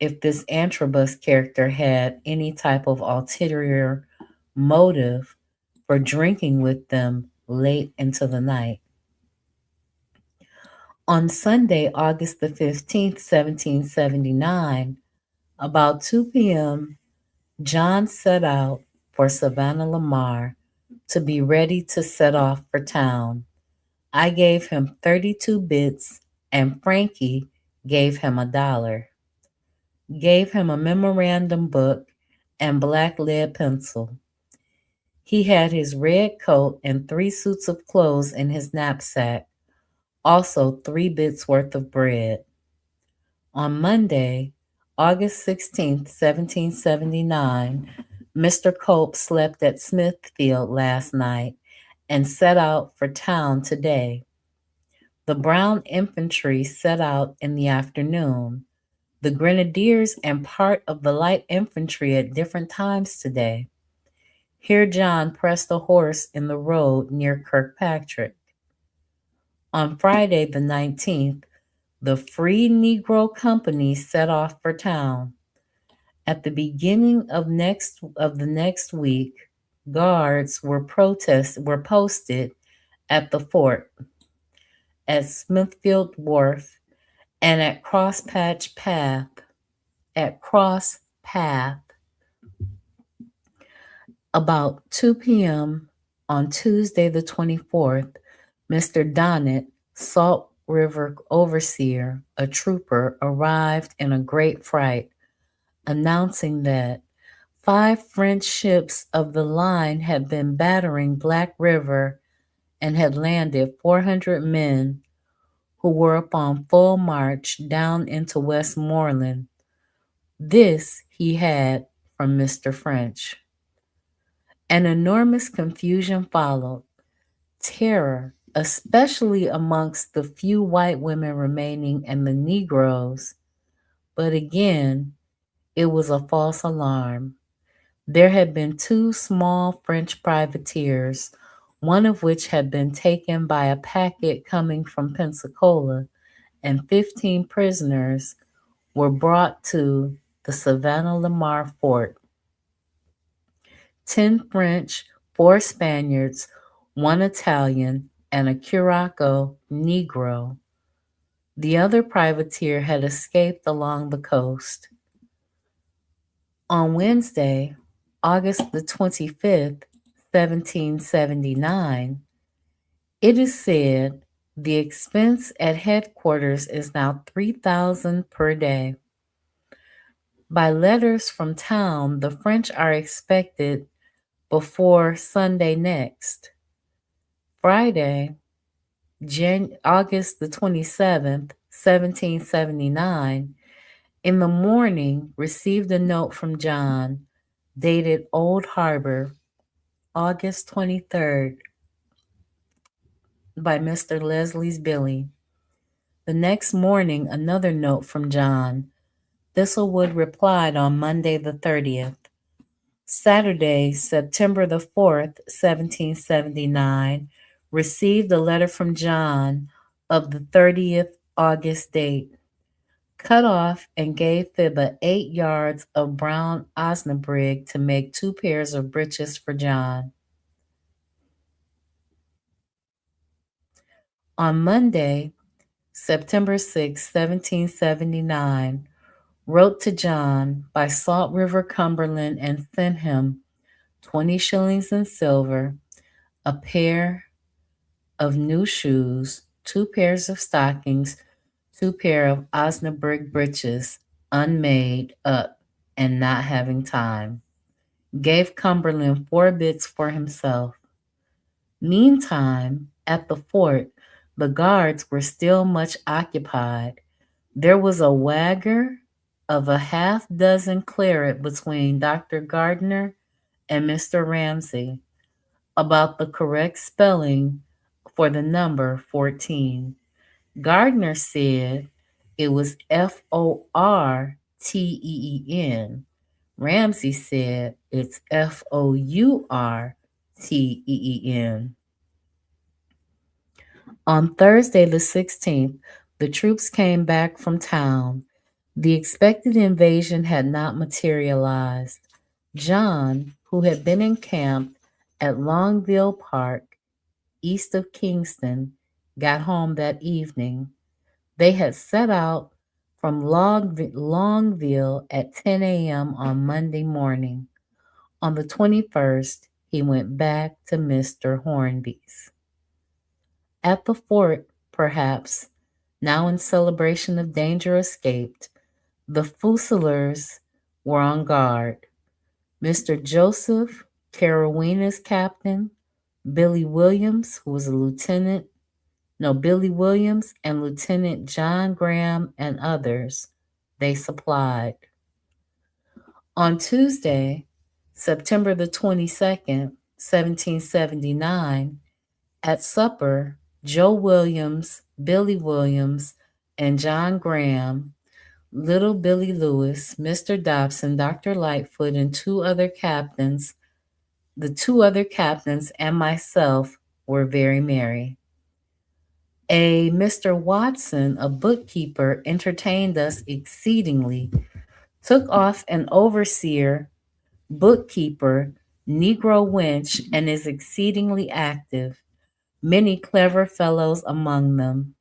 if this Antrobus character had any type of ulterior motive for drinking with them late into the night. On Sunday, August the 15th, 1779, about 2 p.m., John set out for Savannah Lamar to be ready to set off for town. I gave him 32 bits, and Frankie gave him $1. Gave him a memorandum book and black lead pencil. He had his red coat and 3 suits of clothes in his knapsack, also 3 bits worth of bread. On Monday, August 16th, 1779, Mr. Cope slept at Smithfield last night and set out for town today. The Brown infantry set out in the afternoon, the grenadiers and part of the light infantry at different times today. Here John pressed a horse in the road near Kirkpatrick. On Friday the 19th, the Free Negro Company set off for town. At the beginning of the next week, guards were posted at the fort, at Smithfield Wharf, and at Cross Path about 2 p.m. on Tuesday the 24th. Mr. Donnet, Salt River overseer, a trooper, arrived in a great fright, announcing that 5 French ships of the line had been battering Black River and had landed 400 men who were upon full march down into Westmoreland. This he had from Mr. French. An enormous confusion followed, terror, especially amongst the few white women remaining and the Negroes. But again, it was a false alarm. There had been 2 small French privateers, one of which had been taken by a packet coming from Pensacola, and 15 prisoners were brought to the Savannah Lamar fort. 10 French, 4 Spaniards, 1 Italian, and a Curaçao Negro. The other privateer had escaped along the coast. On Wednesday, August the 25th, 1779, it is said the expense at headquarters is now 3,000 per day. By letters from town, the French are expected before Sunday next. Friday, August the 27th, 1779, in the morning received a note from John, dated Old Harbor, August 23rd, by Mr. Leslie's Billy. The next morning, another note from John. Thistlewood replied on Monday the 30th. Saturday, September the 4th, 1779, received a letter from John of the 30th August date. Cut off and gave Fibba 8 yards of brown osnabrig to make 2 pairs of breeches for John. On Monday, September 6, 1779, wrote to John by Salt River, Cumberland, and sent him 20 shillings in silver, a pair of new shoes, 2 pairs of stockings, 2 pair of Osnaburg breeches, unmade up and not having time. Gave Cumberland 4 bits for himself. Meantime, at the fort, the guards were still much occupied. There was a wagger of a half-dozen claret between Dr. Gardner and Mr. Ramsay about the correct spelling for the number 14. Gardner said it was Forteen. Ramsay said it's Fourteen. On Thursday the 16th, the troops came back from town. The expected invasion had not materialized. John, who had been encamped at Longville Park, east of Kingston, got home that evening. They had set out from Longville at 10 a.m. on Monday morning. On the 21st, he went back to Mr. Hornby's. At the fort, perhaps, now in celebration of danger escaped, the Fusiliers were on guard. Mr. Joseph Carowina's captain, Billy Williams, who was a lieutenant, Billy Williams and Lieutenant John Graham and others, they supplied. On Tuesday, September the 22nd, 1779, at supper, Joe Williams, Billy Williams, and John Graham, Little Billy Lewis, Mr. Dobson, Dr. Lightfoot, and the two other captains, and myself were very merry. A Mr. Watson, a bookkeeper, entertained us exceedingly, took off an overseer, bookkeeper, Negro wench, and is exceedingly active, many clever fellows among them.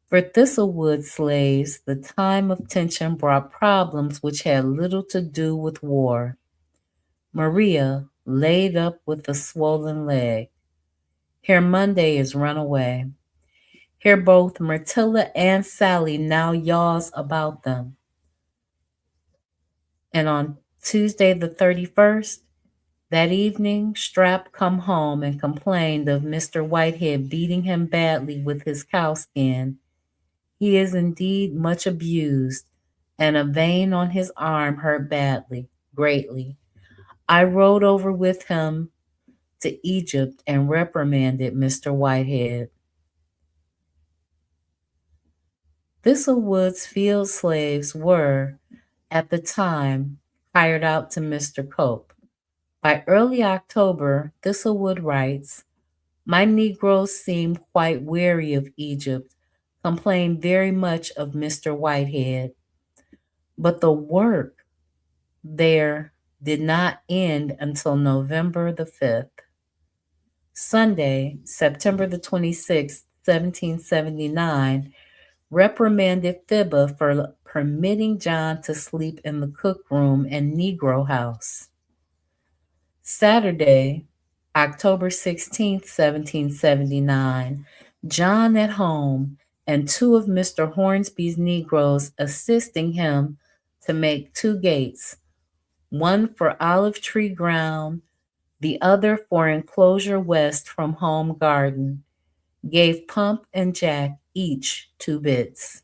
For Thistlewood slaves, the time of tension brought problems which had little to do with war. Maria laid up with a swollen leg. Here Monday is run away. Here both Myrtilla and Sally now yaws about them. And on Tuesday the 31st, that evening, Strap come home and complained of Mr. Whitehead beating him badly with his cowskin. He is indeed much abused, and a vein on his arm hurt badly, greatly. I rode over with him to Egypt and reprimanded Mr. Whitehead. Thistlewood's field slaves were, at the time, hired out to Mr. Cope. By early October, Thistlewood writes, my Negroes seemed quite weary of Egypt, complained very much of Mr. Whitehead. But the work there did not end until November the 5th. Sunday, September the 26th, 1779, reprimanded Fibba for permitting John to sleep in the cook room and Negro house. Saturday, October 16th, 1779, John at home and two of Mr. Hornsby's Negroes assisting him to make two gates, one for Olive Tree Ground, the other for enclosure west from Home Garden, gave Pump and Jack each 2 bits.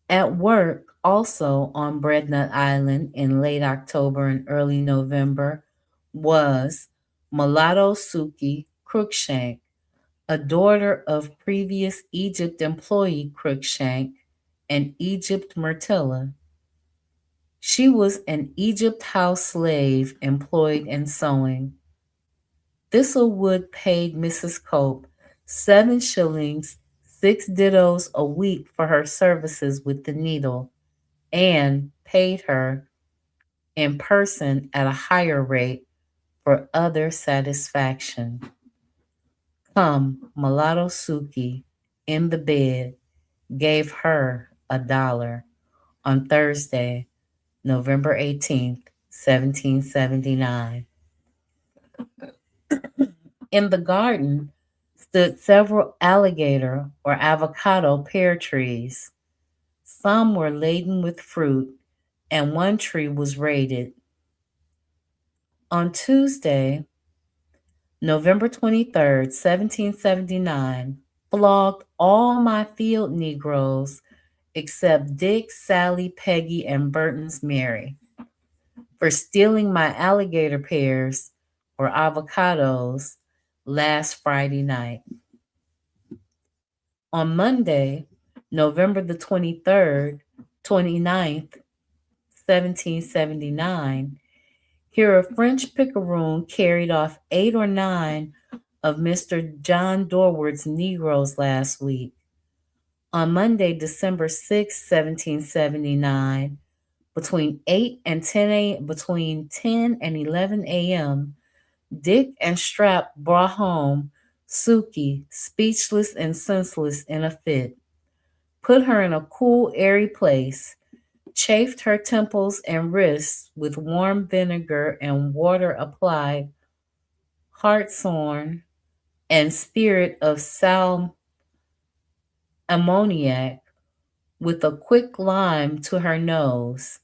At work, also on Breadnut Island in late October and early November, was Mulatto Suki Crookshank, a daughter of previous Egypt employee Crookshank and Egypt Myrtilla. She was an Egypt house slave employed in sewing. Thistlewood paid Mrs. Cope 7 shillings, 6 dittos a week for her services with the needle, and paid her in person at a higher rate for other satisfaction. Come, Mulatto Suki, in the bed, gave her $1 on Thursday, November 18th, 1779. In the garden stood several alligator or avocado pear trees. Some were laden with fruit, and one tree was raided. On Tuesday, November 23rd, 1779, flogged all my field Negroes except Dick, Sally, Peggy, and Burton's Mary for stealing my alligator pears or avocados last Friday night. On Monday, November the 23rd, 29th, 1779, here a French picaroon carried off 8 or 9 of Mr. John Dorward's Negroes last week. On Monday, December 6th, 1779, between 10 and 11 a.m., Dick and Strap brought home Suki, speechless and senseless in a fit, put her in a cool, airy place, chafed her temples and wrists with warm vinegar and water applied, hartshorn, and spirit of sal ammoniac with a quick lime to her nose,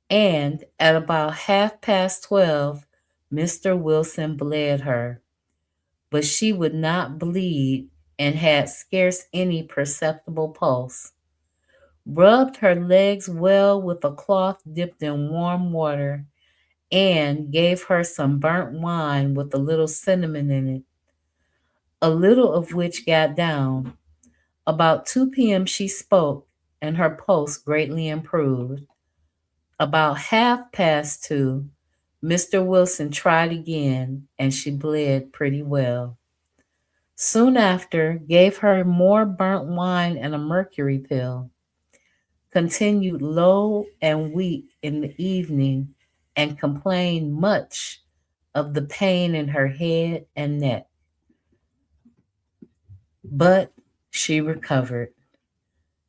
and at about 12:30, Mr. Wilson bled her, but she would not bleed and had scarce any perceptible pulse. Rubbed her legs well with a cloth dipped in warm water, and gave her some burnt wine with a little cinnamon in it. a little of which got down. About 2 p.m., she spoke, and her pulse greatly improved. About 2:30, Mr. Wilson tried again, and she bled pretty well. Soon after, gave her more burnt wine and a mercury pill. Continued low and weak in the evening, and complained much of the pain in her head and neck. But she recovered.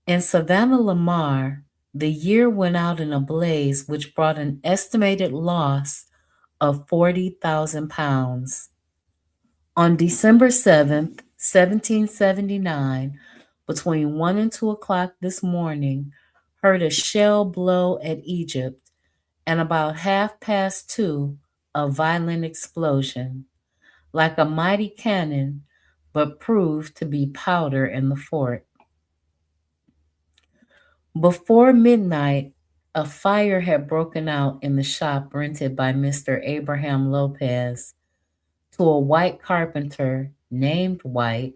In Savannah Lamar, the year went out in a blaze which brought an estimated loss of £40,000. On December 7th, 1779, between 1 and 2 o'clock this morning, heard a shell blow at Egypt, and about 2:30, a violent explosion, like a mighty cannon, but proved to be powder in the fort. Before midnight, a fire had broken out in the shop rented by Mr. Abraham Lopez to a white carpenter named White,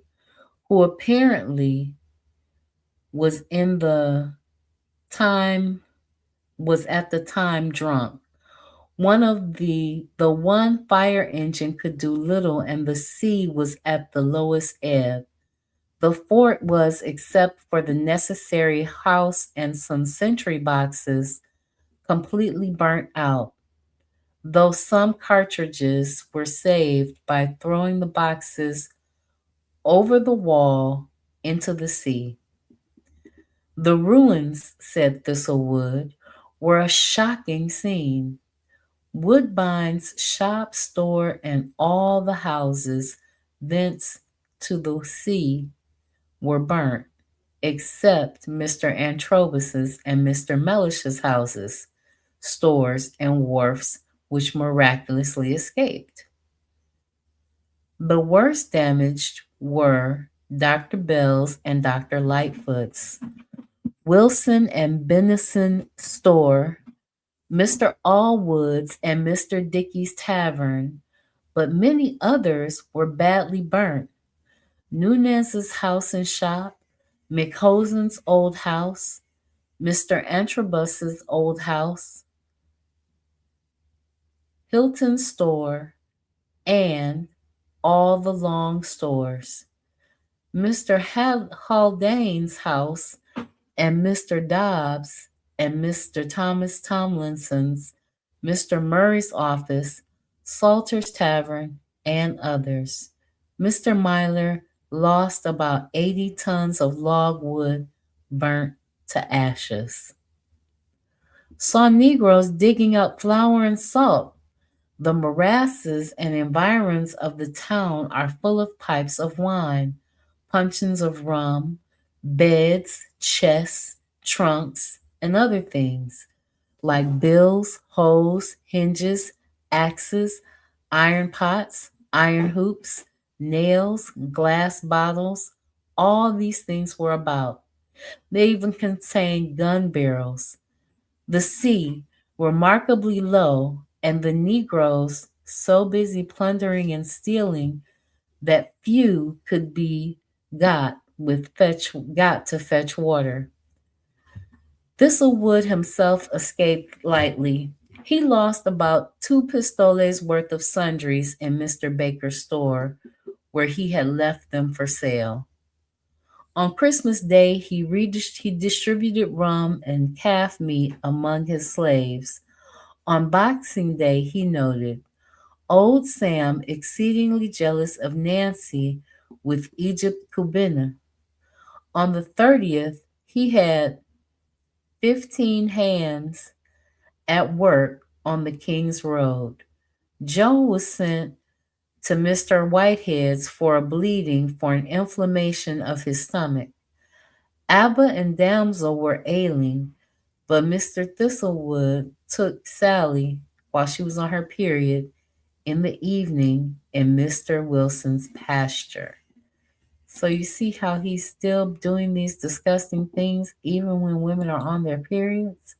who apparently was in the time was at the time drunk. The one fire engine could do little, and the sea was at the lowest ebb. The fort was, except for the necessary house and some sentry boxes, completely burnt out, though some cartridges were saved by throwing the boxes over the wall into the sea. The ruins, said Thistlewood, were a shocking scene. Woodbine's shop, store, and all the houses thence to the sea were burnt, except Mr. Antrobus's and Mr. Mellish's houses, stores, and wharfs, which miraculously escaped. The worst damaged were Dr. Bell's and Dr. Lightfoot's, Wilson and Bennison store, Mr. Allwood's and Mr. Dickey's tavern, but many others were badly burnt. Nunez's house and shop, McHosen's old house, Mr. Antrobus's old house, Hilton's store, and all the long stores. Mr. Haldane's house and Mr. Dobbs and Mr. Thomas Tomlinson's, Mr. Murray's office, Salter's Tavern, and others. Mr. Myler lost about 80 tons of logwood burnt to ashes. Saw Negroes digging up flour and salt. The morasses and environs of the town are full of pipes of wine, puncheons of rum, beds, chests, trunks, and other things, like bills, hoes, hinges, axes, iron pots, iron hoops, nails, glass bottles. All these things were about. They even contained gun barrels. The sea, remarkably low, and the Negroes so busy plundering and stealing that few could be got to fetch water. Thistlewood himself escaped lightly. He lost about 2 pistoles worth of sundries in Mr. Baker's store, where he had left them for sale. On Christmas Day, he distributed rum and calf meat among his slaves. On Boxing Day, he noted, Old Sam exceedingly jealous of Nancy with Egypt Cubina. On the 30th, he had 15 hands at work on the King's Road. Joe was sent to Mr. Whitehead's for a bleeding for an inflammation of his stomach. Abba and Damsel were ailing, but Mr. Thistlewood took Sally, while she was on her period, in the evening in Mr. Wilson's pasture. So you see how he's still doing these disgusting things even when women are on their periods?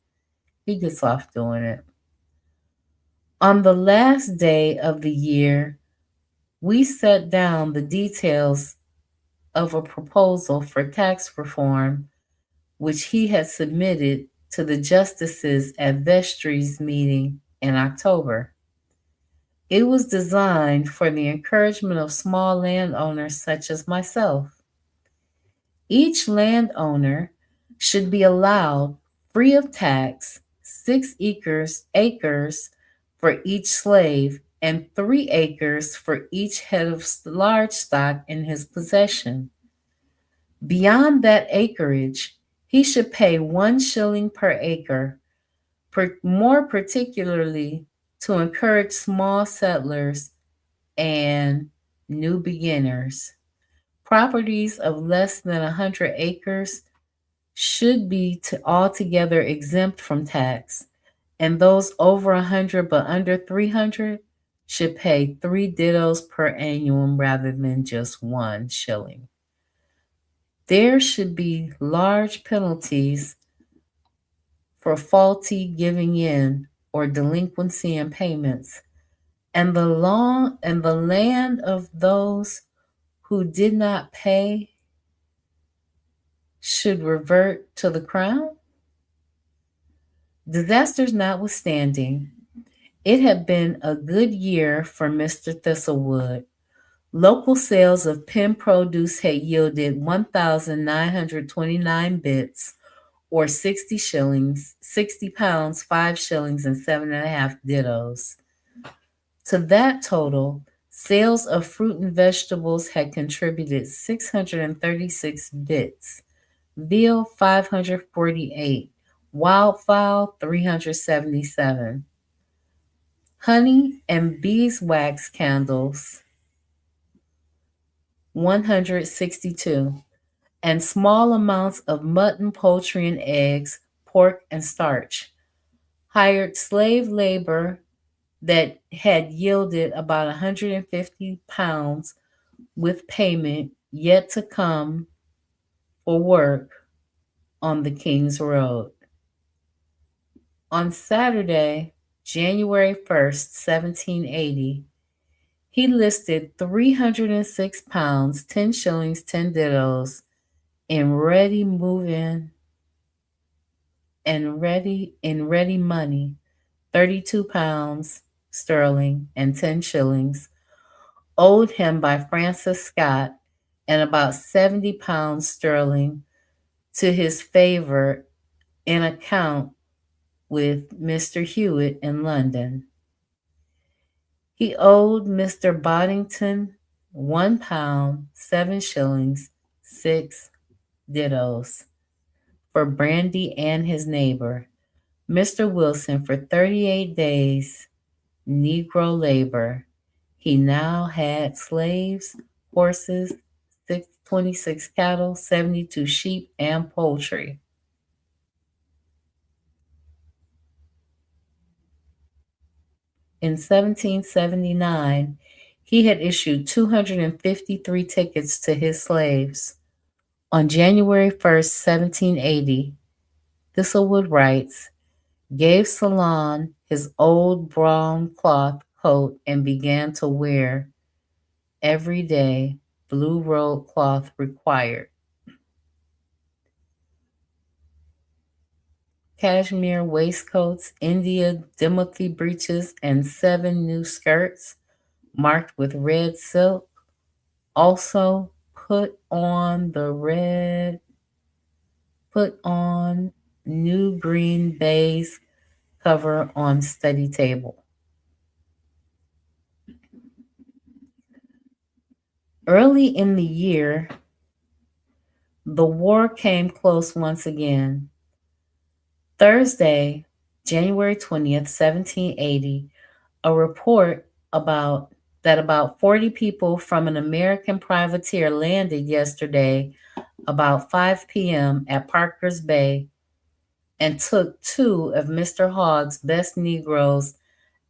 He gets off doing it. On the last day of the year, We set down the details of a proposal for tax reform, which he had submitted to the justices at Vestry's meeting in October. It was designed for the encouragement of small landowners such as myself. Each landowner should be allowed, free of tax, 6 acres for each slave and 3 acres for each head of large stock in his possession. Beyond that acreage, he should pay 1 shilling per acre, more particularly to encourage small settlers and new beginners. Properties of less than 100 acres should be altogether exempt from tax, and those over 100 but under 300 should pay 3 dittos per annum rather than just 1 shilling. There should be large penalties for faulty giving in or delinquency in payments, and the land of those who did not pay should revert to the crown. Disasters notwithstanding, it had been a good year for Mr. Thistlewood. Local sales of pen produce had yielded 1,929 bits, or 60 shillings, 60 pounds, 5 shillings, and 7.5 dittos. To that total, sales of fruit and vegetables had contributed 636 bits, veal 548, wildfowl 377, honey and beeswax candles 162, and small amounts of mutton, poultry, and eggs, pork, and starch. Hired slave labor that had yielded about 150 pounds with payment yet to come for work on the King's Road. On Saturday, January 1st, 1780, he listed 306 pounds, 10 shillings, 10 dittos in ready move-in and ready money, 32 pounds sterling and 10 shillings, owed him by Francis Scott, and about 70 pounds sterling to his favor in account with Mr. Hewitt in London. He owed Mr. Boddington £1, 7 shillings, 6 dittos for brandy and his neighbor, Mr. Wilson, for 38 days Negro labor. He now had slaves, horses, 26 cattle, 72 sheep, and poultry. In 1779, he had issued 253 tickets to his slaves. On January 1st, 1780, Thistlewood writes, gave Salon his old brown cloth coat and began to wear every day blue robe cloth required. Cashmere waistcoats, India dimothy breeches, and 7 new skirts marked with red silk. Also put on new green baize cover on study table. Early in the year, the war came close once again. Thursday, January 20th, 1780, a report about 40 people from an American privateer landed yesterday about 5 p.m. at Parker's Bay and took 2 of Mr. Hogg's best Negroes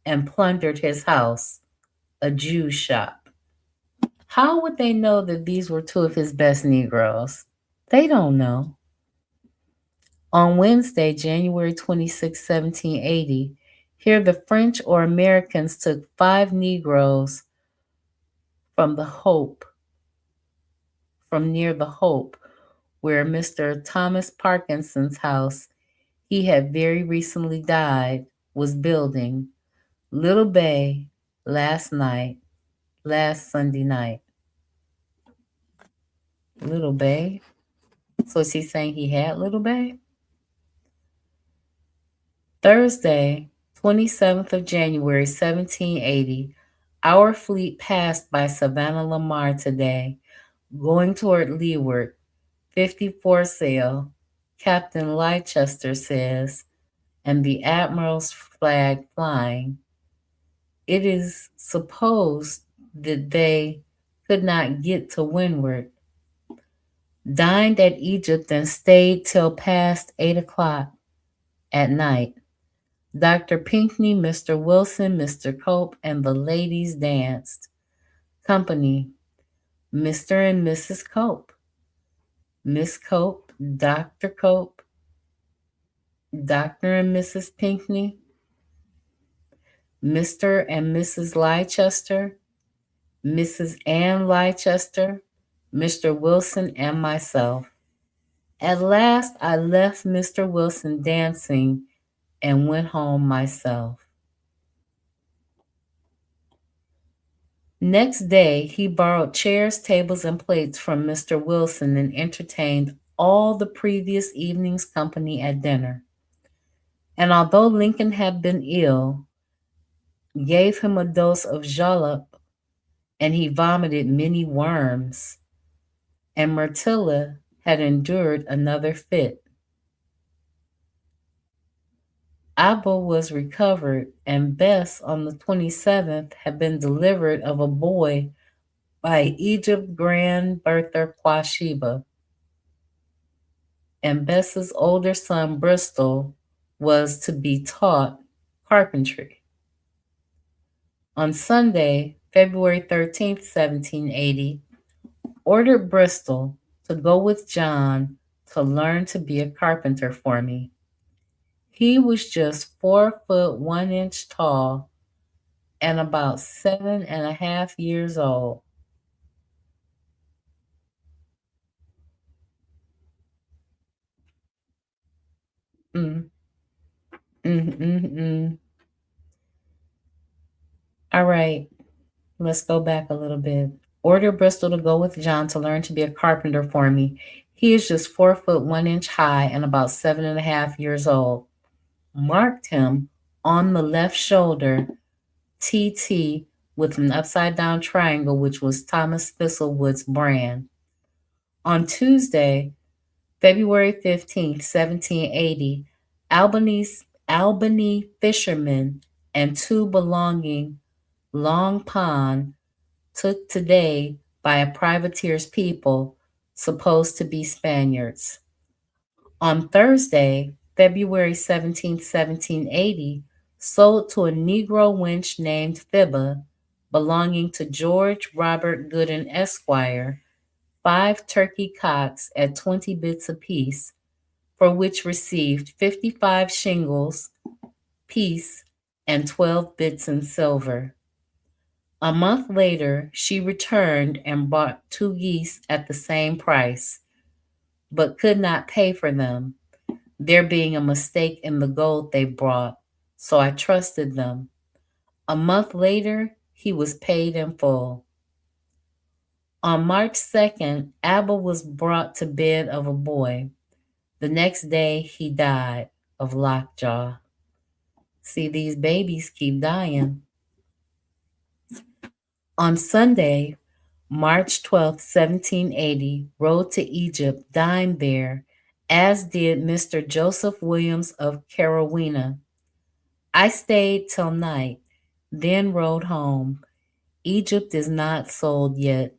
and plundered his house, a Jew's shop. How would they know that these were 2 of his best Negroes? They don't know. On Wednesday, January 26, 1780, here the French or Americans took 5 Negroes from the Hope, from near the Hope, where Mr. Thomas Parkinson's house, he had very recently died, was building. Little Bay last night, last Sunday night. Little Bay? So is he saying he had Little Bay? Thursday, 27th of January, 1780, our fleet passed by Savannah Lamar today, going toward leeward, 54 sail, Captain Leicester says, and the Admiral's flag flying. It is supposed that they could not get to windward. Dined at Egypt and stayed till past 8 o'clock at night. Dr. Pinkney, Mr. Wilson, Mr. Cope, and the ladies danced. Company, Mr. and Mrs. Cope, Miss Cope, Dr. Cope, Dr. and Mrs. Pinkney, Mr. and Mrs. Leicester, Mrs. Ann Leicester, Mr. Wilson, and myself. At last I left Mr. Wilson dancing and went home myself. Next day, he borrowed chairs, tables, and plates from Mr. Wilson and entertained all the previous evening's company at dinner. And although Lincoln had been ill, gave him a dose of jalap, and he vomited many worms, and Myrtilla had endured another fit. Abba was recovered, and Bess on the 27th had been delivered of a boy by Egypt Grand Bertha Quasheba. And Bess's older son, Bristol, was to be taught carpentry. On Sunday, February 13th, 1780, ordered Bristol to go with John to learn to be a carpenter for me. He was just 4 foot 1 inch tall and about 7.5 years old. Mm, mm. All right, let's go back a little bit. Order Bristol to go with John to learn to be a carpenter for me. He is just 4 foot 1 inch high and about 7.5 years old. Marked him on the left shoulder, TT, with an upside down triangle, which was Thomas Thistlewood's brand. On Tuesday, February 15th, 1780, Albany fishermen and two belonging Long Pond took today by a privateer's people, supposed to be Spaniards. On Thursday, February 17th, 1780, sold to a Negro wench named Fibba, belonging to George Robert Gooden, Esquire, 5 turkey cocks at 20 bits apiece, for which received 55 shingles piece and 12 bits in silver. A month later, she returned and bought 2 geese at the same price, but could not pay for them, there being a mistake in the gold they brought, so I trusted them. A month later, he was paid in full. On March 2nd, Abba was brought to bed of a boy. The next day, he died of lockjaw. See, these babies keep dying. On Sunday, March 12th, 1780, rode to Egypt, dined there, as did Mr. Joseph Williams of Carolina. I stayed till night, then rode home. Egypt is not sold yet,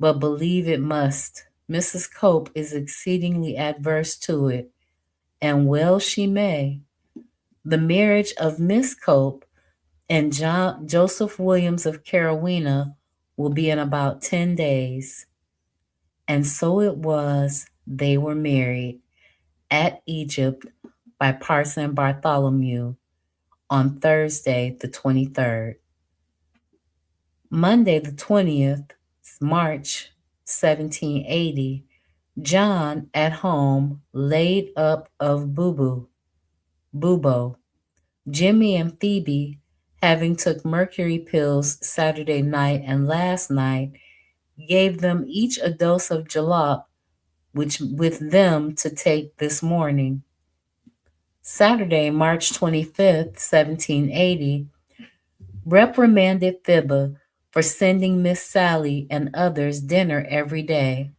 but believe it must. Mrs. Cope is exceedingly adverse to it, and well she may. The marriage of Miss Cope and Joseph Williams of Carolina will be in about 10 days. And so it was, they were married at Egypt by Parson Bartholomew on Thursday, the 23rd. Monday, the 20th, March 1780, John at home laid up of Bubo. Jimmy and Phoebe, having took mercury pills Saturday night and last night, gave them each a dose of jalap, which with them to take this morning. Saturday, March 25th, 1780, reprimanded Fibba for sending Miss Sally and others dinner every day.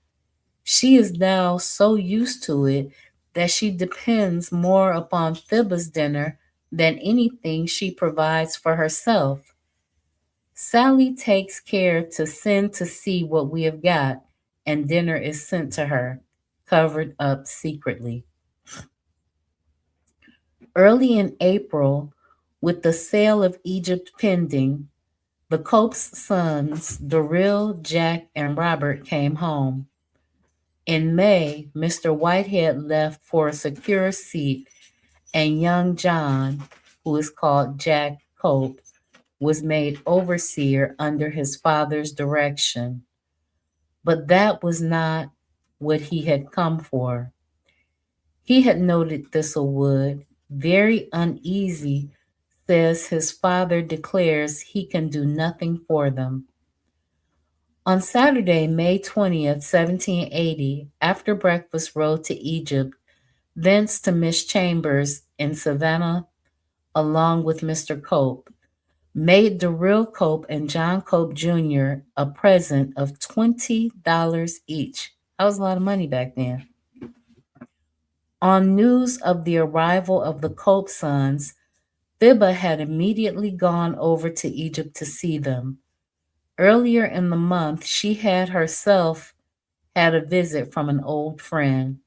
She is now so used to it that she depends more upon Fibba's dinner than anything she provides for herself. Sally takes care to send to see what we have got, and dinner is sent to her, covered up secretly. Early in April, with the sale of Egypt pending, the Cope's sons, Darrell, Jack, and Robert, came home. In May, Mr. Whitehead left for a secure seat, and young John, who is called Jack Cope, was made overseer under his father's direction. But that was not what he had come for. He had noted Thistlewood, very uneasy, says his father declares he can do nothing for them. On Saturday, May 20th, 1780, after breakfast rode to Egypt, thence to Miss Chambers in Savannah, along with Mr. Cope, made Darrell Cope and John Cope Jr. a present of $20 each. That was a lot of money back then. On news of the arrival of the Cope sons, Fibba had immediately gone over to Egypt to see them. Earlier in the month, she had herself had a visit from an old friend.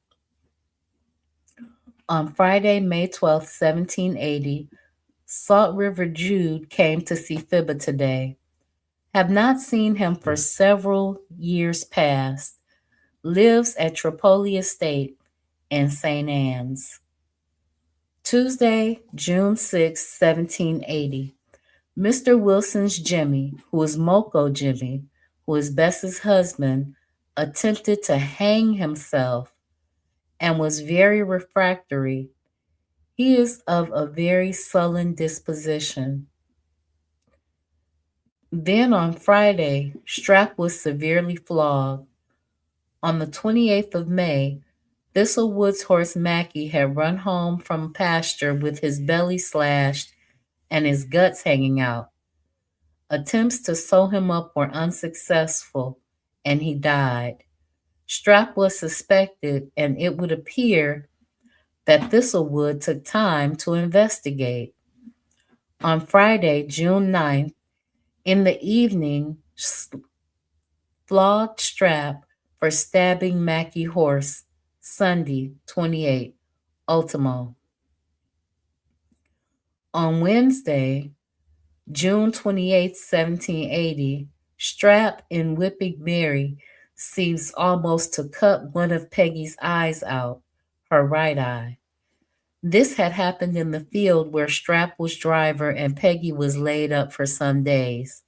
On Friday, May 12th, 1780, Salt River Jude came to see Fibba today. Have not seen him for several years past. Lives at Tripoli Estate in St. Anne's. Tuesday, June 6th, 1780. Mr. Wilson's Jimmy, who is Moko Jimmy, who is Bess's husband, attempted to hang himself and was very refractory. He is of a very sullen disposition. Then on Friday, Strap was severely flogged. On the 28th of May, Thistlewood's horse Mackie had run home from pasture with his belly slashed and his guts hanging out. Attempts to sew him up were unsuccessful, and he died. Strap was suspected, and it would appear that Thistlewood took time to investigate. On Friday, June 9th, in the evening, flogged Strap for stabbing Mackie horse, Sunday, 28, Ultimo. On Wednesday, June 28, 1780, Strap in whipping Mary seems almost to cut one of Peggy's eyes out, her right eye. This had happened in the field where Strap was driver and Peggy was laid up for some days.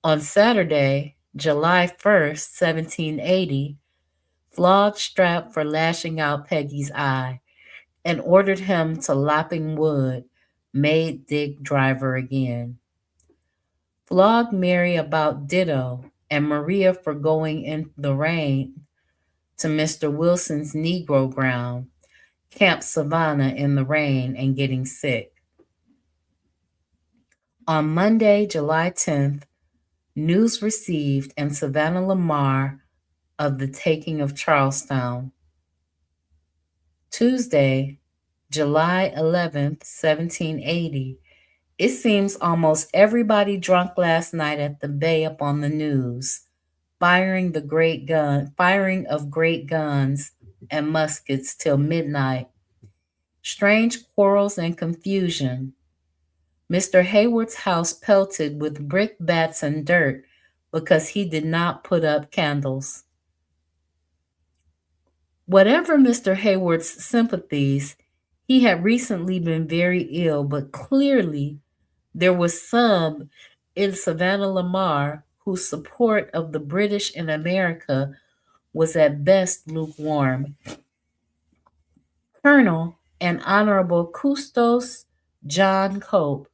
On Saturday, July 1st, 1780, flogged Strap for lashing out Peggy's eye and ordered him to lopping wood, made Dick driver again. Flogged Mary about ditto, and Maria for going in the rain to Mr. Wilson's Negro ground, Camp Savannah in the rain and getting sick. On Monday, July 10th, news received in Savannah Lamar of the taking of Charlestown. Tuesday, July 11th, 1780, it seems almost everybody drunk last night at the bay upon the news, firing of great guns and muskets till midnight. Strange quarrels and confusion. Mr. Hayward's house pelted with brickbats and dirt because he did not put up candles. Whatever Mr. Hayward's sympathies, he had recently been very ill, but clearly there was some in Savannah Lamar whose support of the British in America was at best lukewarm. Colonel and Honorable Custos John Cope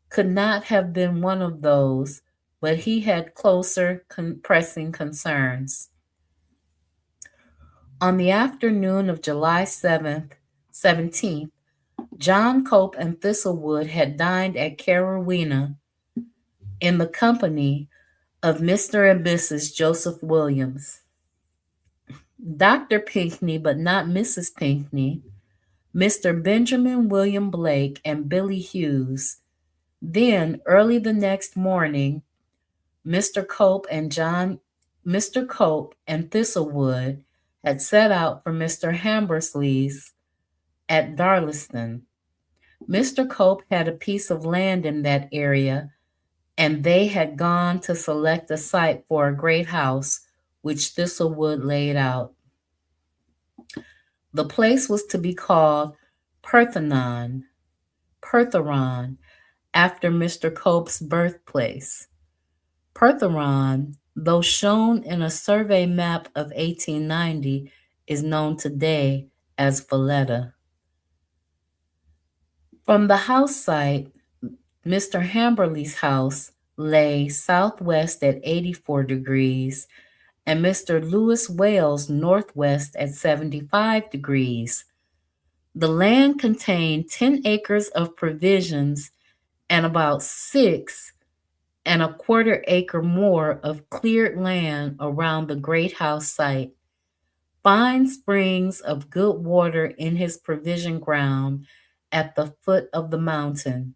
could not have been one of those, but he had closer, pressing concerns. On the afternoon of July 17th, John Cope and Thistlewood had dined at Carolina in the company of Mr. and Mrs. Joseph Williams, Dr. Pinckney, but not Mrs. Pinckney, Mr. Benjamin William Blake, and Billy Hughes. Then, early the next morning, Mr. Cope and Mr. Cope and Thistlewood had set out for Mr. Hambersley's at Darlaston. Mr. Cope had a piece of land in that area, and they had gone to select a site for a great house, which Thistlewood laid out. The place was to be called Perthenon, after Mr. Cope's birthplace. Pertheron, though shown in a survey map of 1890, is known today as Valletta. From the house site, Mr. Hamberley's house lay southwest at 84 degrees and Mr. Lewis Wales northwest at 75 degrees. The land contained 10 acres of provisions and about 6.25 acres more of cleared land around the great house site. Fine springs of good water in his provision ground at the foot of the mountain.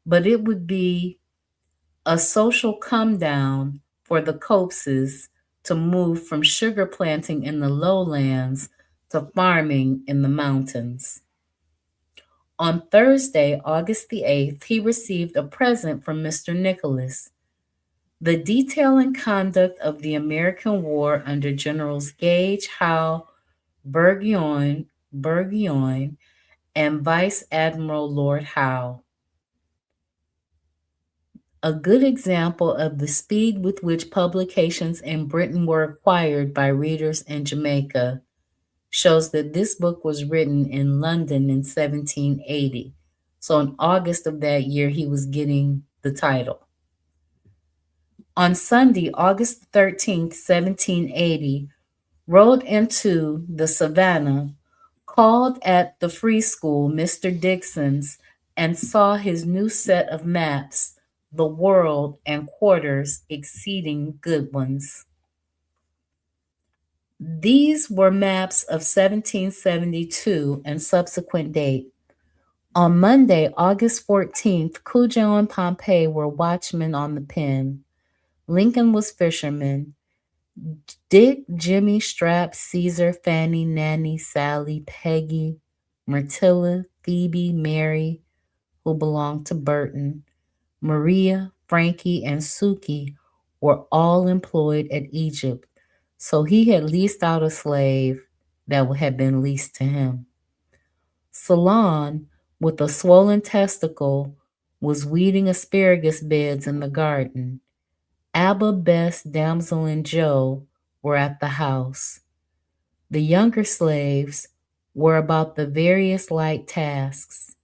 But it would be a social come down for the Copeses to move from sugar planting in the lowlands to farming in the mountains. On Thursday, August the 8th, he received a present from Mr. Nicholas. The detail and conduct of the American War under Generals Gage, Howe, Burgoyne, and Vice Admiral Lord Howe. A good example of the speed with which publications in Britain were acquired by readers in Jamaica shows that this book was written in London in 1780. So in August of that year, he was getting the title. On Sunday, August 13th, 1780, rode into the Savannah, called at the Free School, Mr. Dixon's, and saw his new set of maps, the world and quarters exceeding good ones. These were maps of 1772 and subsequent date. On Monday, August 14th, Cujo and Pompey were watchmen on the pen. Lincoln was fisherman. Dick, Jimmy, Strap, Caesar, Fanny, Nanny, Sally, Peggy, Myrtilla, Phoebe, Mary, who belonged to Burton, Maria, Frankie, and Suki were all employed at Egypt, so he had leased out a slave that had been leased to him. Salon, with a swollen testicle, was weeding asparagus beds in the garden. Abba, Bess, Damsel, and Joe were at the house. The younger slaves were about the various light tasks.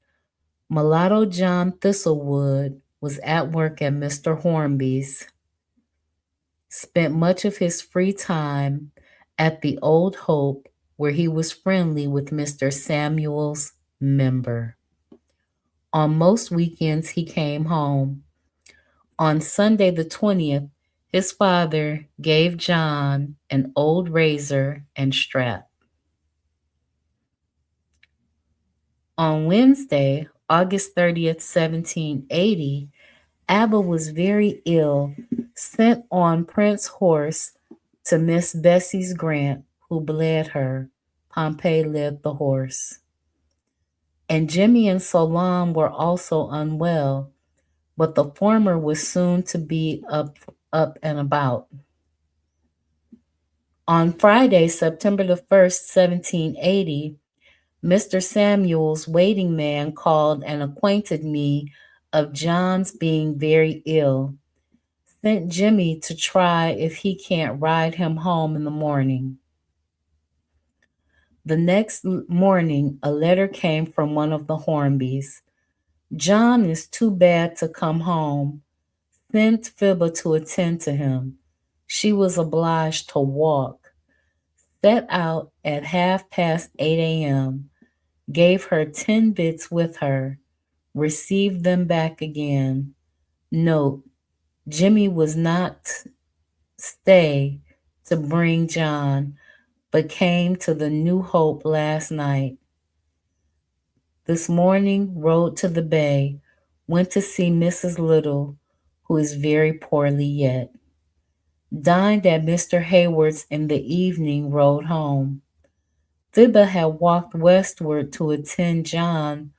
Mulatto John Thistlewood was at work at Mr. Hornby's, spent much of his free time at the Old Hope, where he was friendly with Mr. Samuel's member. On most weekends, he came home. On Sunday the 20th, his father gave John an old razor and strap. On Wednesday, August 30th, 1780, Abba was very ill, sent on Prince's horse to Miss Bessie's Grant, who bled her. Pompey led the horse. And Jimmy and Solon were also unwell, but the former was soon to be up and about. On Friday, September the 1st, 1780, Mr. Samuel's waiting man called and acquainted me of John's being very ill. sent Jimmy to try if he can't ride him home in the morning. The next morning, a letter came from one of the Hornbys. John is too bad to come home. Sent Fibber to attend to him. She was obliged to walk. Set out at 8:30 a.m., gave her 10 bits with her, received them back again. Note, Jimmy was not stay to bring John, but came to the New Hope last night. This morning rode to the bay, went to see Mrs. Little, who is very poorly yet. Dined at Mr. Hayward's in the evening, rode home. Thibba had walked westward to attend John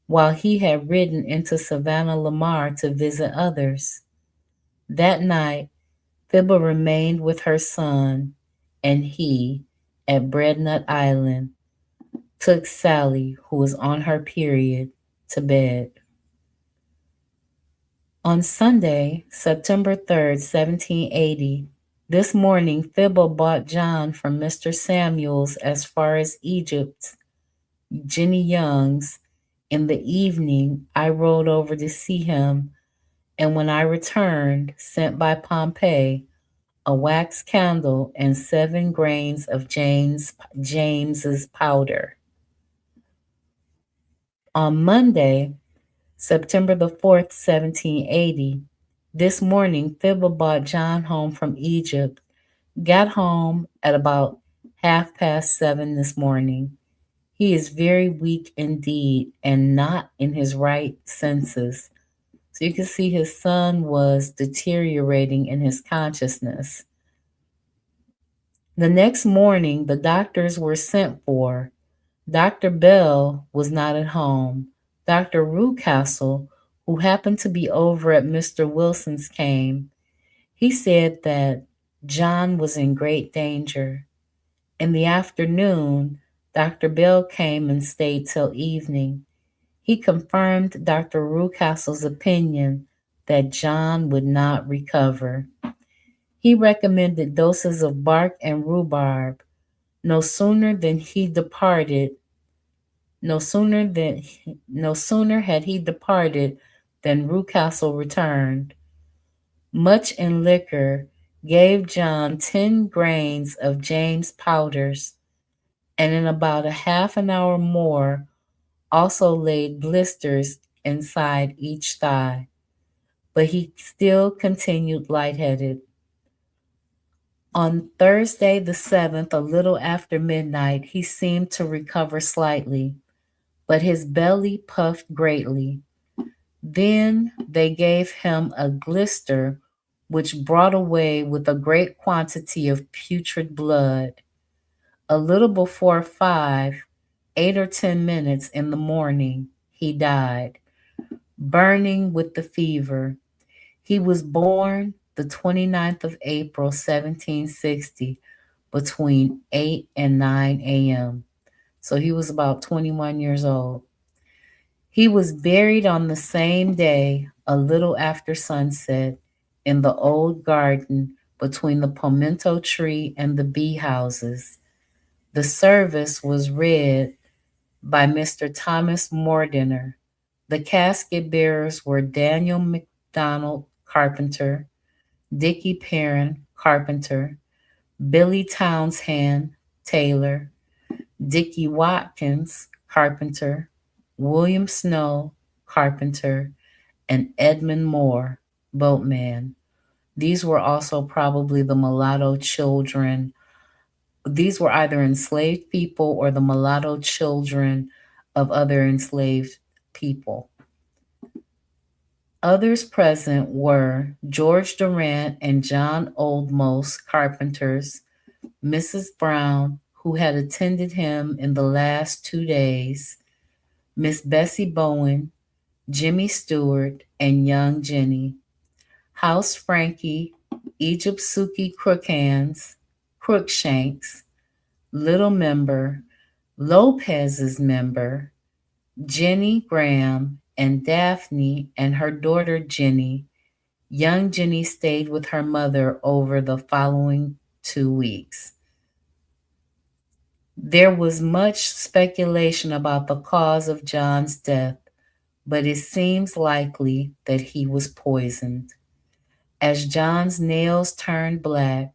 while he had ridden into Savannah Lamar to visit others. That night, Thibba remained with her son, and he, at Breadnut Island, took Sally, who was on her period, to bed. On Sunday, September 3rd, 1780, this morning Thibba bought John from Mr. Samuels as far as Egypt, Jenny Young's. In the evening, I rode over to see him, and when I returned, sent by Pompey, a wax candle and 7 grains of James's powder. On Monday, September 4th, 1780, this morning Thibba bought John home from Egypt, got home at about 7:30 this morning. He is very weak indeed and not in his right senses. So you can see his son was deteriorating in his consciousness. The next morning, the doctors were sent for. Dr. Bell was not at home. Dr. Rucastle, who happened to be over at Mr. Wilson's, came. He said that John was in great danger. In the afternoon, Dr. Bell came and stayed till evening. He confirmed Dr. Rucastle's opinion that John would not recover. He recommended doses of bark and rhubarb. No sooner than he departed, no sooner than no sooner had he departed than Rucastle returned. Much in liquor, gave John 10 grains of James powders, and in about a half an hour more also laid blisters inside each thigh. But he still continued lightheaded. On Thursday the 7th, a little after midnight, he seemed to recover slightly, but his belly puffed greatly. Then they gave him a glister which brought away with a great quantity of putrid blood. A little before 5, 8 or 10 minutes in the morning, he died, burning with the fever. He was born the 29th of April, 1760, between 8 and 9 a.m. So he was about 21 years old. He was buried on the same day, a little after sunset, in the old garden between the pimento tree and the bee houses. The service was read by Mr. Thomas Mordiner. The casket bearers were Daniel McDonald, carpenter, Dickie Perrin, carpenter, Billy Townshend, tailor, Dickie Watkins, carpenter, William Snow, carpenter, and Edmund Moore, boatman. These were also probably the mulatto children. These were either enslaved people or the mulatto children of other enslaved people. Others present were George Durant and John Oldmose, carpenters, Mrs. Brown, who had attended him in the last 2 days, Miss Bessie Bowen, Jimmy Stewart, and young Jenny, House Frankie, Egypt Suki Crookshanks, Little Member, Lopez's Member, Jenny Graham, and Daphne and her daughter Jenny, Young Jenny stayed with her mother over the following 2 weeks. There was much speculation about the cause of John's death, but it seems likely that he was poisoned. As John's nails turned black,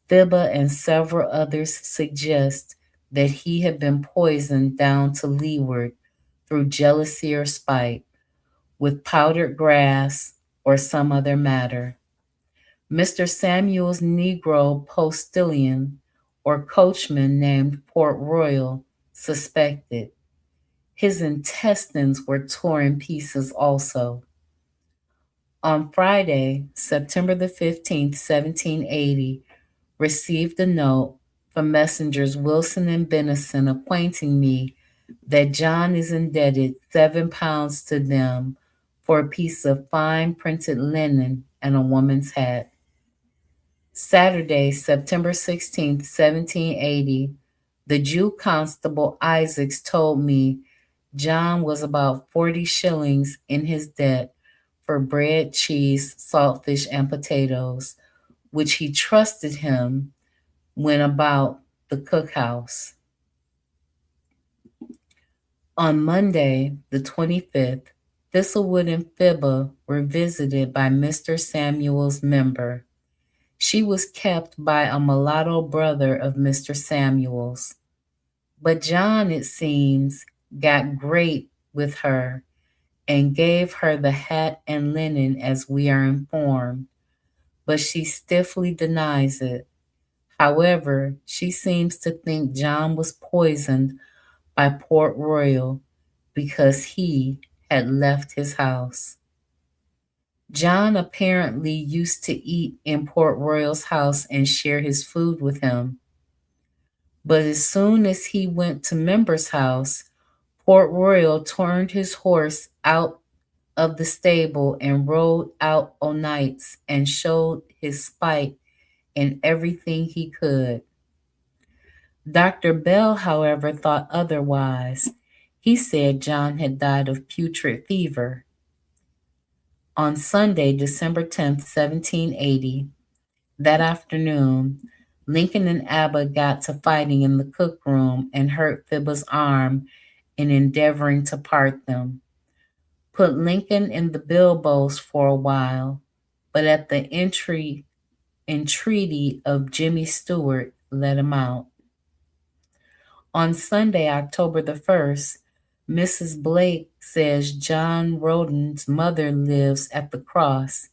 Fibba and several others suggest that he had been poisoned down to leeward through jealousy or spite, with powdered grass or some other matter. Mr. Samuel's Negro postilion or coachman named Port Royal suspected. His intestines were torn in pieces also. On Friday, September the 15th, 1780, received a note from messengers Wilson and Benison acquainting me that John is indebted £7 to them for a piece of fine printed linen and a woman's hat. Saturday, September 16th, 1780, the Jew constable Isaacs told me John was about 40 shillings in his debt for bread, cheese, saltfish, and potatoes, which he trusted him when about the cookhouse. On Monday, the 25th, Thistlewood and Fibba were visited by Mr. Samuel's member. She was kept by a mulatto brother of Mr. Samuel's. But John, it seems, got great with her and gave her the hat and linen as we are informed, but she stiffly denies it. However, she seems to think John was poisoned by Port Royal because he had left his house. John apparently used to eat in Port Royal's house and share his food with him. But as soon as he went to Member's house, Port Royal turned his horse out of the stable and rode out o' nights and showed his spite in everything he could. Dr. Bell, however, thought otherwise. He said John had died of putrid fever. On Sunday, December 10th, 1780, that afternoon, Lincoln and Abba got to fighting in the cook room and hurt Fibba's arm in endeavoring to part them. Put Lincoln in the bilboes for a while, but at the entreaty of Jimmy Stewart, let him out. On Sunday, October the 1st, Mrs. Blake says John Roden's mother lives at the cross,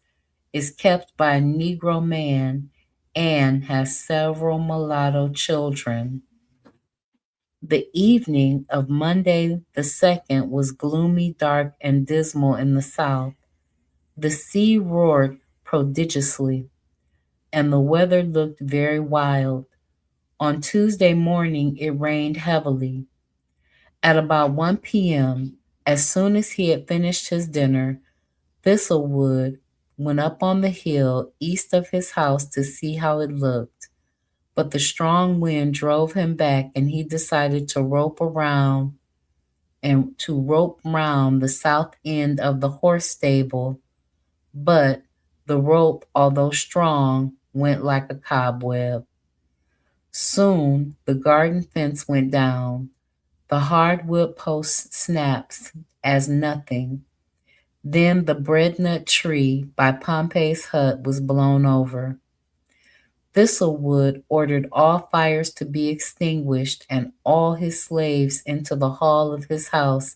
is kept by a Negro man, and has several mulatto children. The evening of Monday the 2nd was gloomy, dark, and dismal in the south. The sea roared prodigiously, and the weather looked very wild. On Tuesday morning, it rained heavily. At about 1 p.m., as soon as he had finished his dinner, Thistlewood went up on the hill east of his house to see how it looked. But the strong wind drove him back, and he decided to rope round the south end of the horse stable. But the rope, although strong, went like a cobweb. Soon the garden fence went down. The hardwood post snaps as nothing. Then the breadnut tree by Pompey's hut was blown over. Thistlewood ordered all fires to be extinguished and all his slaves into the hall of his house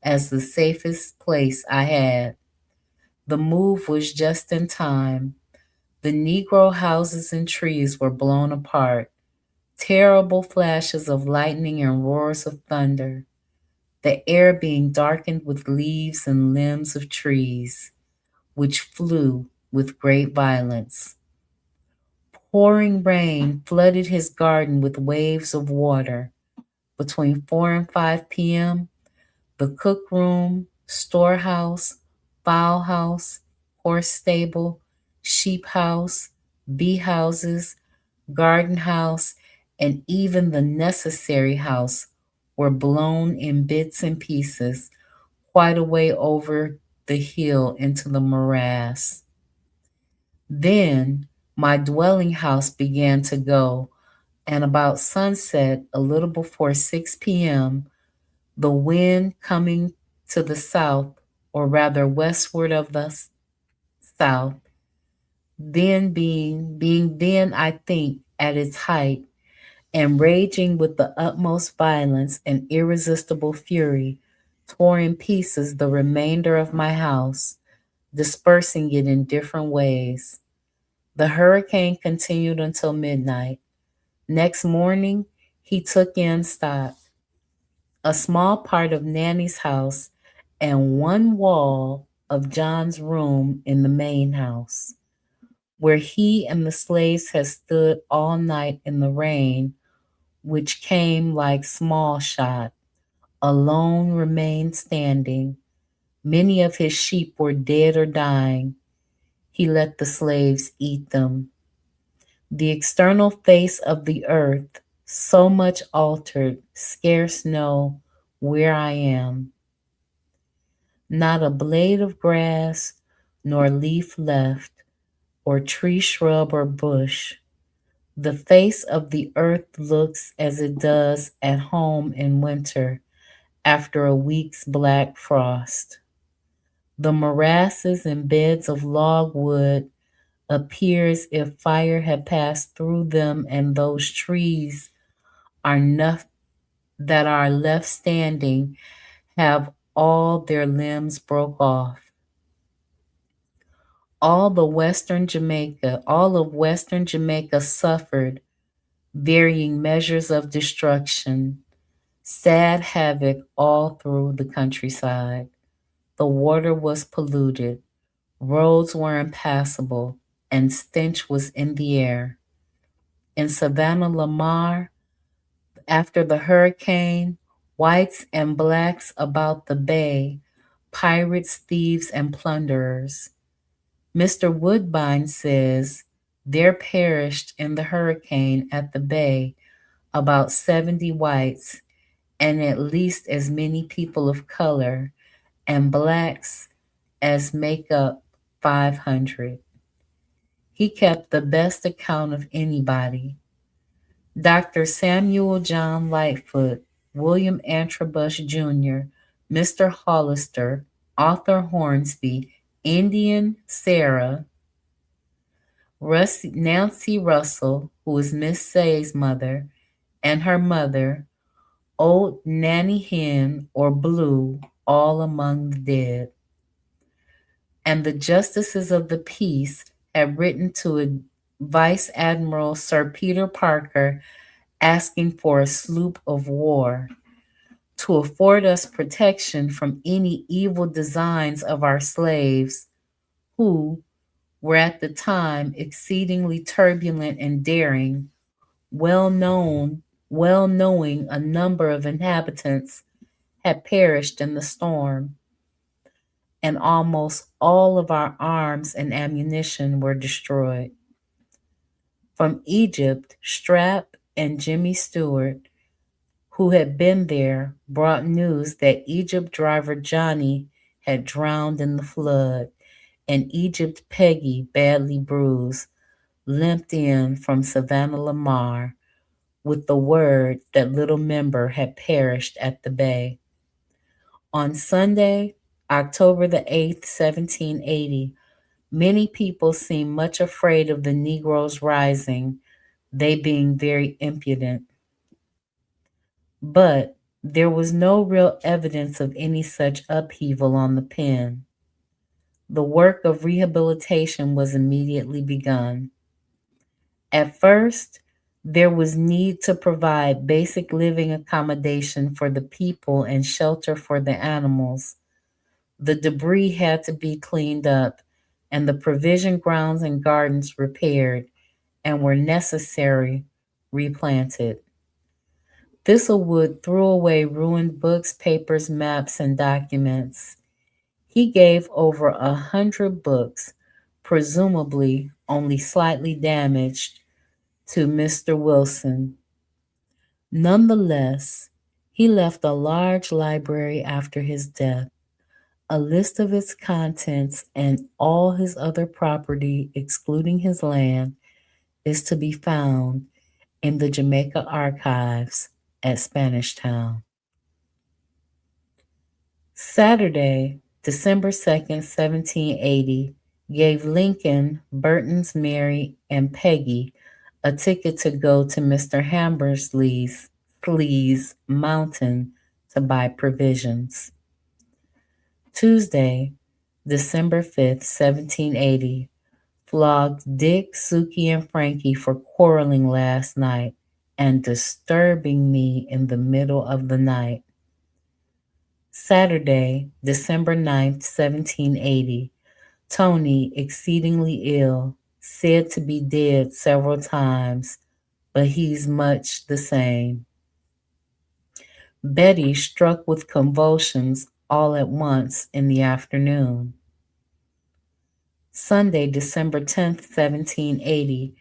as the safest place I had. The move was just in time. The Negro houses and trees were blown apart. Terrible flashes of lightning and roars of thunder, the air being darkened with leaves and limbs of trees, which flew with great violence. Pouring rain flooded his garden with waves of water. Between 4 and 5 p.m., the cook room, storehouse, fowl house, horse stable, sheep house, bee houses, garden house, and even the necessary house were blown in bits and pieces quite a way over the hill into the morass. Then my dwelling house began to go, and about sunset, a little before 6 p.m., the wind coming to the south, or rather westward of the south, then being then I think at its height, and raging with the utmost violence and irresistible fury, tore in pieces the remainder of my house, dispersing it in different ways. The hurricane continued until midnight. Next morning, he took in stock, a small part of Nanny's house, and one wall of John's room in the main house, where he and the slaves had stood all night in the rain, which came like small shot, alone remained standing. Many of his sheep were dead or dying. He let the slaves eat them. The external face of the earth, so much altered, scarce know where I am. Not a blade of grass, nor leaf left, or tree, shrub, or bush. The face of the earth looks as it does at home in winter after a week's black frost. The morasses and beds of logwood appear as if fire had passed through them, and those trees are that are left standing have all their limbs broke off. All of western Jamaica suffered varying measures of destruction, sad havoc all through the countryside. The water was polluted, roads were impassable, and stench was in the air. In Savannah Lamar, after the hurricane, whites and blacks about the bay, pirates, thieves, and plunderers. Mr. Woodbine says there perished in the hurricane at the bay about 70 whites and at least as many people of color and blacks as make up 500. He kept the best account of anybody. Dr. Samuel John Lightfoot, William Antrobus Jr., Mr. Hollister, Arthur Hornsby, Indian Sarah, Nancy Russell, who was Miss Say's mother, and her mother, Old Nanny Hen or Blue, all among the dead. And the justices of the peace had written to Vice Admiral Sir Peter Parker asking for a sloop of war to afford us protection from any evil designs of our slaves, who were at the time exceedingly turbulent and daring, well knowing a number of inhabitants had perished in the storm, and almost all of our arms and ammunition were destroyed. From Egypt, Strap and Jimmy Stewart, who had been there, brought news that Egypt driver Johnny had drowned in the flood, and Egypt Peggy, badly bruised, limped in from Savannah Lamar with the word that little member had perished at the bay. On Sunday, October the 8th, 1780, many people seemed much afraid of the Negroes rising, they being very impudent. But there was no real evidence of any such upheaval on the pen. The work of rehabilitation was immediately begun. At first, there was need to provide basic living accommodation for the people and shelter for the animals. The debris had to be cleaned up and the provision grounds and gardens repaired and were necessary replanted. Thistlewood threw away ruined books, papers, maps, and documents. He gave over 100 books, presumably only slightly damaged, to Mr. Wilson. Nonetheless, he left a large library after his death, A list of its contents and all his other property, excluding his land, is to be found in the Jamaica Archives at Spanish Town. Saturday, December 2nd, 1780, gave Lincoln, Burton's Mary, and Peggy a ticket to go to Mr. Hammersley's mountain to buy provisions. Tuesday, December 5th, 1780, flogged Dick, Suki, and Frankie for quarreling last night and disturbing me in the middle of the night. Saturday, December 9th, 1780, Tony, exceedingly ill, said to be dead several times, but he's much the same. Betty struck with convulsions all at once in the afternoon. Sunday, December 10th, 1780,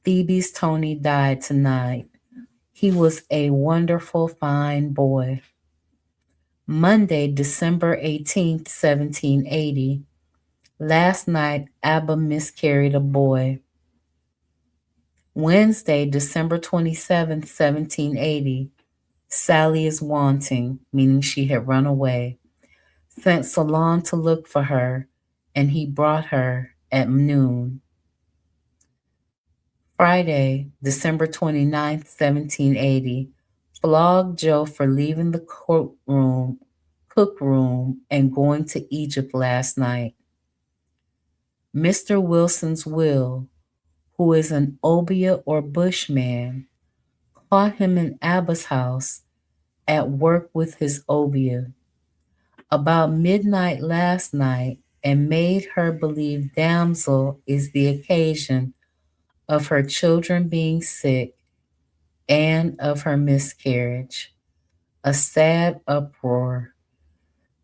Phoebe's Tony died tonight. He was a wonderful fine boy. Monday, December 18th, 1780, last night Abba miscarried a boy. Wednesday, December 27th, 1780, Sally is wanting, meaning she had run away. Sent Salon to look for her, and he brought her at noon. Friday, December 29th, 1780, flogged Joe for leaving the cookroom and going to Egypt last night. Mr. Wilson's will, who is an Obeah or Bushman, caught him in Abba's house at work with his Obeah about midnight last night and made her believe damsel is the occasion of her children being sick and of her miscarriage. A sad uproar.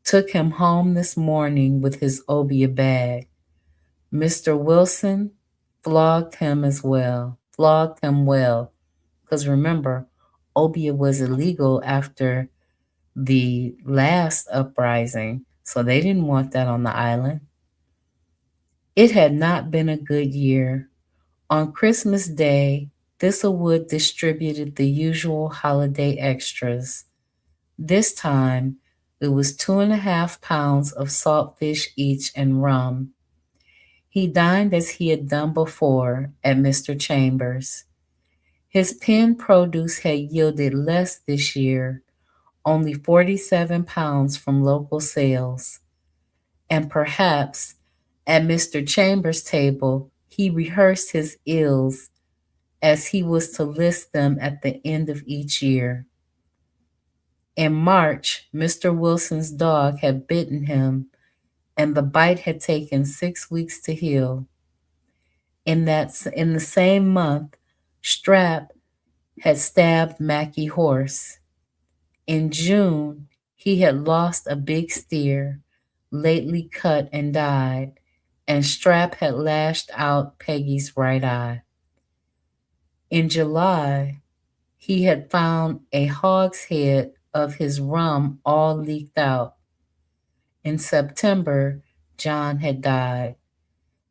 Took him home this morning with his Obeah bag. Mr. Wilson flogged him well, because remember, Obeah was illegal after the last uprising, so they didn't want that on the island. It had not been a good year. On Christmas Day, Thistlewood distributed the usual holiday extras. This time, it was 2.5 pounds of saltfish each and rum. He dined as he had done before at Mr. Chambers. His pen produce had yielded less this year, only 47 pounds from local sales. And perhaps at Mr. Chambers' table, he rehearsed his ills as he was to list them at the end of each year. In March, Mr. Wilson's dog had bitten him, and the bite had taken 6 weeks to heal. In the same month, Strap had stabbed Mackie Horse. In June, he had lost a big steer, lately cut and died, and Strap had lashed out Peggy's right eye. In July, he had found a hogshead of his rum all leaked out. In September, John had died.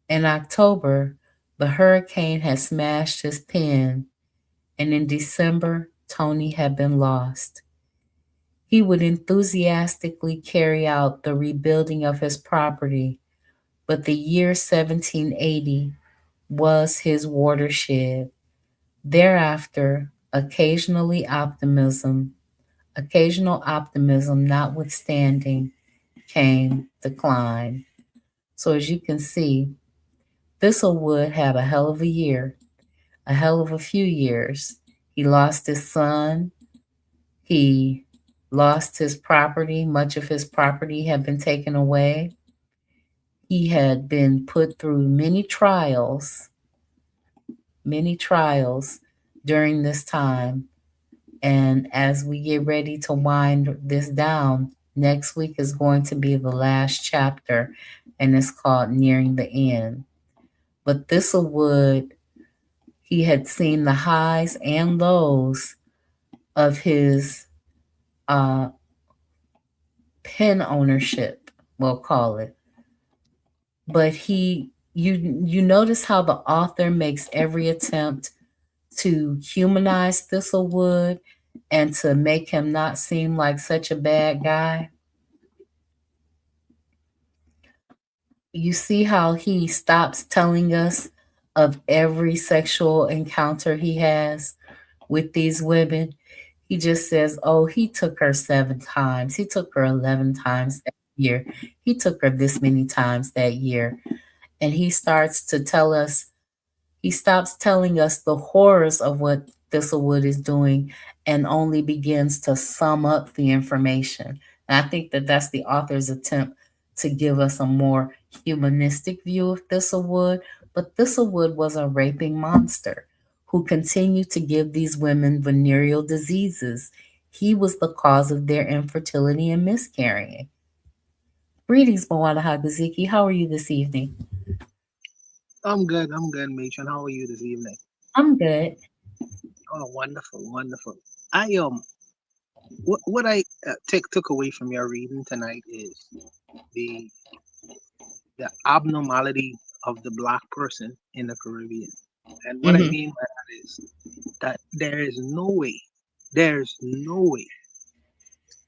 In October, the hurricane had smashed his pen, and in December, Tony had been lost. He would enthusiastically carry out the rebuilding of his property, but the year 1780 was his watershed. Thereafter, occasional optimism notwithstanding, came decline. So as you can see, Thistlewood had a hell of a year, a hell of a few years. He lost his son. He lost his property. Much of his property had been taken away. He had been put through many trials during this time. And as we get ready to wind this down, next week is going to be the last chapter, and it's called Nearing the End. But Thistlewood, he had seen the highs and lows of his pen ownership. we'll call it. But you notice how the author makes every attempt to humanize Thistlewood and to make him not seem like such a bad guy. You see how he stops telling us of every sexual encounter he has with these women. He just says, oh, he took her 7 times. He took her 11 times that year. He took her this many times that year. And he stops telling us the horrors of what Thistlewood is doing and only begins to sum up the information. And I think that that's the author's attempt to give us a more humanistic view of Thistlewood. But Thistlewood was a raping monster who continued to give these women venereal diseases. He was the cause of their infertility and miscarrying. Greetings, Moana Hagaziki. How are you this evening? I'm good. I'm good, Machen. How are you this evening? I'm good. Oh, wonderful, wonderful. What I took away from your reading tonight is the the abnormality of the black person in the Caribbean, and what I Hmm. mean by that is that there's no way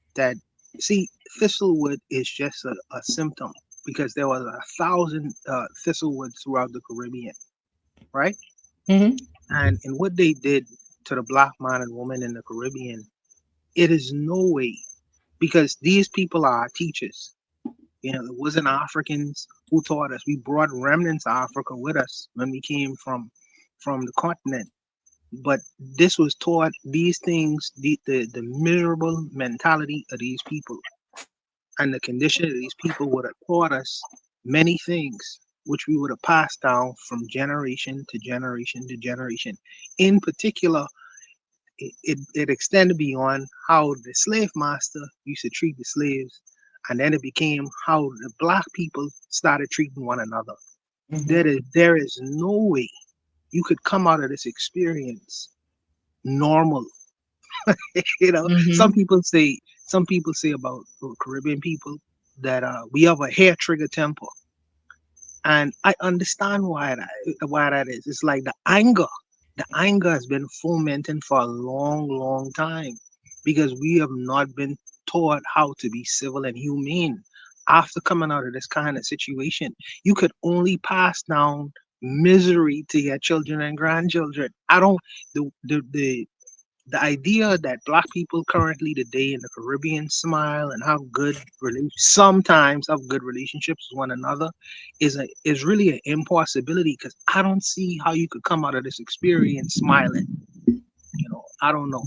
that see Thistlewood is just a symptom because there was 1,000 Thistlewoods throughout the Caribbean, right? Hmm. And what they did to the black man and woman in the Caribbean, it is no way because these people are our teachers. You know, it wasn't Africans who taught us. We brought remnants of Africa with us when we came from the continent. But this was taught these things, the miserable mentality of these people and the condition of these people would have taught us many things which we would have passed down from generation to generation to generation. In particular, it extended beyond how the slave master used to treat the slaves, and then it became how the black people started treating one another. Hmm. There is no way you could come out of this experience normal. Hmm. Some people say about Caribbean people that we have a hair trigger temper, and I understand why that is. It's like the anger has been fomenting for a long, long time because we have not been taught how to be civil and humane. After coming out of this kind of situation, you could only pass down misery to your children and grandchildren. I don't the idea that black people currently today in the Caribbean smile and have sometimes have good relationships with one another is really an impossibility because I don't see how you could come out of this experience smiling. I don't know.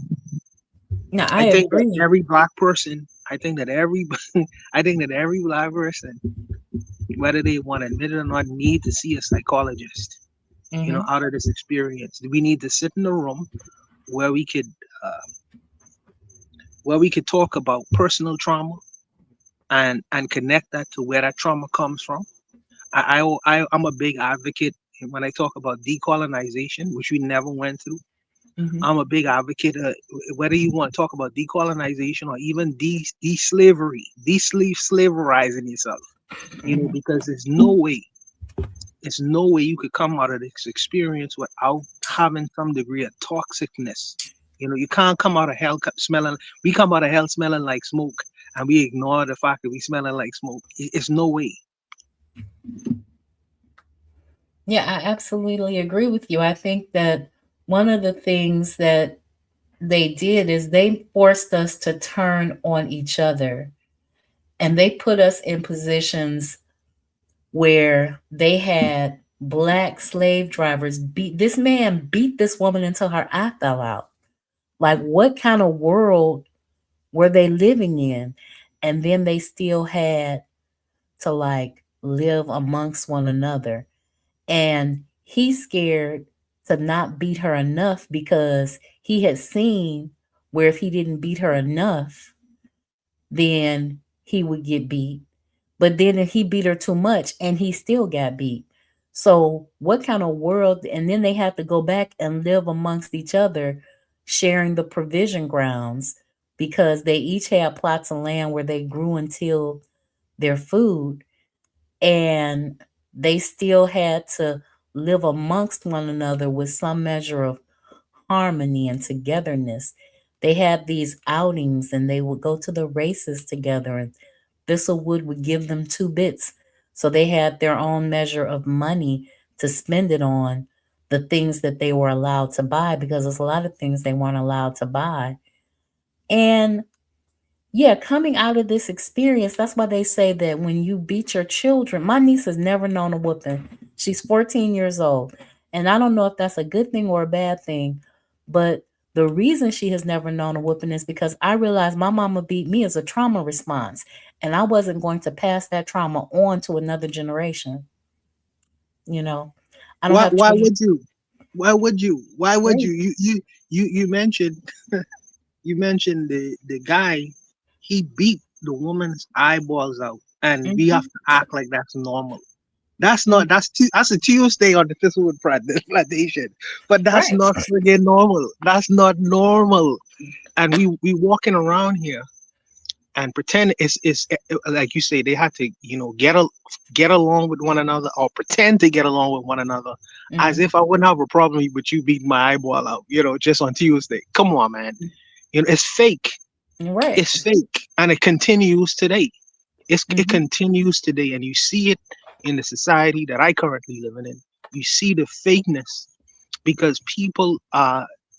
No, I I think that agree. every black person, I think that every I think that every black person, whether they want to admit it or not, need to see a psychologist. Hmm. Out of this experience, we need to sit in a room where we could uh, talk about personal trauma and connect that to where that trauma comes from. I'm a big advocate when I talk about decolonization, which we never went through. Hmm. I'm a big advocate, whether you want to talk about decolonization or even de-slavery, de-slaverizing yourself, Hmm. because there's no way you could come out of this experience without having some degree of toxicness. You can't come out of hell smelling. We come out of hell smelling like smoke, and we ignore the fact that we smelling like smoke. It's no way. Yeah, I absolutely agree with you. I think that one of the things that they did is they forced us to turn on each other, and they put us in positions where they had black slave drivers beat this man beat this woman until her eye fell out. Like, what kind of world were they living in? And then they still had to like live amongst one another. And he's scared to not beat her enough because he had seen where if he didn't beat her enough, then he would get beat. But then if he beat her too much and he still got beat. So what kind of world? And then they have to go back and live amongst each other, sharing the provision grounds because they each had plots of land where they grew and tilled their food, and they still had to live amongst one another with some measure of harmony and togetherness. They had these outings and they would go to the races together, and Thistlewood would give them 2 bits. So they had their own measure of money to spend it on the things that they were allowed to buy, because there's a lot of things they weren't allowed to buy. And yeah, coming out of this experience, that's why they say that when you beat your children, my niece has never known a whooping. She's 14 years old. And I don't know if that's a good thing or a bad thing, but the reason she has never known a whooping is because I realized my mama beat me as a trauma response. And I wasn't going to pass that trauma on to another generation. You know, I don't have Why children. would you? Why would you? Why would Right. you? You mentioned you mentioned the guy. He beat the woman's eyeballs out, and we have Hmm. to act like that's normal. That's not. That's a Tuesday on the Thistlewood plantation, but that's Right. not friggin' normal. That's not normal. And we walking around here and pretend it's like you say they had to get along with one another or pretend to get along with one another as Hmm. if I wouldn't have a problem with you beating my eyeball out, just on Tuesday. Come on, man. It's fake. Right. It's fake, and it continues today. It Hmm. continues today, and you see it in the society that I currently living in. You see the fakeness because people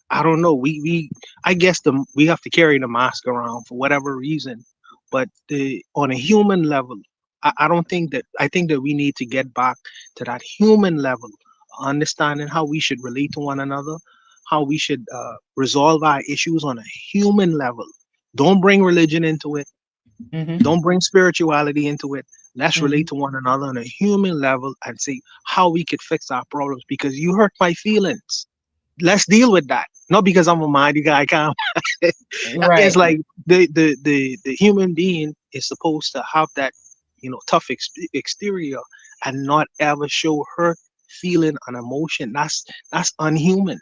I don't know, we I guess we have to carry the mask around for whatever reason, but the on a human level, I don't think that I think that we need to get back to that human level, understanding how we should relate to one another, how we should resolve our issues on a human level. Don't bring religion into it. Hmm. Don't bring spirituality into it. Let's relate Hmm. to one another on a human level and see how we could fix our problems because you hurt my feelings. Let's deal with that. Not because I'm a mighty guy. Come. It's Right. like the human being is supposed to have that, tough exterior and not ever show hurt, feeling, and emotion. That's unhuman.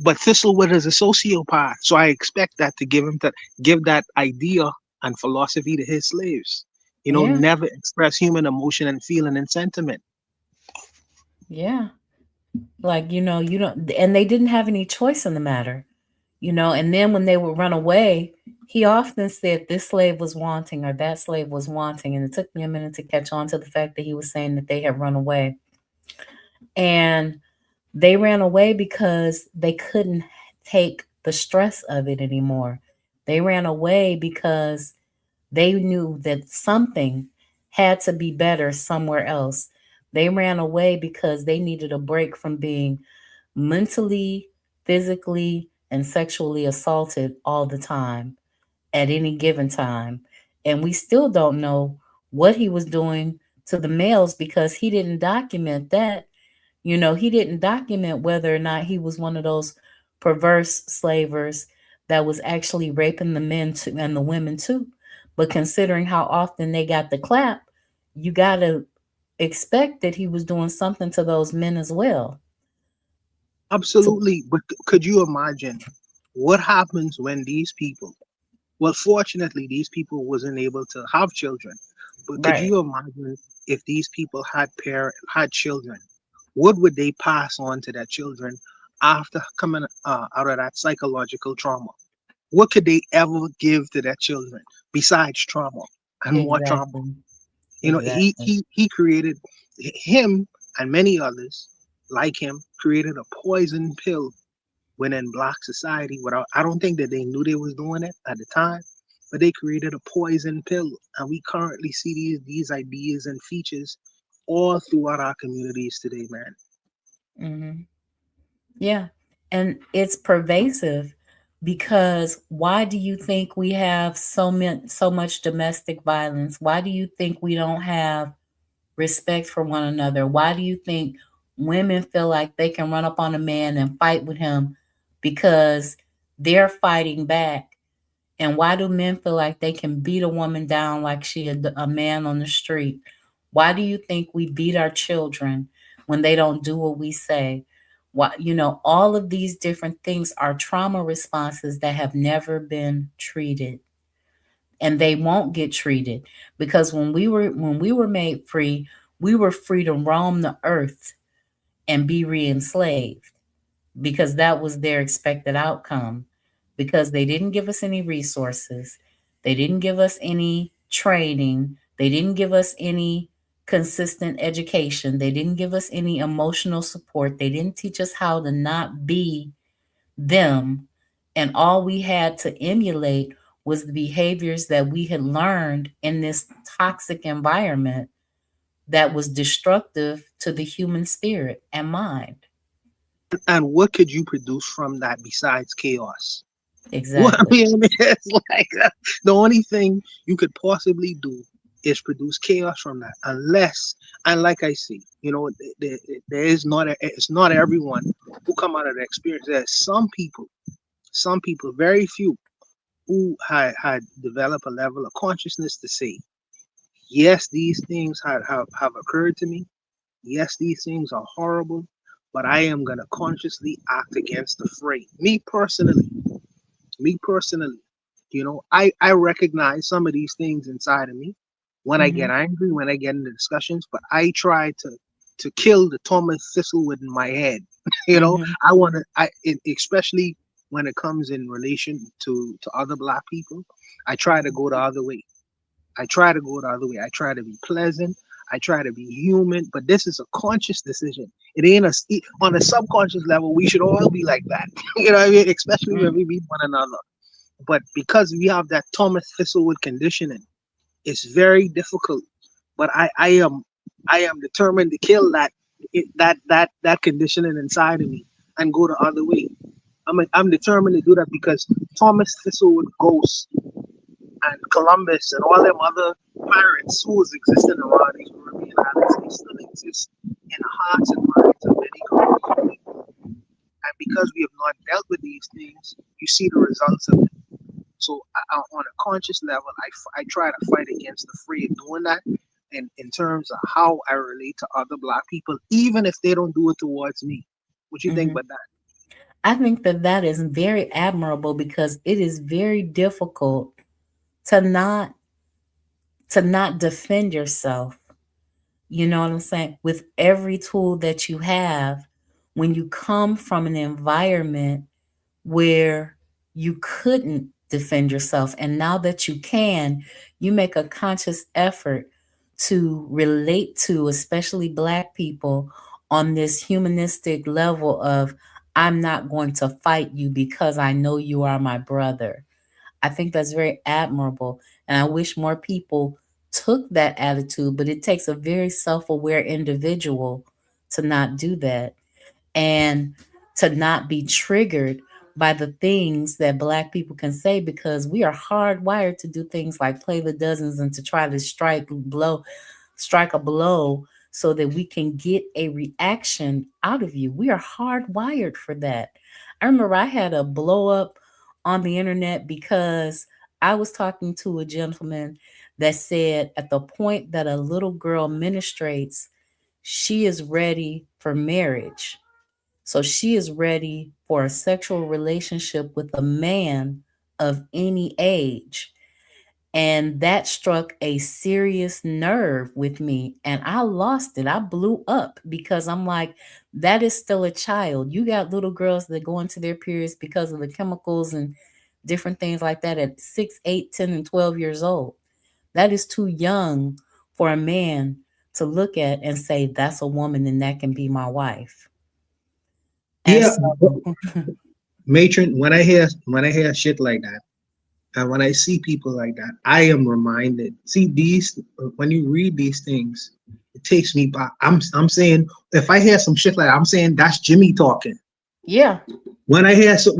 But Thistlewood is a sociopath, so I expect that to give that idea and philosophy to his slaves. Yeah. Never express human emotion and feeling and sentiment. Yeah. Like, you don't, and they didn't have any choice in the matter, and then when they would run away, he often said this slave was wanting or that slave was wanting. And it took me a minute to catch on to the fact that he was saying that they had run away. And they ran away because they couldn't take the stress of it anymore. They ran away because they knew that something had to be better somewhere else. They ran away because they needed a break from being mentally, physically, and sexually assaulted all the time at any given time. And we still don't know what he was doing to the males because he didn't document that. He didn't document whether or not he was one of those perverse slavers that was actually raping the men too, and the women too. But considering how often they got the clap, you got to expect that he was doing something to those men as well. So, Absolutely. But could you imagine what happens when these people, well, fortunately, these people wasn't able to have children. But could right. you imagine if these people had children? What would they pass on to their children after coming out of that psychological trauma? What could they ever give to their children besides trauma and more trauma? Exactly. Exactly. He created him and many others like him created a poison pill when in black society without I don't think that they knew they was doing it at the time, but they created a poison pill and we currently see these ideas and features all throughout our communities today, man. Hmm. Yeah. And it's pervasive because why do you think we have so much domestic violence? Why do you think we don't have respect for one another? Why do you think women feel like they can run up on a man and fight with him because they're fighting back? And why do men feel like they can beat a woman down like she a man on the street? Why do you think we beat our children when they don't do what we say? Why, all of these different things are trauma responses that have never been treated. and they won't get treated, because when we were made free, we were free to roam the earth and be re-enslaved, because that was their expected outcome, because they didn't give us any resources, they didn't give us any training, they didn't give us any consistent education, they didn't give us any emotional support, they didn't teach us how to not be them. And all we had to emulate was the behaviors that we had learned in this toxic environment that was destructive to the human spirit and mind. And what could you produce from that besides chaos? Well, I Exactly. mean, it's like the only thing you could possibly do is produce chaos from that, unless, and like I see, there is not it's not everyone who come out of the experience. There's some people, very few, who had developed a level of consciousness to say, yes, these things have occurred to me. Yes, these things are horrible, but I am gonna consciously act against the fray. Me personally, I recognize some of these things inside of me when I Mm-hmm. get angry, when I get into discussions, but I try to kill the Thomas Thistlewood in my head. Mm-hmm. I want to, especially when it comes in relation to other black people, I try to go the other way. I try to go the other way. I try to be pleasant. I try to be human, but this is a conscious decision. It ain't on a subconscious level. We should all be like that. You know what I mean? Especially when Mm-hmm. we meet one another. But because we have that Thomas Thistlewood conditioning, it's very difficult. But I am determined to kill that conditioning inside of me and go the other way. I'm determined to do that because Thomas Thistlewood Ghost and Columbus and all them other pirates who was existing around these Caribbean islands, they still exist in the hearts and minds of many Caribbean people. And because we have not dealt with these things, you see the results of it. So on a conscious level, I try to fight against the fray of doing that. And in terms of how I relate to other black people, even if they don't do it towards me. What you think Mm-hmm. about that? I think that that is very admirable, because it is very difficult to not defend yourself. You know what I'm saying? With every tool that you have, when you come from an environment where you couldn't defend yourself, and now that you can, you make a conscious effort to relate to, especially Black people, on this humanistic level of, I'm not going to fight you because I know you are my brother. I think that's very admirable. And I wish more people took that attitude, but it takes a very self aware individual to not do that, and to not be triggered by the things that Black people can say, because we are hardwired to do things like play the dozens and to try to strike a blow so that we can get a reaction out of you. We are hardwired for that. I remember I had a blow up on the internet because I was talking to a gentleman that said at the point that a little girl menstruates, she is ready for marriage. So she is ready for a sexual relationship with a man of any age. And that struck a serious nerve with me. And I lost it. I blew up because I'm like, that is still a child. You got little girls that go into their periods because of the chemicals and different things like that at 6, 8, 10, and 12 years old. That is too young for a man to look at and say, that's a woman and that can be my wife. And Yeah, so, matron. When I hear shit like that, and when I see people like that, I am reminded. See these when you read these things, it takes me back. I'm saying if I hear some shit like that, I'm saying that's Jimmy talking. yeah, When I hear some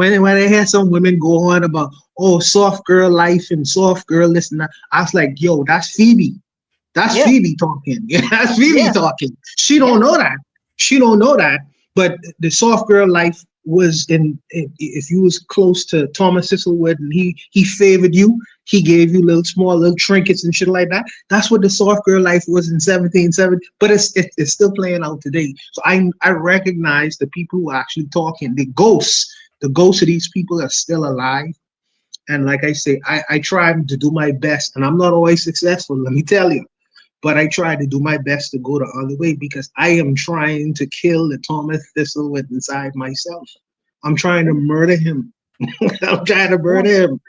women go on about soft girl life and soft girl this and that, I was like, yo, that's Phoebe. That's yeah, Phoebe talking. Yeah, that's Phoebe yeah, talking. She yeah, don't know that. She don't know that. But the soft girl life was if you was close to Thomas Thistlewood and he favored you, he gave you little trinkets and shit like that. That's what the soft girl life was in 1770. But it's still playing out today. So I recognize the people who are actually talking. The ghosts of these people are still alive, And like I say, I try to do my best, and I'm not always successful, let me tell you. But I try to do my best to go the other way because I am trying to kill the Thomas Thistlewood inside myself. I'm trying to murder him. I'm trying to Yeah, murder him.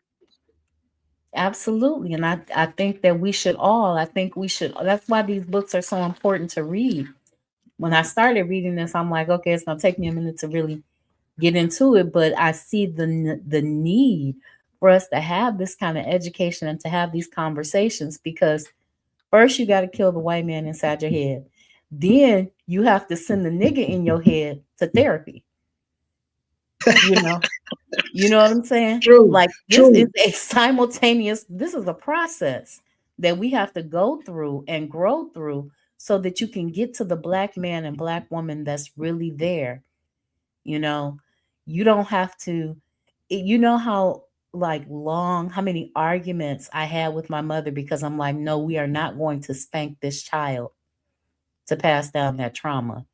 absolutely. And I think that we should all, I think we should, that's why these books are so important to read. When I started reading this, I'm like, okay, it's going to take me a minute to really get into it, but I see the need for us to have this kind of education and to have these conversations because first you got to kill the white man inside your head. Then you have to send the nigga in your head to therapy, you know. You know what I'm saying? True, Like this is true. a simultaneous, this is a process that we have to go through and grow through so that you can get to the black man and black woman that's really there. You know, you don't have to, you know how like long, how many arguments I had with my mother because I'm like, no, we are not going to spank this child to pass down that trauma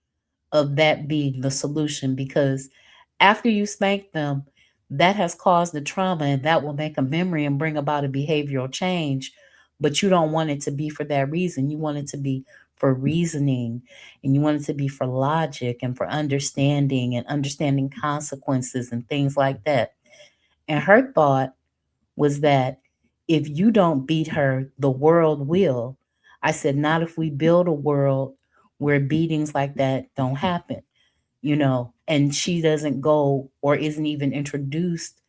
of that being the solution because after you spank them, that has caused the trauma and that will make a memory and bring about a behavioral change. But you don't want it to be for that reason. You want it to be for reasoning and you want it to be for logic and for understanding and understanding consequences and things like that. And her thought was that if you don't beat her, the world will. I said, not if we build a world where beatings like that don't happen, you know, and she doesn't go or isn't even introduced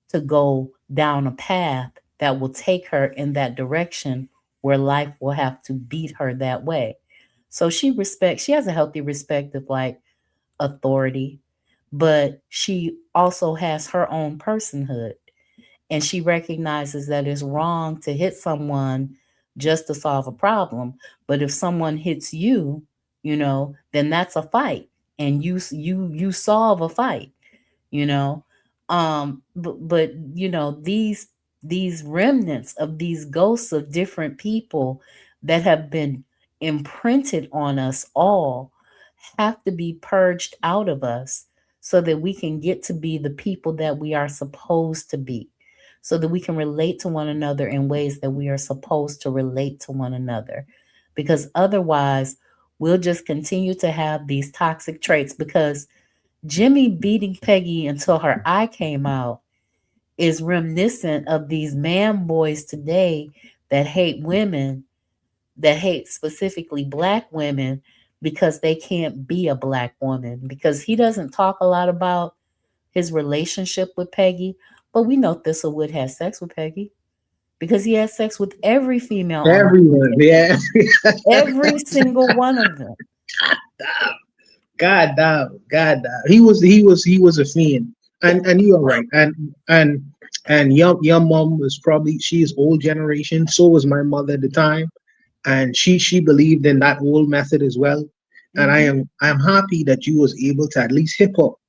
to go down a path that will take her in that direction where life will have to beat her that way. So she has a healthy respect of like authority, but she also has her own personhood and she recognizes that it's wrong to hit someone just to solve a problem. But if someone hits you, you know, then that's a fight, and you solve a fight, you know. But you know these remnants of these ghosts of different people that have been imprinted on us all have to be purged out of us so that we can get to be the people that we are supposed to be, so that we can relate to one another in ways that we are supposed to relate to one another. Because otherwise, we'll just continue to have these toxic traits. Because Jimmy beating Peggy until her eye came out is reminiscent of these man boys today that hate women, that hate specifically black women because they can't be a black woman. Because he doesn't talk a lot about his relationship with Peggy, but we know Thistlewood has sex with Peggy because he has sex with every female on the Everyone, plantation, yeah. every single one of them. God damn, God damn. He was a fiend. And you're right. And your mom was probably, she's old generation. So was my mother at the time, and she believed in that old method as well. And Hmm. I'm happy that you was able to at least hip hop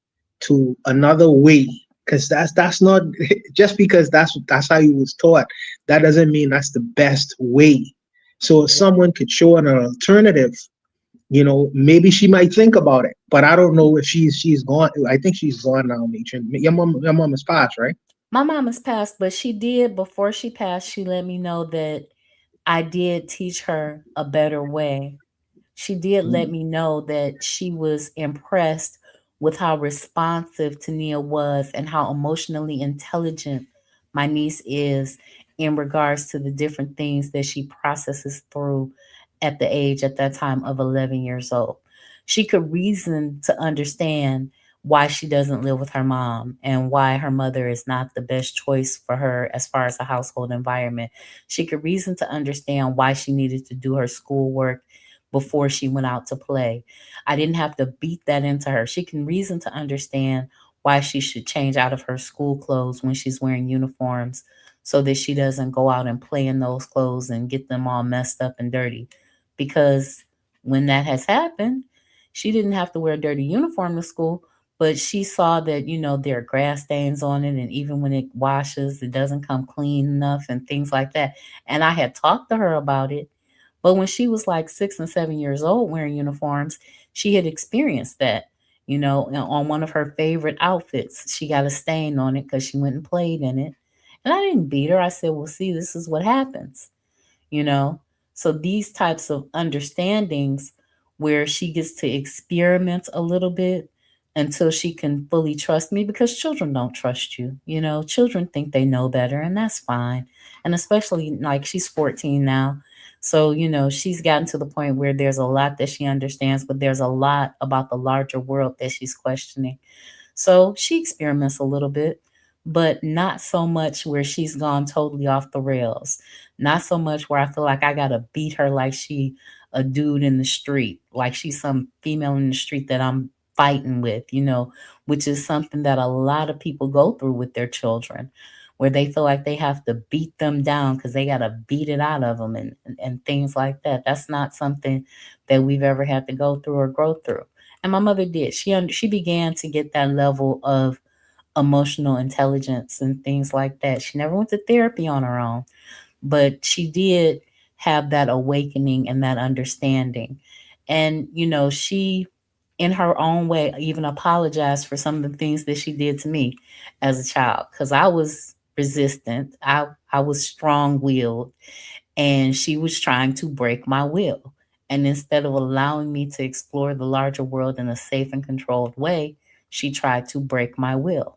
to another way, because that's not just because that's how you was taught, that doesn't mean that's the best way. So if someone could show an alternative, maybe she might think about it. But I don't know if she's gone. I think she's gone now, Matron. Your mom is passed, right? My mom has passed, but she did, before she passed, she let me know that I did teach her a better way. She did let me know that she was impressed with how responsive Tania was and how emotionally intelligent my niece is in regards to the different things that she processes through at the age at that time of 11 years old. She could reason to understand why she doesn't live with her mom and why her mother is not the best choice for her as far as a household environment. She could reason to understand why she needed to do her schoolwork before she went out to play. I didn't have to beat that into her. She can reason to understand why she should change out of her school clothes when she's wearing uniforms so that she doesn't go out and play in those clothes and get them all messed up and dirty. Because when that has happened, she didn't have to wear a dirty uniform to school, but she saw that, there are grass stains on it. And even when it washes, it doesn't come clean enough and things like that. And I had talked to her about it, but when she was like 6 and 7 years old wearing uniforms, she had experienced that. On one of her favorite outfits, she got a stain on it because she went and played in it. And I didn't beat her. I said, well, see, this is what happens, you know? So these types of understandings where she gets to experiment a little bit until she can fully trust me, because children don't trust you. You know, children think they know better, and that's fine. And especially like she's 14 now. So, you know, she's gotten to the point where there's a lot that she understands, but there's a lot about the larger world that she's questioning. So she experiments a little bit, but not so much where she's gone totally off the rails. Not so much where I feel like I gotta beat her like she a dude in the street, like she's some female in the street that I'm fighting with, you know, which is something that a lot of people go through with their children, where they feel like they have to beat them down because they gotta beat it out of them and things like that. That's not something that we've ever had to go through or grow through. And my mother did. She began to get that level of emotional intelligence and things like that. She never went to therapy on her own, but she did have that awakening and that understanding. And you know, she in her own way even apologized for some of the things that she did to me as a child, cuz I was resistant. I was strong-willed, and she was trying to break my will. And instead of allowing me to explore the larger world in a safe and controlled way, she tried to break my will.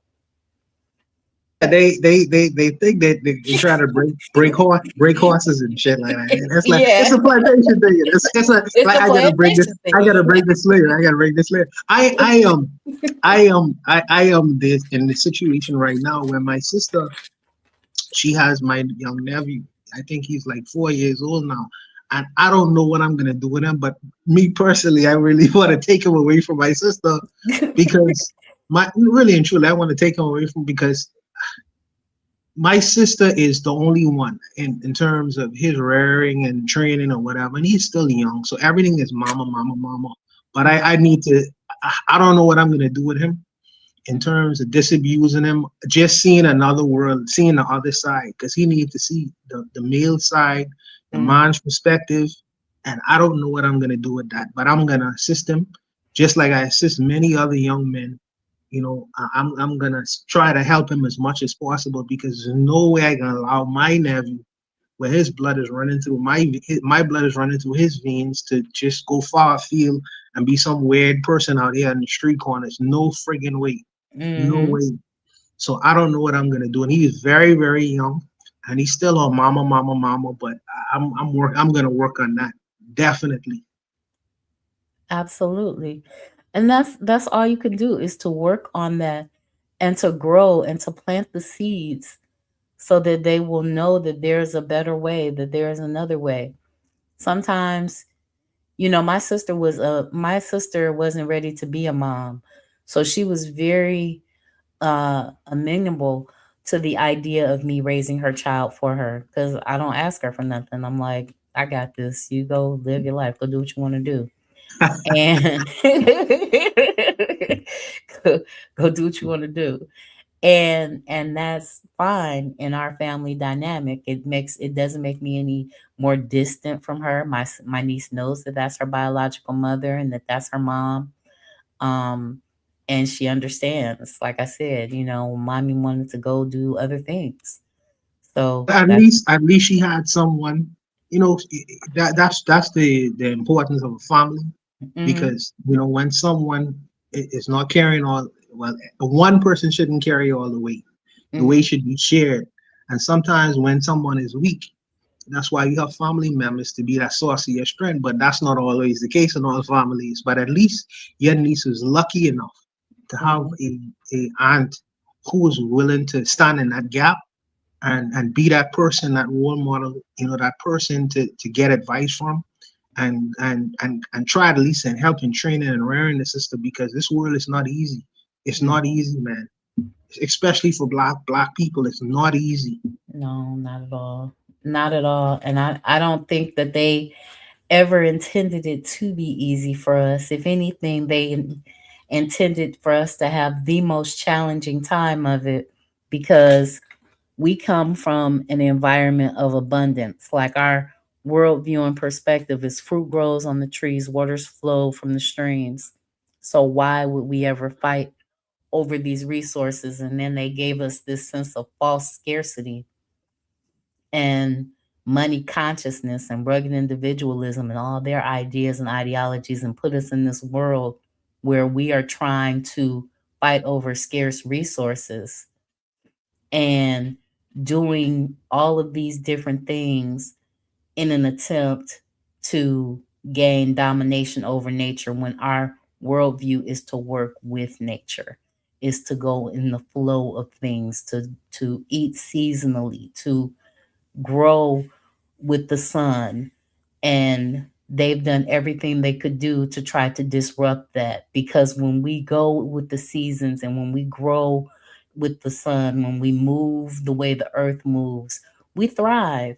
Yeah, they think that they can try to break horses and shit like that. And it's like it's Yeah, a plantation thing. It's a it's like the plantation I gotta thing. break this later. I gotta break this later. I am this in the situation right now where my sister, she has my young nephew. I think he's like 4 years old now. And I don't know what I'm gonna do with him, but me personally, I really want to take him away from my sister because my really and truly I want to take him away from because my sister is the only one in terms of his rearing and training or whatever, and he's still young, so everything is mama, mama, mama. But I need to. I don't know what I'm gonna do with him in terms of disabusing him, just seeing another world, seeing the other side, because he needs to see the male side, the Mm, man's perspective, and I don't know what I'm gonna do with that, but I'm gonna assist him, just like I assist many other young men. I'm gonna try to help him as much as possible because there's no way I can allow my nephew, where his blood is running through my blood is running through his veins, to just go far afield and be some weird person out here in the street corners. No friggin' way, no mm-hmm. way. So I don't know what I'm gonna do, and he is very very young, and he's still on mama, mama, mama. But I'm gonna work on that definitely. Absolutely. And that's all you can do, is to work on that and to grow and to plant the seeds so that they will know that there's a better way, that there's another way. Sometimes, you know, my sister wasn't ready to be a mom. So she was very amenable to the idea of me raising her child for her, cuz I don't ask her for nothing. I'm like, I got this. You go live your life. Go do what you want to do. And go, go do what you want to do. And that's fine in our family dynamic. It doesn't make me any more distant from her. My niece knows that that's her biological mother and that that's her mom. um and she understands, like I said, you know, mommy wanted to go do other things, so At that's least she had someone. That's the importance of a family, mm-hmm, because when someone is not carrying all, well, one person shouldn't carry all the weight. The weight mm-hmm, should be shared. And sometimes when someone is weak, that's why you have family members to be that source of your strength. But that's not always the case in all families. But at least your niece was lucky enough to have mm-hmm, a aunt who was willing to stand in that gap and be that person, that role model, that person to get advice from, and try at least and help in training and rearing the sister, because this world is not easy. It's no, not easy, man. Especially for black people, it's not easy. no, not at all, not at all. And I don't think that they ever intended it to be easy for us. If anything, they intended for us to have the most challenging time of it, because we come from an environment of abundance. Like our worldview and perspective is fruit grows on the trees, waters flow from the streams. So why would we ever fight over these resources, and then they gave us this sense of false scarcity and money consciousness and rugged individualism and all their ideas and ideologies, and put us in this world where we are trying to fight over scarce resources and doing all of these different things in an attempt to gain domination over nature, when our worldview is to work with nature, is to go in the flow of things, to eat seasonally, to grow with the sun. And they've done everything they could do to try to disrupt that, because when we go with the seasons and when we grow with the sun, when we move the way the earth moves, we thrive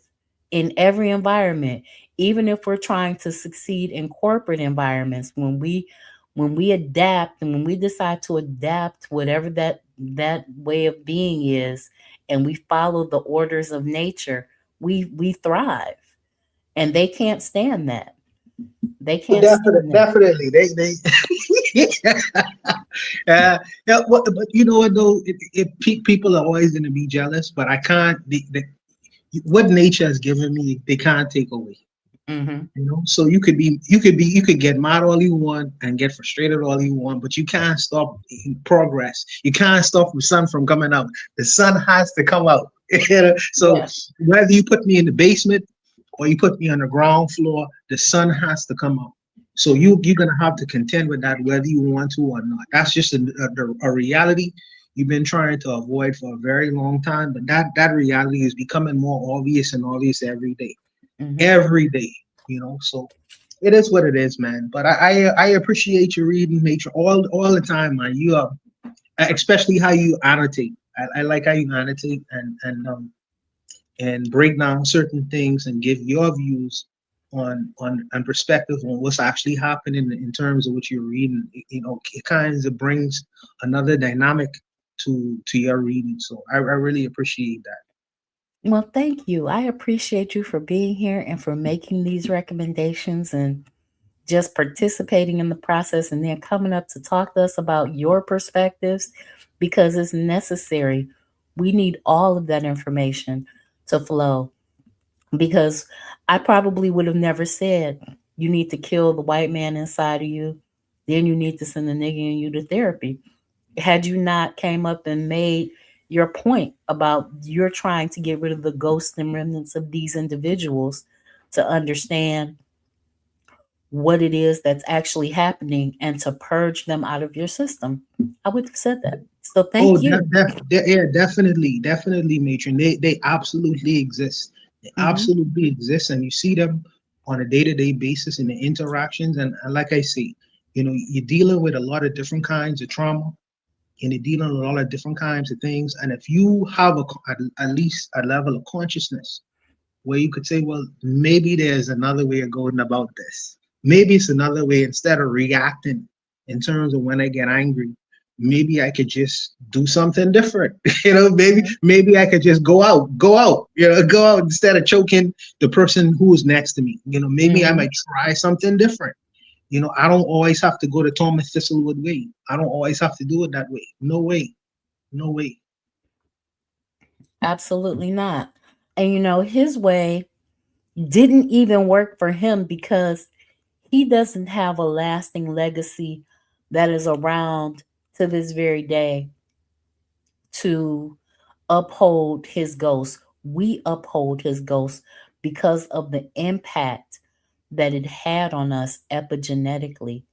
in every environment. Even if we're trying to succeed in corporate environments, when we adapt, and when we decide to adapt whatever that way of being is, and we follow the orders of nature, we thrive. And they can't stand that. They Oh, can't stand that. definitely. Uh, yeah, but you know what though, people are always going to be jealous, but I can't. What nature has given me, they can't take away. Hmm. You know, so you could get mad all you want and get frustrated all you want, but you can't stop progress. You can't stop the sun from coming out. The sun has to come out. You know? So Yeah. whether you put me in the basement or you put me on the ground floor, the sun has to come out. So Hmm. you're gonna have to contend with that whether you want to or not. That's just a reality you've been trying to avoid for a very long time, but that reality is becoming more obvious and obvious Hmm. every day. You know, so it is what it is, man. But I appreciate you reading nature all the time, man. You especially how you annotate. I like how you annotate and break down certain things and give your views on and perspective on what's actually happening in terms of what you're reading. You know, it kind of brings another dynamic to your reading. So I really appreciate that. Well, thank you. I appreciate you for being here and for making these recommendations and just participating in the process, and then coming up to talk to us about your perspectives, because it's necessary. We need all of that information to flow, because I probably would have never said you need to kill the white man inside of you, then you need to send the nigga in you to therapy, had you not came up and made your point about you're trying to get rid of the ghosts and remnants of these individuals to understand what it is that's actually happening and to purge them out of your system. I would have said that. So Oh, thank you. yeah, definitely, matron. They absolutely exist. They Hmm. absolutely exist, and you see them on a day-to-day basis in the interactions. And like I say, you know, you're dealing with a lot of different kinds of trauma, and you're dealing with a lot of different kinds of things. And if you have at least a level of consciousness where you could say, well, maybe there's another way of going about this. Maybe it's another way instead of reacting in terms of when I get angry. Maybe I could just do something different. You know, maybe I could just go out, go out instead of choking the person who's next to me. You know, maybe I Hmm. might try something different. You know, I don't always have to go to Thomas Thistlewood way. I don't always have to do it that way. No way. No way. Absolutely not. And his way didn't even work for him, because he doesn't have a lasting legacy that is around to this very day to uphold his ghost. We uphold his ghost because of the impact that it had on us epigenetically.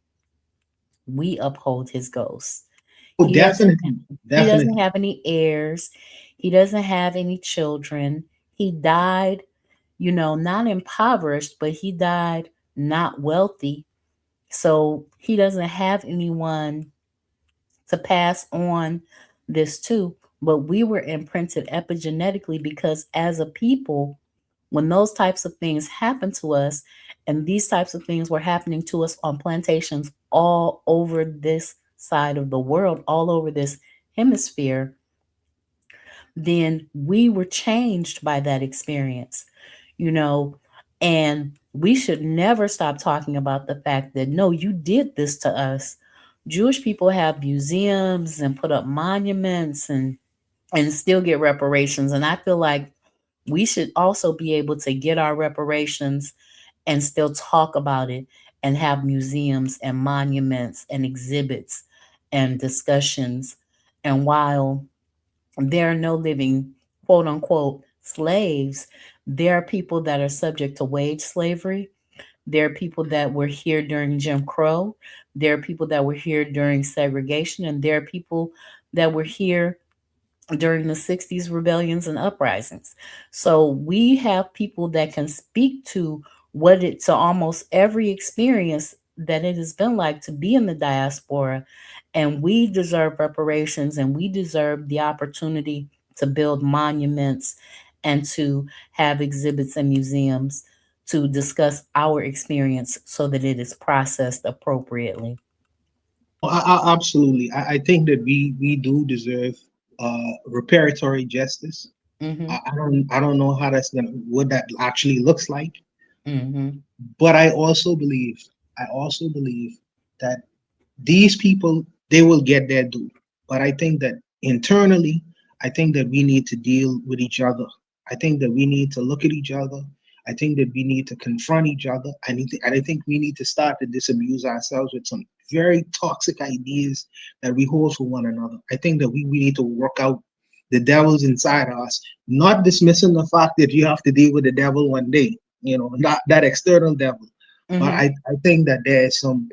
We uphold his ghost. Oh, He doesn't definitely. he doesn't Definitely. have any heirs. He doesn't have any children. He died, not impoverished, but he died not wealthy. So he doesn't have anyone to pass on this to. But we were imprinted epigenetically, because as a people, when those types of things happen to us, and these types of things were happening to us on plantations all over this side of the world, all over this hemisphere, then we were changed by that experience, you know, and we should never stop talking about the fact that no, you did this to us. Jewish people have museums and put up monuments and still get reparations. And I feel like we should also be able to get our reparations and still talk about it and have museums and monuments and exhibits and discussions. And while there are no living quote unquote slaves, there are people that are subject to wage slavery. There are people that were here during Jim Crow. There are people that were here during segregation. And there are people that were here during the 60s rebellions and uprisings. So we have people that can speak to to almost every experience that it has been like to be in the diaspora. And we deserve reparations and we deserve the opportunity to build monuments and to have exhibits and museums to discuss our experience so that it is processed appropriately. No, absolutely. I think that we do deserve reparatory justice. Mm-hmm. I don't know how that's gonna what that actually looks like, Mm-hmm. but I also believe that these people, they will get their due. But I think that internally, I think that we need to deal with each other. I think that we need to look at each other. I think that we need to confront each other. I think we need to start to disabuse ourselves with some very toxic ideas that we hold for one another. I think that we need to work out the devils inside us, not dismissing the fact that you have to deal with the devil one day, not that external devil. But Mm-hmm. I think that there's some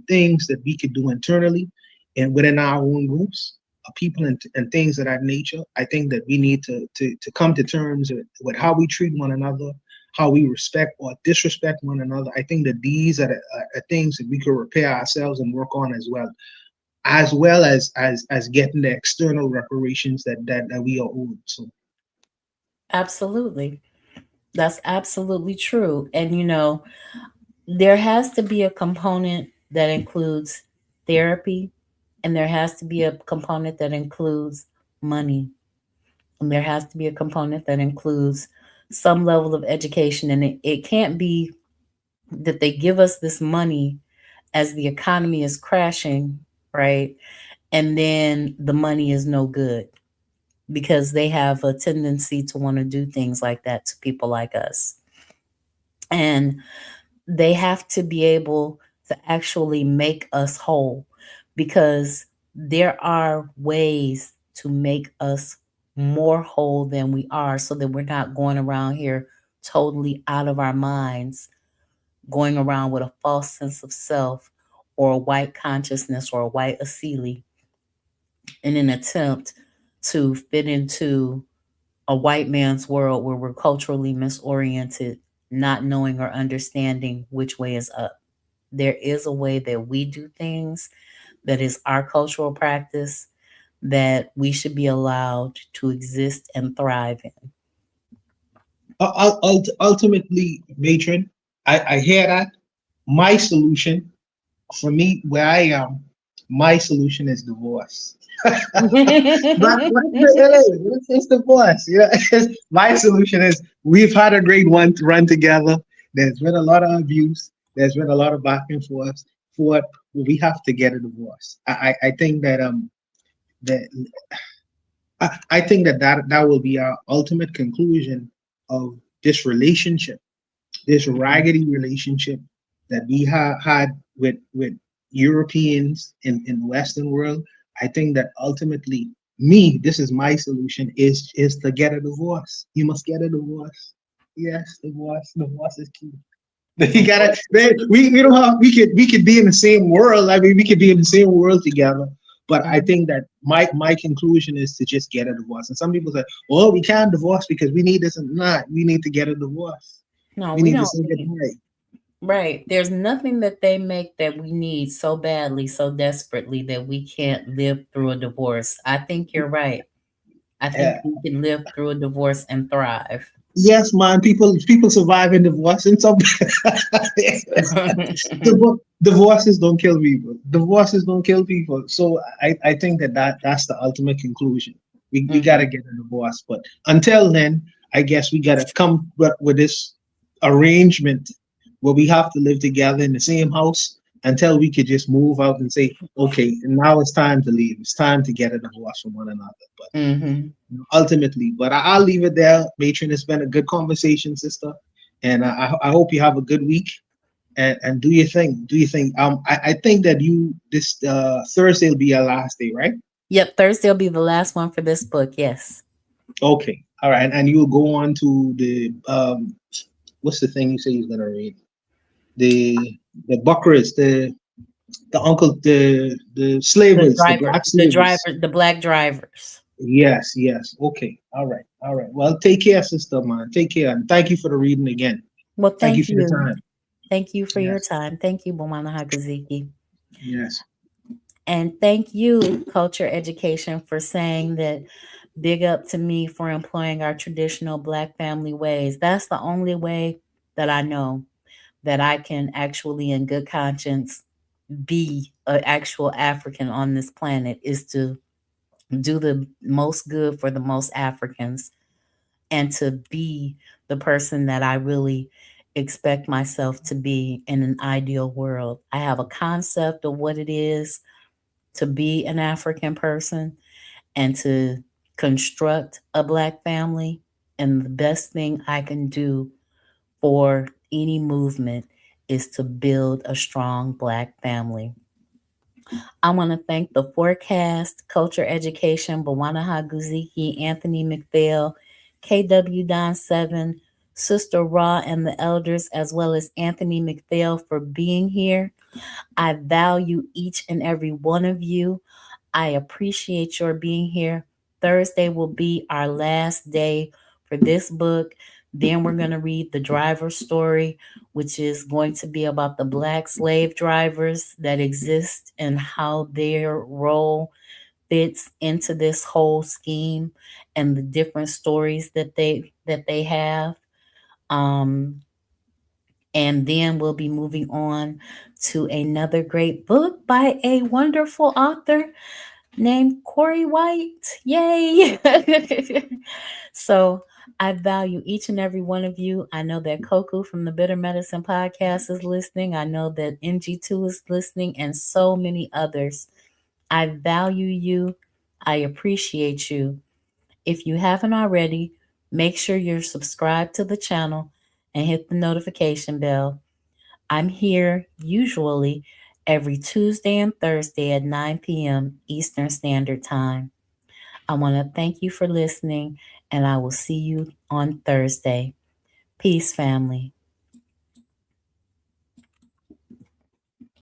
things that we could do internally and within our own groups of people and things of that nature. I think that we need to come to terms with how we treat one another, how we respect or disrespect one another. I think that these are things that we could repair ourselves and work on as well as getting the external reparations that we are owed. So Absolutely. That's absolutely true. And there has to be a component that includes therapy, and there has to be a component that includes money, and there has to be a component that includes some level of education. And it can't be that they give us this money as the economy is crashing, right? And then the money is no good because they have a tendency to want to do things like that to people like us. And they have to be able to actually make us whole because there are ways to make us more whole than we are so that we're not going around here totally out of our minds, going around with a false sense of self or a white consciousness or a white asili in an attempt to fit into a white man's world where we're culturally misoriented, not knowing or understanding which way is up. There is a way that we do things that is our cultural practice that we should be allowed to exist and thrive in. ultimately, matron, I hear that. My solution for me, where I am, my solution is divorce. It's divorce. My solution is we've had a great one to run together. There's been a lot of abuse. There's been a lot of back and forth. For we have to get a divorce. I think that I think that will be our ultimate conclusion of this relationship, this Mhm. raggedy relationship that we have had with Europeans in the Western world. I think that ultimately, this is my solution is to get a divorce. You must get a divorce. Yes, divorce is key. You gotta, Divorce is man, key. we don't have we could be in the same world. I mean, we could be in the same world together. But I Mhm. think that my conclusion is to just get a divorce. And some people say, "Oh, we can't divorce because we need this and not. We need to get a divorce. No, We we need to don't say need. goodbye." Right. There's nothing that they make that we need so badly, so desperately that we can't live through a divorce. I think you're right. I think Yeah. we can live through a divorce and thrive. Yes, man. People survive in divorce, and some divorces don't kill people. Divorces don't kill people. So I think that's the ultimate conclusion. We gotta Mhm. get a divorce, but until then, I guess we gotta come with this arrangement where we have to live together in the same house, until we could just move out and say, okay, now it's time to leave. It's time to get a divorce from one another. But Mm-hmm. ultimately, but I'll leave it there. Matron, it's been a good conversation, sister. And I hope you have a good week and do your thing. Do your thing. I think that you this Thursday will be your last day, right? Yep, Thursday will be the last one for this book. Yes. Okay. All right. And you'll go on to the what's the thing you say you're gonna read? The the Buckers, the uncle the slavers, the black slavers. The black drivers. Yes, yes. Okay. All right. All right. Well, take care, sister man. Take care. And thank you for the reading again. Well, Thank you thank for your you. time. Thank you for your Yes. time. Thank you, Bomana Hagaziki. Yes. And thank you, Culture Education, for saying that big up to me for employing our traditional Black family ways. That's the only way that I know that I can actually, in good conscience, be an actual African on this planet is to do the most good for the most Africans and to be the person that I really expect myself to be in an ideal world. I have a concept of what it is to be an African person and to construct a Black family. And the best thing I can do for any movement is to build a strong Black family. I want to thank the Forecast, Culture Education, Bawanaha Guziki, Anthony McPhail, KW Don 7, Sister Raw, and the elders, as well as Anthony McPhail for being here. I value each and every one of you. I appreciate your being here. Thursday will be our last day for this book. Then we're going to read the driver story, which is going to be about the black slave drivers that exist and how their role fits into this whole scheme and the different stories that they have. Um, and then we'll be moving on to another great book by a wonderful author named Corey White. Yay! So I value each and every one of you. I know that Koku from the Bitter Medicine Podcast is listening. I know that NG2 is listening, and so many others. I value you. I appreciate you. If you haven't already, make sure you're subscribed to the channel and hit the notification bell. I'm here usually every Tuesday and Thursday at 9 p.m. Eastern Standard Time. I want to thank you for listening, and I will see you on Thursday. Peace, family.